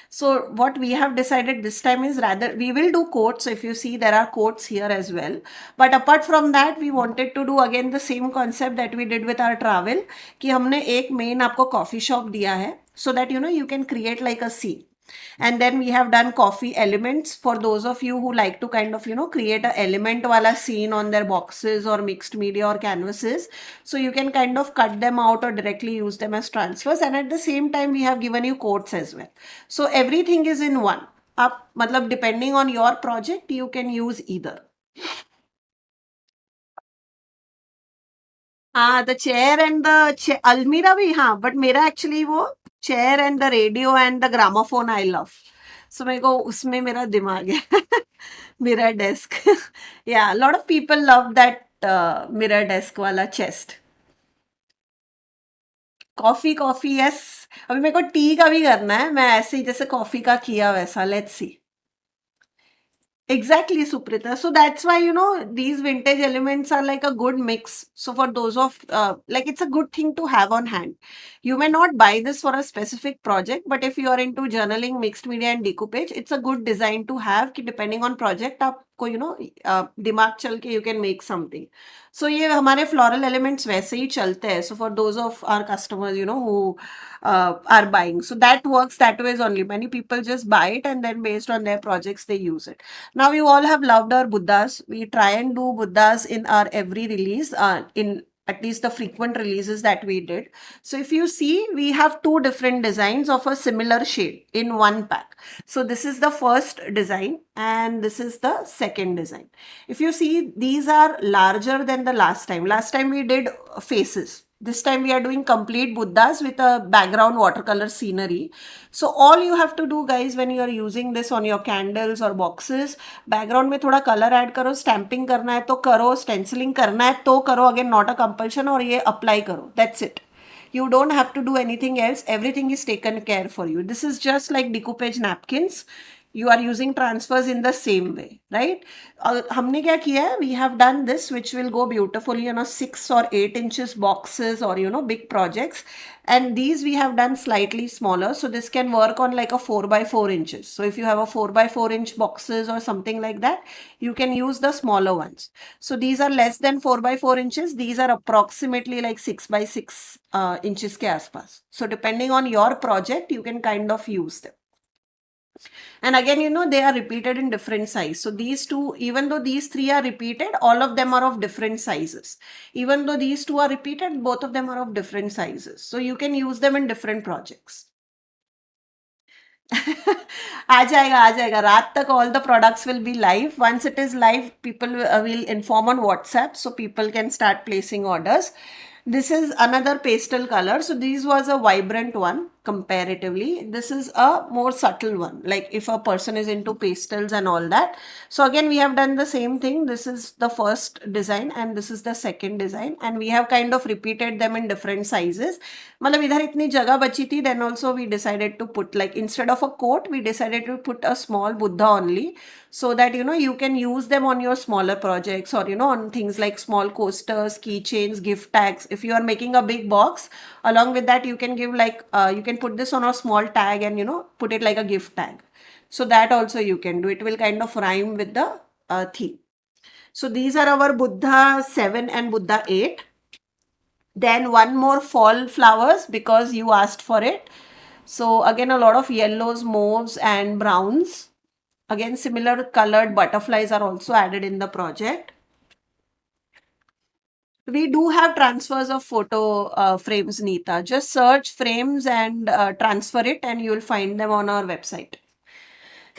Speaker 1: So what we have decided this time is rather we will do quotes. So if you see there are quotes here as well. But apart from that, we wanted to do again the same concept that we did with our travel. कि हमने एक main आपको coffee shop दिया है so that you can create like a scene. And then we have done coffee elements for those of you who like to kind of create a element wala scene on their boxes or mixed media or canvases. So you can kind of cut them out or directly use them as transfers. And at the same time we have given you quotes as well. So everything is in one. Up matlab depending on your project you can use either. The chair and the almirah bhi, but mera actually wo chair and the radio and the gramophone I love. So मेरे को उसमें मेरा दिमाग है mirror desk. Yeah, a lot of people love that mirror desk वाला chest. Coffee yes अभी मेरे को टी का भी करना है मैं ऐसे ही जैसे कॉफी का किया वैसा let's see. Exactly, Suprita. So that's why, these vintage elements are like a good mix. So for those of, like, it's a good thing to have on hand. You may not buy this for a specific project, but if you are into journaling, mixed media and decoupage, it's a good design to have कि depending on project आपको, दिमाग चल के you can make something. So ये हमारे floral elements वैसे ही चलते हैं. So for those of our customers, who are buying. So that works that way only. Many people just buy it and then based on their projects, they use it. Now you all have loved our Buddhas. We try and do Buddhas in our every release, in at least the frequent releases that we did. So if you see, we have two different designs of a similar shade in one pack. So this is the first design and this is the second design. If you see, these are larger than the last time. Last time we did faces. This time we are doing complete Buddhas with a background watercolor scenery. So all you have to do guys when you are using this on your candles or boxes, background में थोड़ा color add करो, stamping करना है तो करो, stenciling करना है तो करो, again not a compulsion और ये apply करो. That's it. You don't have to do anything else. Everything is taken care for you. This is just like decoupage napkins. You are using transfers in the same way, right? हमने क्या किया है? We have done this, which will go beautifully on a 6 or 8 inches boxes or big projects, and these we have done slightly smaller, so this can work on like a 4 by 4 inches. So if you have a 4 by 4 inch boxes or something like that, you can use the smaller ones. So these are less than 4 by 4 inches. These are approximately like 6 by 6 inches के आसपास. So depending on your project, you can kind of use them. And again, they are repeated in different size. So these two, even though these three are repeated, all of them are of different sizes. Even though these two are repeated, both of them are of different sizes. So you can use them in different projects. आ जाएगा रात तक. All the products will be live. Once it is live, people will inform on WhatsApp, so people can start placing orders. This is another pastel color. So this was a vibrant one comparatively. This is a more subtle one, like if a person is into pastels and all that. So again, we have done the same thing. This is the first design and this is the second design, and we have kind of repeated them in different sizes. मतलब इधर इतनी जगह बची थी, then also we decided to put, like, instead of a coat, we decided to put a small Buddha only, so that you can use them on your smaller projects, or on things like small coasters, keychains, gift tags. If you are making a big box, along with that you can give like you can put this on a small tag and put it like a gift tag. So that also you can do. It will kind of rhyme with the theme. So these are our Buddha 7 and Buddha 8. Then one more fall flowers, because you asked for it. So again, a lot of yellows, mauves and browns. Again, similar colored butterflies are also added in the project. We do have transfers of photo frames, Neeta. Just search frames and transfer it, and you will find them on our website.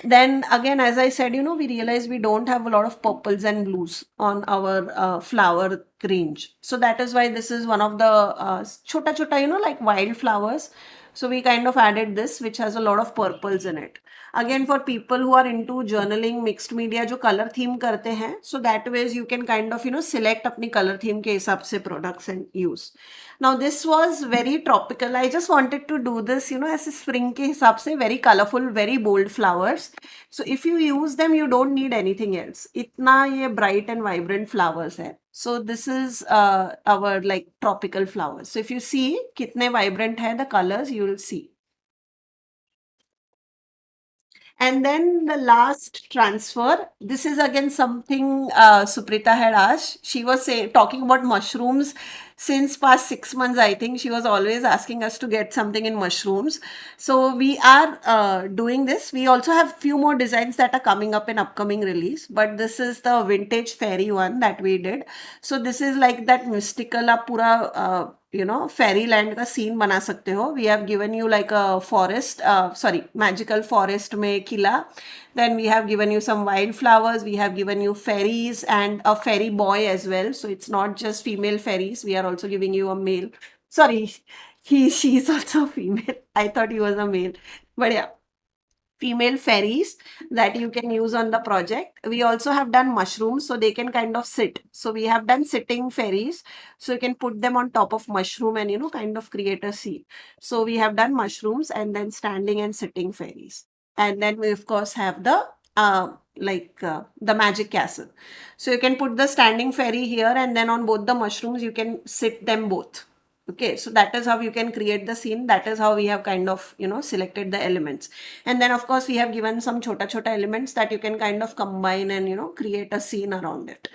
Speaker 1: Then again, as I said, we realized we don't have a lot of purples and blues on our flower range. So that is why this is one of the chota chota, like wildflowers. So we kind of added this, which has a lot of purples in it. Again, for people who are into journaling, mixed media, जो color theme करते हैं, so that ways you can kind of select अपनी color theme के हिसाब से products and use. Now this was very tropical. I just wanted to do this, as a spring के हिसाब से, very colorful, very bold flowers. So if you use them, you don't need anything else. इतना ये bright and vibrant flowers है. So this is our like tropical flowers. So if you see कितने vibrant है the colors, you will see. And then the last transfer, this is again something Suprita had asked. She was talking about mushrooms since past 6 months, I think. She was always asking us to get something in mushrooms. So we are doing this. We also have few more designs that are coming up in upcoming release, but this is the vintage fairy one that we did. So this is like that mystical, pura fairyland का scene बना सकते हो. We have given you like a forest, magical forest में किला. Then we have given you some wildflowers. We have given you fairies and a fairy boy as well. So it's not just female fairies. We are also giving you a male. Sorry, she's also female. I thought he was a male. But yeah, female fairies that you can use on the project. We also have done mushrooms, so they can kind of sit. So we have done sitting fairies, so you can put them on top of mushroom and kind of create a scene. So we have done mushrooms and then standing and sitting fairies. And then we of course have the the magic castle. So you can put the standing fairy here, and then on both the mushrooms you can sit them both. Okay, so that is how you can create the scene. That is how we have kind of, selected the elements. And then of course we have given some chota chota elements that you can kind of combine and, create a scene around it.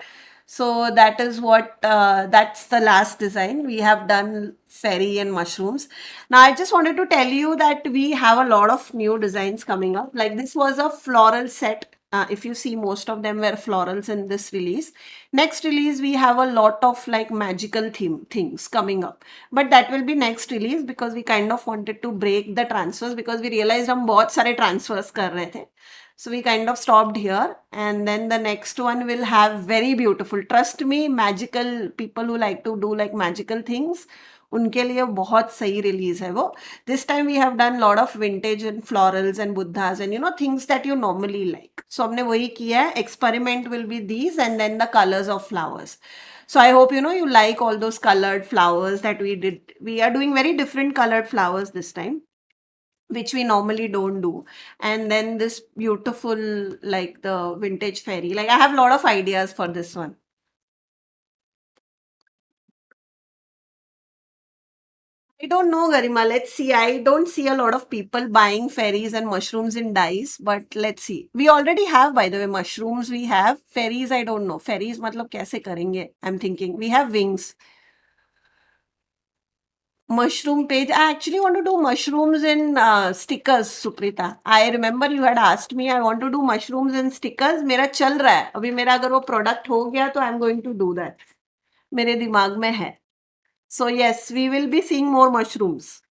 Speaker 1: So that is what, that's the last design. We have done fairy and mushrooms. Now I just wanted to tell you that we have a lot of new designs coming up. Like this was a floral set. If you see, most of them were florals in this release. Next release, we have a lot of like magical things coming up. But that will be next release, because we kind of wanted to break the transfers, because we realized हम बहुत सारे transfers कर रहे थे. So we kind of stopped here, and then the next one will have very beautiful, trust me, magical people who like to do like magical things. उनके लिए बहुत सही release है वो. This time we have done lot of vintage and florals and buddhas and things that you normally like. So हमने वही किया है. Experiment will be these, and then the colors of flowers. So I hope you like all those colored flowers that we did. We are doing very different colored flowers this time, which we normally don't do. And then this beautiful, like the vintage fairy. Like I have a lot of ideas for this one. I don't know, Garima. Let's see. I don't see a lot of people buying fairies and mushrooms in dyes, but let's see. We already have, by the way, mushrooms. We have fairies. I don't know. Fairies, मतलब कैसे करेंगे? I'm thinking. We have wings. Mushroom page. I actually want to do mushrooms in stickers, Suprita. I remember you had asked me. I want to do mushrooms in stickers. मेरा चल रहा है. अभी मेरा अगर वो product हो गया तो I'm going to do that. मेरे दिमाग में है. So yes, we will be seeing more mushrooms.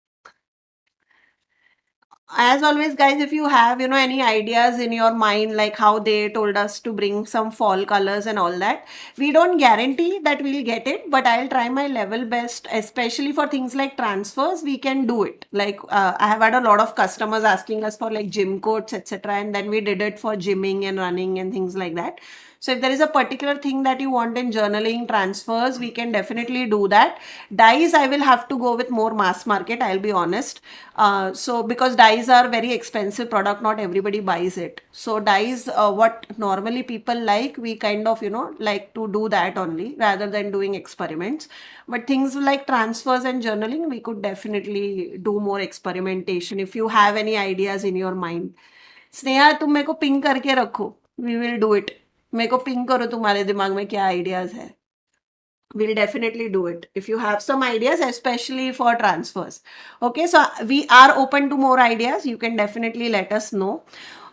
Speaker 1: As always, guys, if you have any ideas in your mind, like how they told us to bring some fall colors and all that, we don't guarantee that we'll get it, but I'll try my level best, especially for things like transfers. We can do it. Like I have had a lot of customers asking us for like gym coats, etc., and then we did it for gymming and running and things like that. So if there is a particular thing that you want in journaling transfers, we can definitely do that. Dyes, I will have to go with more mass market, I'll be honest. So because dyes are very expensive product, not everybody buys it. So dyes, what normally people like, we kind of like to do that only rather than doing experiments. But things like transfers and journaling, we could definitely do more experimentation if you have any ideas in your mind. Sneha तुम मेरे को ping करके रखो. We will do it. मेरे को ping करो तुम्हारे दिमाग में क्या आइडियाज है. We'll definitely do it if you have some ideas, especially for transfers. Okay, so we are open to more ideas. You can definitely let us know.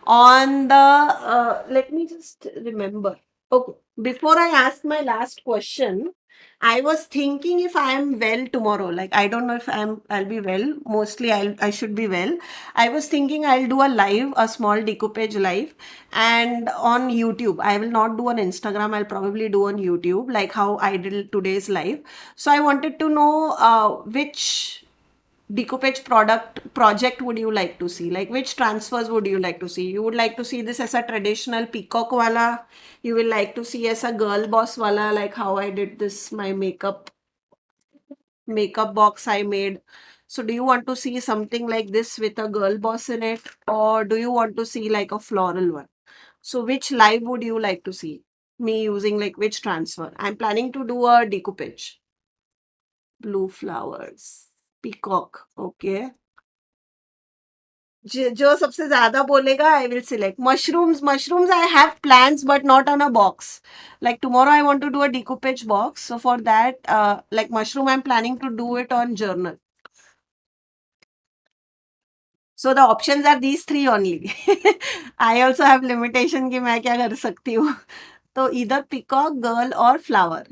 Speaker 1: On the let me just remember. Okay, before I ask my last question, I was thinking if I am well tomorrow. Like I don't know if I'll be well. Mostly I should be well. I was thinking I'll do a live, a small decoupage live, and on YouTube. I will not do on Instagram. I'll probably do on YouTube, like how I did today's live. So I wanted to know which decoupage product project would you like to see? Like which transfers would you like to see? You would like to see this as a traditional peacock wala? You will like to see as a girl boss wala, like how I did this, my makeup box I made. So do you want to see something like this with a girl boss in it, or do you want to see like a floral one? So which live would you like to see me using, like which transfer? I'm planning to do a decoupage. Blue flowers. Peacock. Okay. जो सबसे ज्यादा बोलेगा I will select. Mushrooms I have plans but not on a box. Like tomorrow I want to do a decoupage box. So for that, like mushroom I'm planning to do it on journal. So the options are these three only. I also have limitation कि मैं क्या कर सकती हूँ. तो either peacock, girl or flower.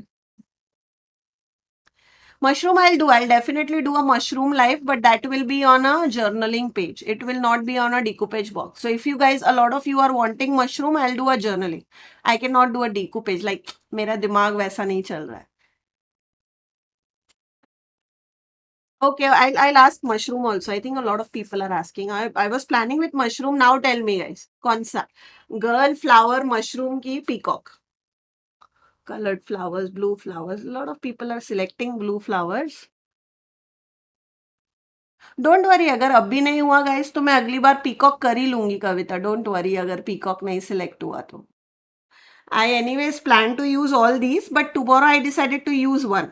Speaker 1: Mushroom I'll do. I'll definitely do a mushroom live, but that will be on a journaling page. It will not be on a decoupage box. So if you guys, a lot of you are wanting mushroom, I'll do a journaling. I cannot do a decoupage. Like मेरा दिमाग वैसा नहीं चल रहा है. Okay, I'll ask mushroom also. I think a lot of people are asking. I was planning with mushroom. Now tell me guys. कौन सा? Girl, flower, mushroom की peacock. Colored flowers, blue flowers. A lot of people are selecting blue flowers. Don't worry, अगर अब भी नहीं हुआ guys तो मैं अगली बार पीकॉक कर ही लूंगी कविता. डोंट वरी अगर पीकॉक नहीं सिलेक्ट हुआ तो. I anyways plan to use all these, but tomorrow I decided to use one.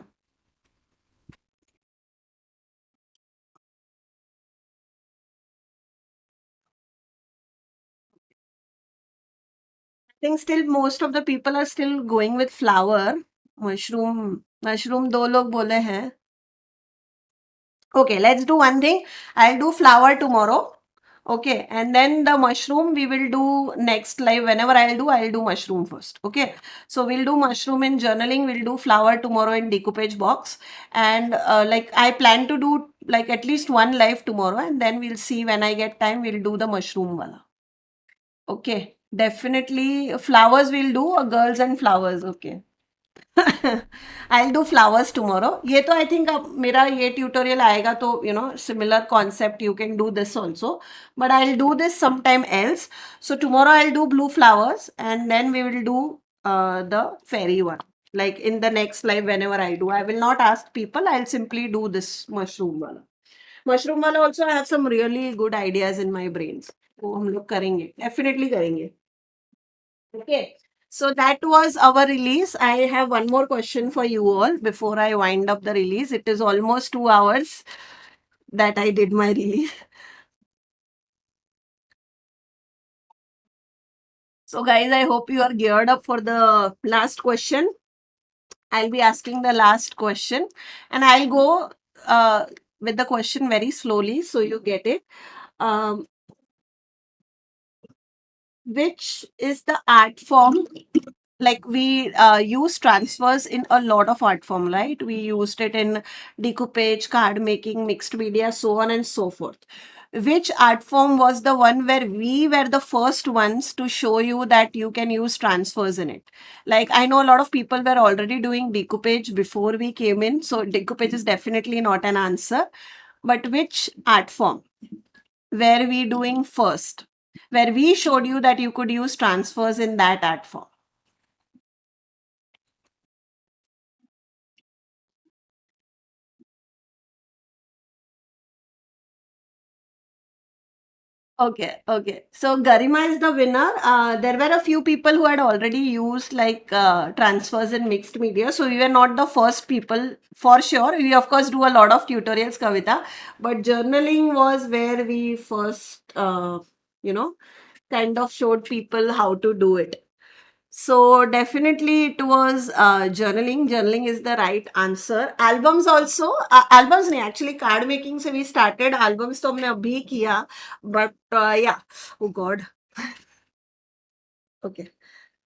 Speaker 1: I think still most of the people are still going with flower. Mushroom दो लोग बोले हैं. Okay, let's do one thing. I'll do flower tomorrow. Okay, and then the mushroom we will do next live. Whenever I'll do mushroom first. Okay, so we'll do mushroom in journaling. We'll do flower tomorrow in decoupage box. And like I plan to do like at least one live tomorrow, and then we'll see when I get time. We'll do the mushroom wala. Okay, definitely flowers we'll do, or girls and flowers. Okay. I'll do flowers tomorrow. ये तो I think अब मेरा ये tutorial आएगा तो similar concept you can do this also, but I'll do this sometime else. So tomorrow I'll do blue flowers and then we will do the fairy one. Like in the next live, whenever I do, I will not ask people. I'll simply do this mushroom wala. Mushroom wala also, I have some really good ideas in my brains. वो हम लोग करेंगे, definitely करेंगे. Okay. So that was our release. I have one more question for you all before I wind up the release. It is almost 2 hours that I did my release. So, guys, I hope you are geared up for the last question. I'll be asking the last question, and I'll go with the question very slowly so you get it. Um, which is the art form? Like we use transfers in a lot of art form, right? We used it in decoupage, card making, mixed media, so on and so forth. Which art form was the one where we were the first ones to show you that you can use transfers in it? Like I know a lot of people were already doing decoupage before we came in, so decoupage is definitely not an answer. But which art form were we doing first? Where we showed you that you could use transfers in that art form? Okay, okay. So Garima is the winner. There were a few people who had already used like transfers in mixed media. So we were not the first people for sure. We of course do a lot of tutorials, Kavita, but journaling was where we first, you know, kind of showed people how to do it. So definitely it was journaling. Journaling is the right answer. Albums also, albums नहीं actually card making से we started. Albums तो हमने अभी किया, but yeah, oh God, okay.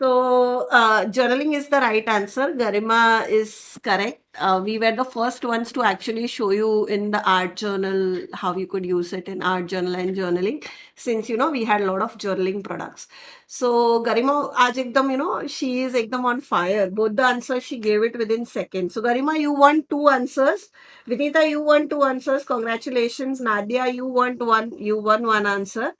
Speaker 1: So, journaling is the right answer. Garima is correct. We were the first ones to actually show you in the art journal how you could use it in art journal and journaling, since we had a lot of journaling products. So, Garima, aaj ekdam, she is ekdam on fire. Both the answers she gave it within seconds. So, Garima, you won two answers. Vinita, you won two answers. Congratulations. Nadia, you won one. You won one answer.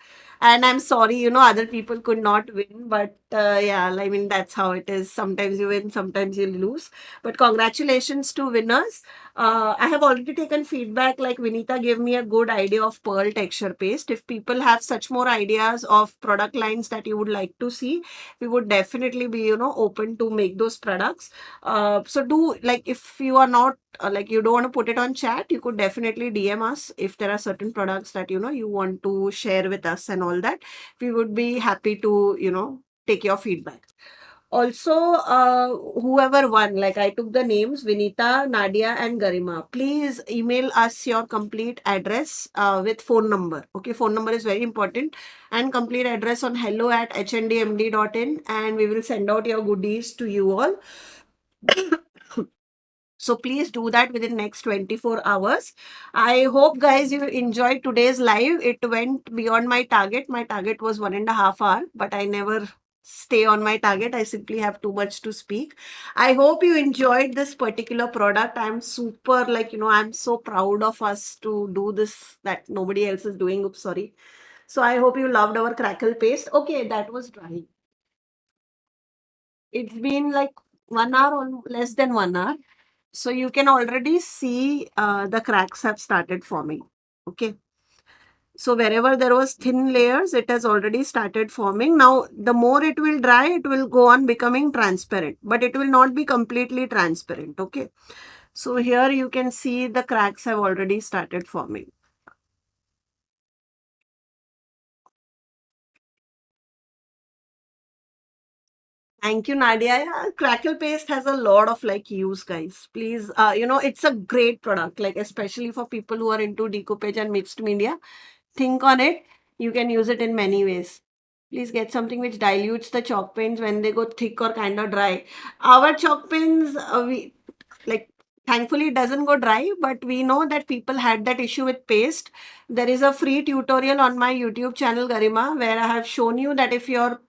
Speaker 1: And I'm sorry, other people could not win, but yeah, I mean, that's how it is. Sometimes you win, sometimes you lose. But congratulations to winners. I have already taken feedback, like Vinita gave me a good idea of pearl texture paste. If people have such more ideas of product lines that you would like to see, we would definitely be, open to make those products. So do, like, if you are not like you don't want to put it on chat, you could definitely DM us if there are certain products that you want to share with us and all that. We would be happy to take your feedback. Also, whoever won, like I took the names Vinita, Nadia, and Garima. Please email us your complete address with phone number. Okay, phone number is very important, and complete address on hello@hnDMD.in, and we will send out your goodies to you all. So please do that within next 24 hours. I hope guys you enjoyed today's live. It went beyond my target. My target was 1.5 hours, but I never stay on my target. I simply have too much to speak. I hope you enjoyed this particular product. I'm super I'm so proud of us to do this that nobody else is doing. Oops, sorry. So I hope you loved our crackle paste. Okay, that was dry. It's been like 1 hour or less than 1 hour. So you can already see the cracks have started forming. Okay. So wherever there was thin layers, it has already started forming. Now, the more it will dry, it will go on becoming transparent, but it will not be completely transparent. Okay. So here you can see the cracks have already started forming. Thank you, Nadia. Yeah, crackle paste has a lot of use, guys. Please, it's a great product, like especially for people who are into decoupage and mixed media. Think on it. You can use it in many ways. Please get something which dilutes the chalk paints when they go thick or kind of dry. Our chalk paints, we like thankfully it doesn't go dry, but we know that people had that issue with paste. There is a free tutorial on my YouTube channel, Garima, where I have shown you that if your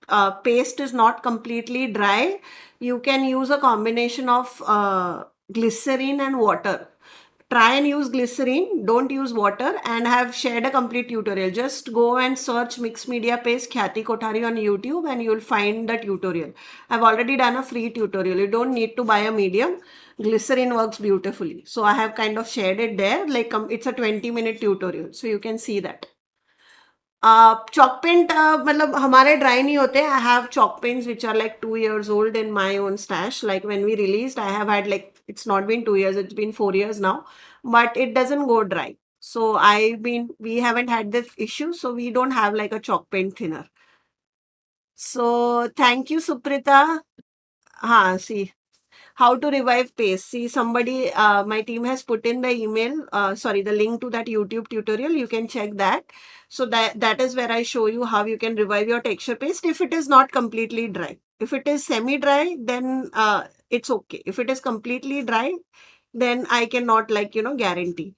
Speaker 1: paste is not completely dry, you can use a combination of glycerin and water try and use glycerin, don't use water, and have shared a complete tutorial. Just go and search mixed media paste Khyati Kothari on YouTube and you'll find the tutorial. I've already done a free tutorial. You don't need to buy a medium. Glycerin works beautifully. So I have kind of shared it there. Like it's a 20-minute tutorial. So you can see that. Chalk paint मतलब हमारे dry नहीं होते. I have chalk paints which are like 2 years old in my own stash. Like when we released, I have had like, it's not been 2 years, it's been 4 years now, but it doesn't go dry. So we haven't had this issue, so we don't have like a chalk paint thinner. So thank you, Suprita. See. How to revive paste. See, somebody, my team has put in the email, the link to that YouTube tutorial. You can check that. So that is where I show you how you can revive your texture paste if it is not completely dry. If it is semi-dry, then it's okay. If it is completely dry, then I cannot guarantee.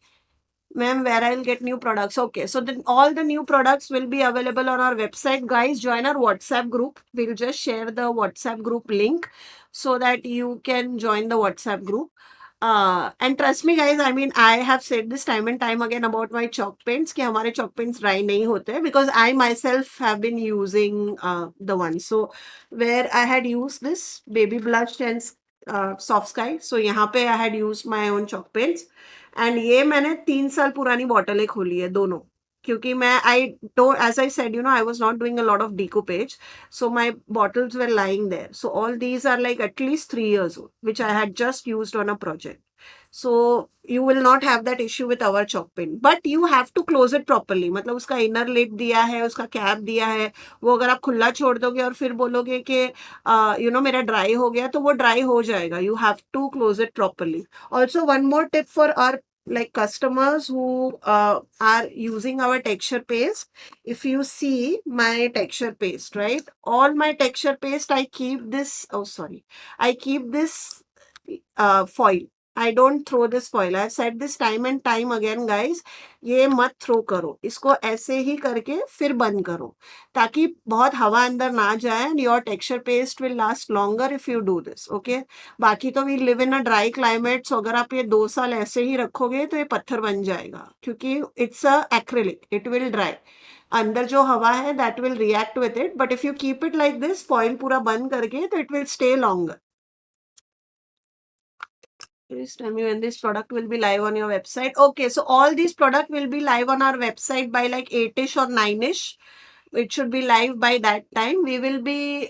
Speaker 1: Ma'am, where I'll get new products. Okay, so then all the new products will be available on our website. Guys, join our WhatsApp group. We'll just share the WhatsApp group link so that you can join the WhatsApp group. And trust me, guys, I mean, I have said this time and time again about my chalk paints कि हमारे chalk paints dry नहीं होते because I myself have been using the one. So where I had used this baby blush and soft sky. So यहाँ पे I had used my own chalk paints. And ये मैंने 3 साल पुरानी बॉटलें खोली है दोनों क्योंकि मैं I don't as I said I was not doing a lot of decoupage so my bottles were lying there so all these are like at least 3 years old which I had just used on a project so you will not have that issue with our chalk paint but you have to close it properly मतलब उसका inner lid दिया है उसका cap दिया है वो अगर आप खुला छोड़ दोगे और फिर बोलोगे कि मेरा ड्राई हो गया तो वो ड्राई हो जाएगा you have to close it properly also one more tip for our like customers who are using our texture paste if you see my texture paste right all my texture paste I keep this I keep this foil I don't throw this foil I've said this time and time again guys ये मत throw करो इसको ऐसे ही करके फिर बंद करो ताकि बहुत हवा अंदर ना जाए and your texture paste will last longer if you do this okay बाकी तो we live in a dry climate so अगर आप ये 2 साल ऐसे ही रखोगे तो ये पत्थर बन जाएगा क्योंकि it's a acrylic it will dry अंदर जो हवा है that will react with it but if you keep it like this foil पूरा बंद करके तो it will stay longer Please tell me when this product will be live on your website. Okay, so all these product will be live on our website by like 8ish or 9ish. It should be live by that time. We will be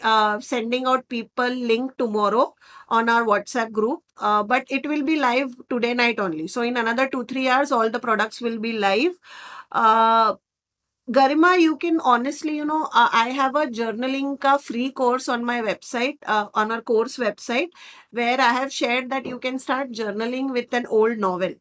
Speaker 1: sending out people link tomorrow on our WhatsApp group. But it will be live today night only. So in another 2-3 hours, all the products will be live. Garima, you can honestly, I have a journaling ka free course on my website, on our course website, where I have shared that you can start journaling with an old novel.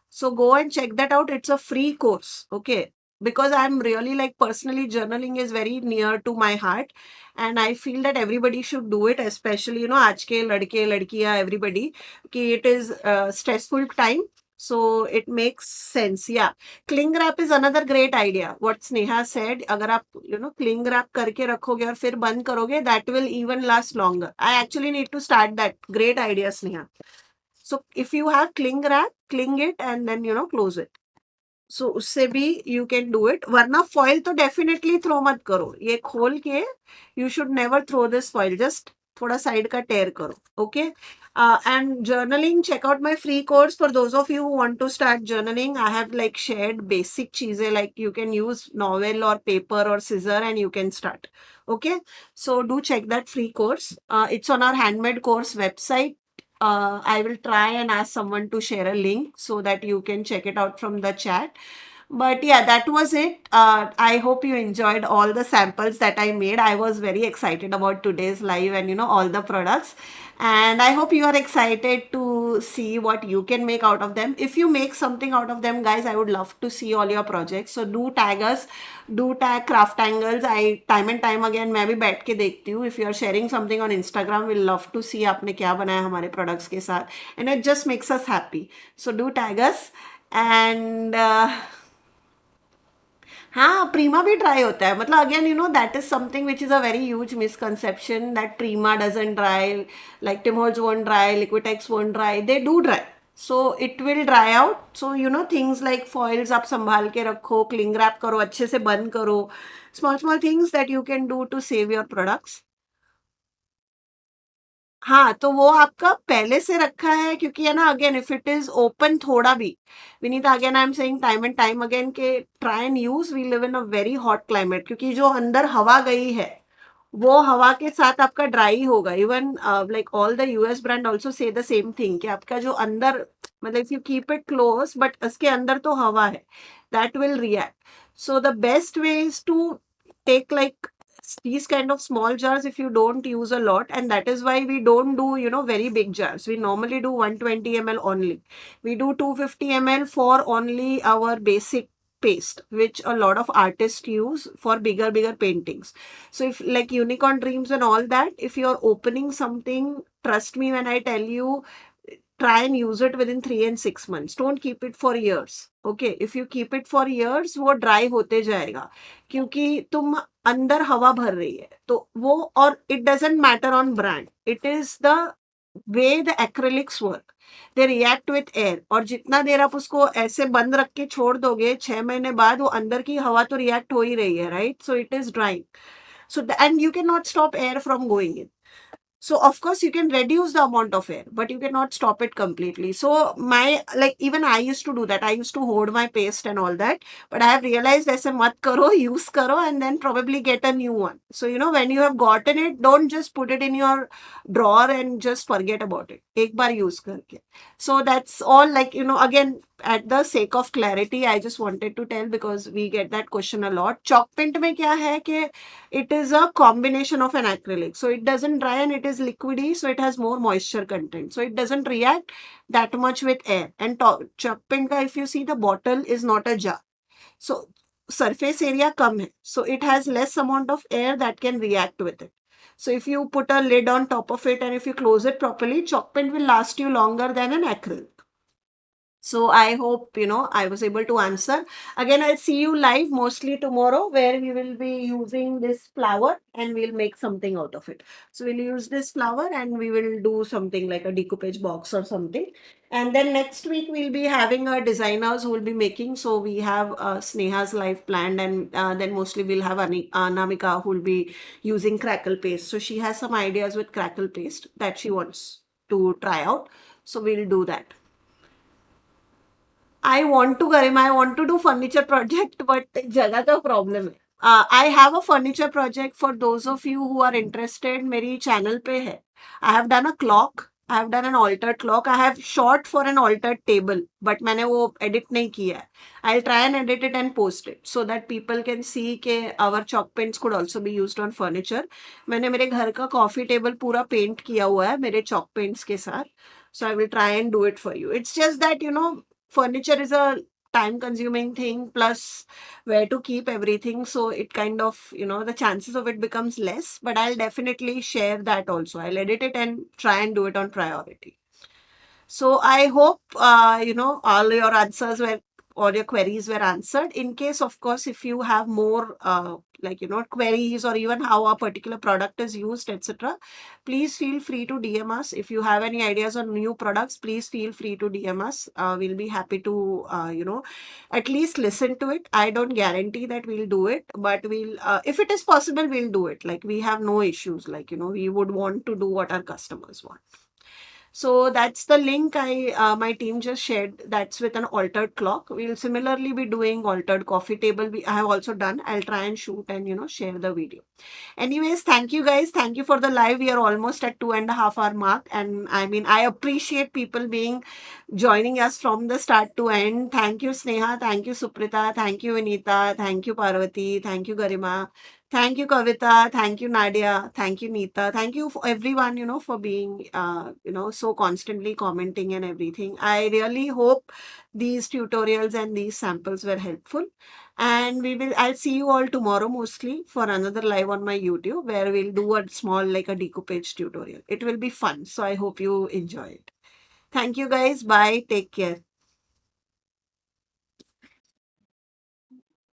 Speaker 1: So go and check that out. It's a free course. Okay. Because I'm really like personally journaling is very near to my heart. And I feel that everybody should do it, especially, aaj ke ladke, ladkiya, everybody. Ki it is stressful time. So it makes sense. Yeah. Cling wrap is another great idea. What Sneha said, अगर आप cling wrap करके रखोगे और फिर बंद करोगे, that will even last longer. I actually need to start that. Great idea, Sneha. So if you have cling wrap, cling it and then close it. So उससे भी you can do it. वरना foil तो definitely throw मत करो. ये खोल के you should never throw this foil. Just थोड़ा side का tear करो. Okay. And journaling, check out my free course for those of you who want to start journaling. I have like shared basic cheese like you can use novel or paper or scissor and you can start. Okay. So do check that free course. It's on our handmade course website. I will try and ask someone to share a link so that you can check it out from the chat. But yeah, that was it. I hope you enjoyed all the samples that I made. I was very excited about today's live and all the products. And I hope you are excited to see what you can make out of them. If you make something out of them, guys, I would love to see all your projects. So do tag us, do tag CrafTangles. I time and time again मैं भी बैठ के देखती हूँ. If you are sharing something on Instagram, we'll love to see आपने क्या बनाया हमारे products के साथ. And it just makes us happy. So do tag us. And हाँ प्रीमा भी ड्राई होता है मतलब again that is something which is a very huge misconception that Prima doesn't dry like Tim Holtz won't dry, Liquitex won't dry. They do dry. so it will dry out. So things like foils आप संभाल के रखो, cling wrap करो, अच्छे से बंद करो, small small things that you can do to save your products. हाँ, तो वो आपका पहले से रखा है, क्योंकि है ना, again if it is open थोड़ा भी, Vinita, again I am saying time and time again के try and use, we live in a very hot climate, क्योंकि जो अंदर हवा गई है वो हवा के साथ आपका ड्राई होगा. Even like all the US brand also say the same thing, कि आपका जो अंदर, मतलब if you keep it close but उसके अंदर तो हवा है, that will react. So the best way is to take like these kind of small jars if you don't use a lot, and that is why we don't do very big jars. We normally do 120 ml only. We do 250 ml for only our basic paste, which a lot of artists use for bigger paintings. So if like unicorn dreams and all that, if you're opening something, trust me when I tell you, try and use it within 3 and 6 months. Don't keep it for years. Okay, if you keep it for years, वो dry होते जाएगा, क्योंकि तुम अंदर हवा भर रही है, तो वो, और it doesn't matter on brand. It is the way the acrylics work. They react with air. और जितना देर आप उसको ऐसे बंद रख के छोड़ दोगे, 6 महीने बाद वो अंदर की हवा तो रिएक्ट हो ही रही है, right? So it is drying. So and you cannot stop air from going in. So of course you can reduce the amount of air, but you cannot stop it completely. So my, like, even I used to do that. I used to hoard my paste and all that, but I have realized aise mat karo, use karo, and then probably get a new one. So when you have gotten it, don't just put it in your drawer and just forget about it. Ek bar use karke. So that's all, like, again, at the sake of clarity, I just wanted to tell, because we get that question a lot. Chalk paint mein kya hai ke it is a combination of an acrylic. So it doesn't dry and it is liquidy, so it has more moisture content. So it doesn't react that much with air. And chalk paint ka, if you see, the bottle is not a jar. So surface area kam hai. So it has less amount of air that can react with it. So if you put a lid on top of it and if you close it properly, chalk paint will last you longer than an acrylic. So I hope, I was able to answer. Again, I'll see you live mostly tomorrow, where we will be using this flower and we'll make something out of it. So we'll use this flower and we will do something like a decoupage box or something. And then next week we'll be having our designers who will be making. So we have Sneha's live planned, and then mostly we'll have Namika who will be using crackle paste. So she has some ideas with crackle paste that she wants to try out. So we'll do that. I want to, Garima, I want to do furniture project, but जगह का problem है. I have a furniture project for those of you who are interested. मेरी channel पे है. I have done a clock. I have done an altered clock. I have shot for an altered table, but मैंने वो edit नहीं किया है. I'll try and edit it and post it so that people can see कि our chalk paints could also be used on furniture. मैंने मेरे घर का coffee table पूरा paint किया हुआ है मेरे chalk paints के साथ. So I will try and do it for you. It's just that, furniture is a time consuming thing, plus where to keep everything, so it kind of, the chances of it becomes less, but I'll definitely share that also. I'll edit it and try and do it on priority. So I hope, all your answers were, all your queries were answered. In case, of course, if you have more, like, queries, or even how a particular product is used, etc., please feel free to DM us. If you have any ideas on new products, please feel free to DM us. We'll be happy to, at least listen to it. I don't guarantee that we'll do it, but we'll, if it is possible, we'll do it. Like, we have no issues. Like, we would want to do what our customers want. So that's the link my team just shared. That's with an altered clock. We'll similarly be doing altered coffee table. I have also done. I'll try and shoot and share the video. Anyways, thank you guys. Thank you for the live. We are almost at 2.5 hour mark, and I mean, I appreciate people being joining us from the start to end. Thank you, Sneha. Thank you, Suprita. Thank you, Vinita. Thank you, Parvati. Thank you, Garima. Thank you, Kavita. Thank you, Nadia. Thank you, Neeta. Thank you for everyone, for being, so constantly commenting and everything. I really hope these tutorials and these samples were helpful. And I'll see you all tomorrow mostly for another live on my YouTube, where we'll do a small, like a decoupage tutorial. It will be fun. So I hope you enjoy it. Thank you guys. Bye. Take care.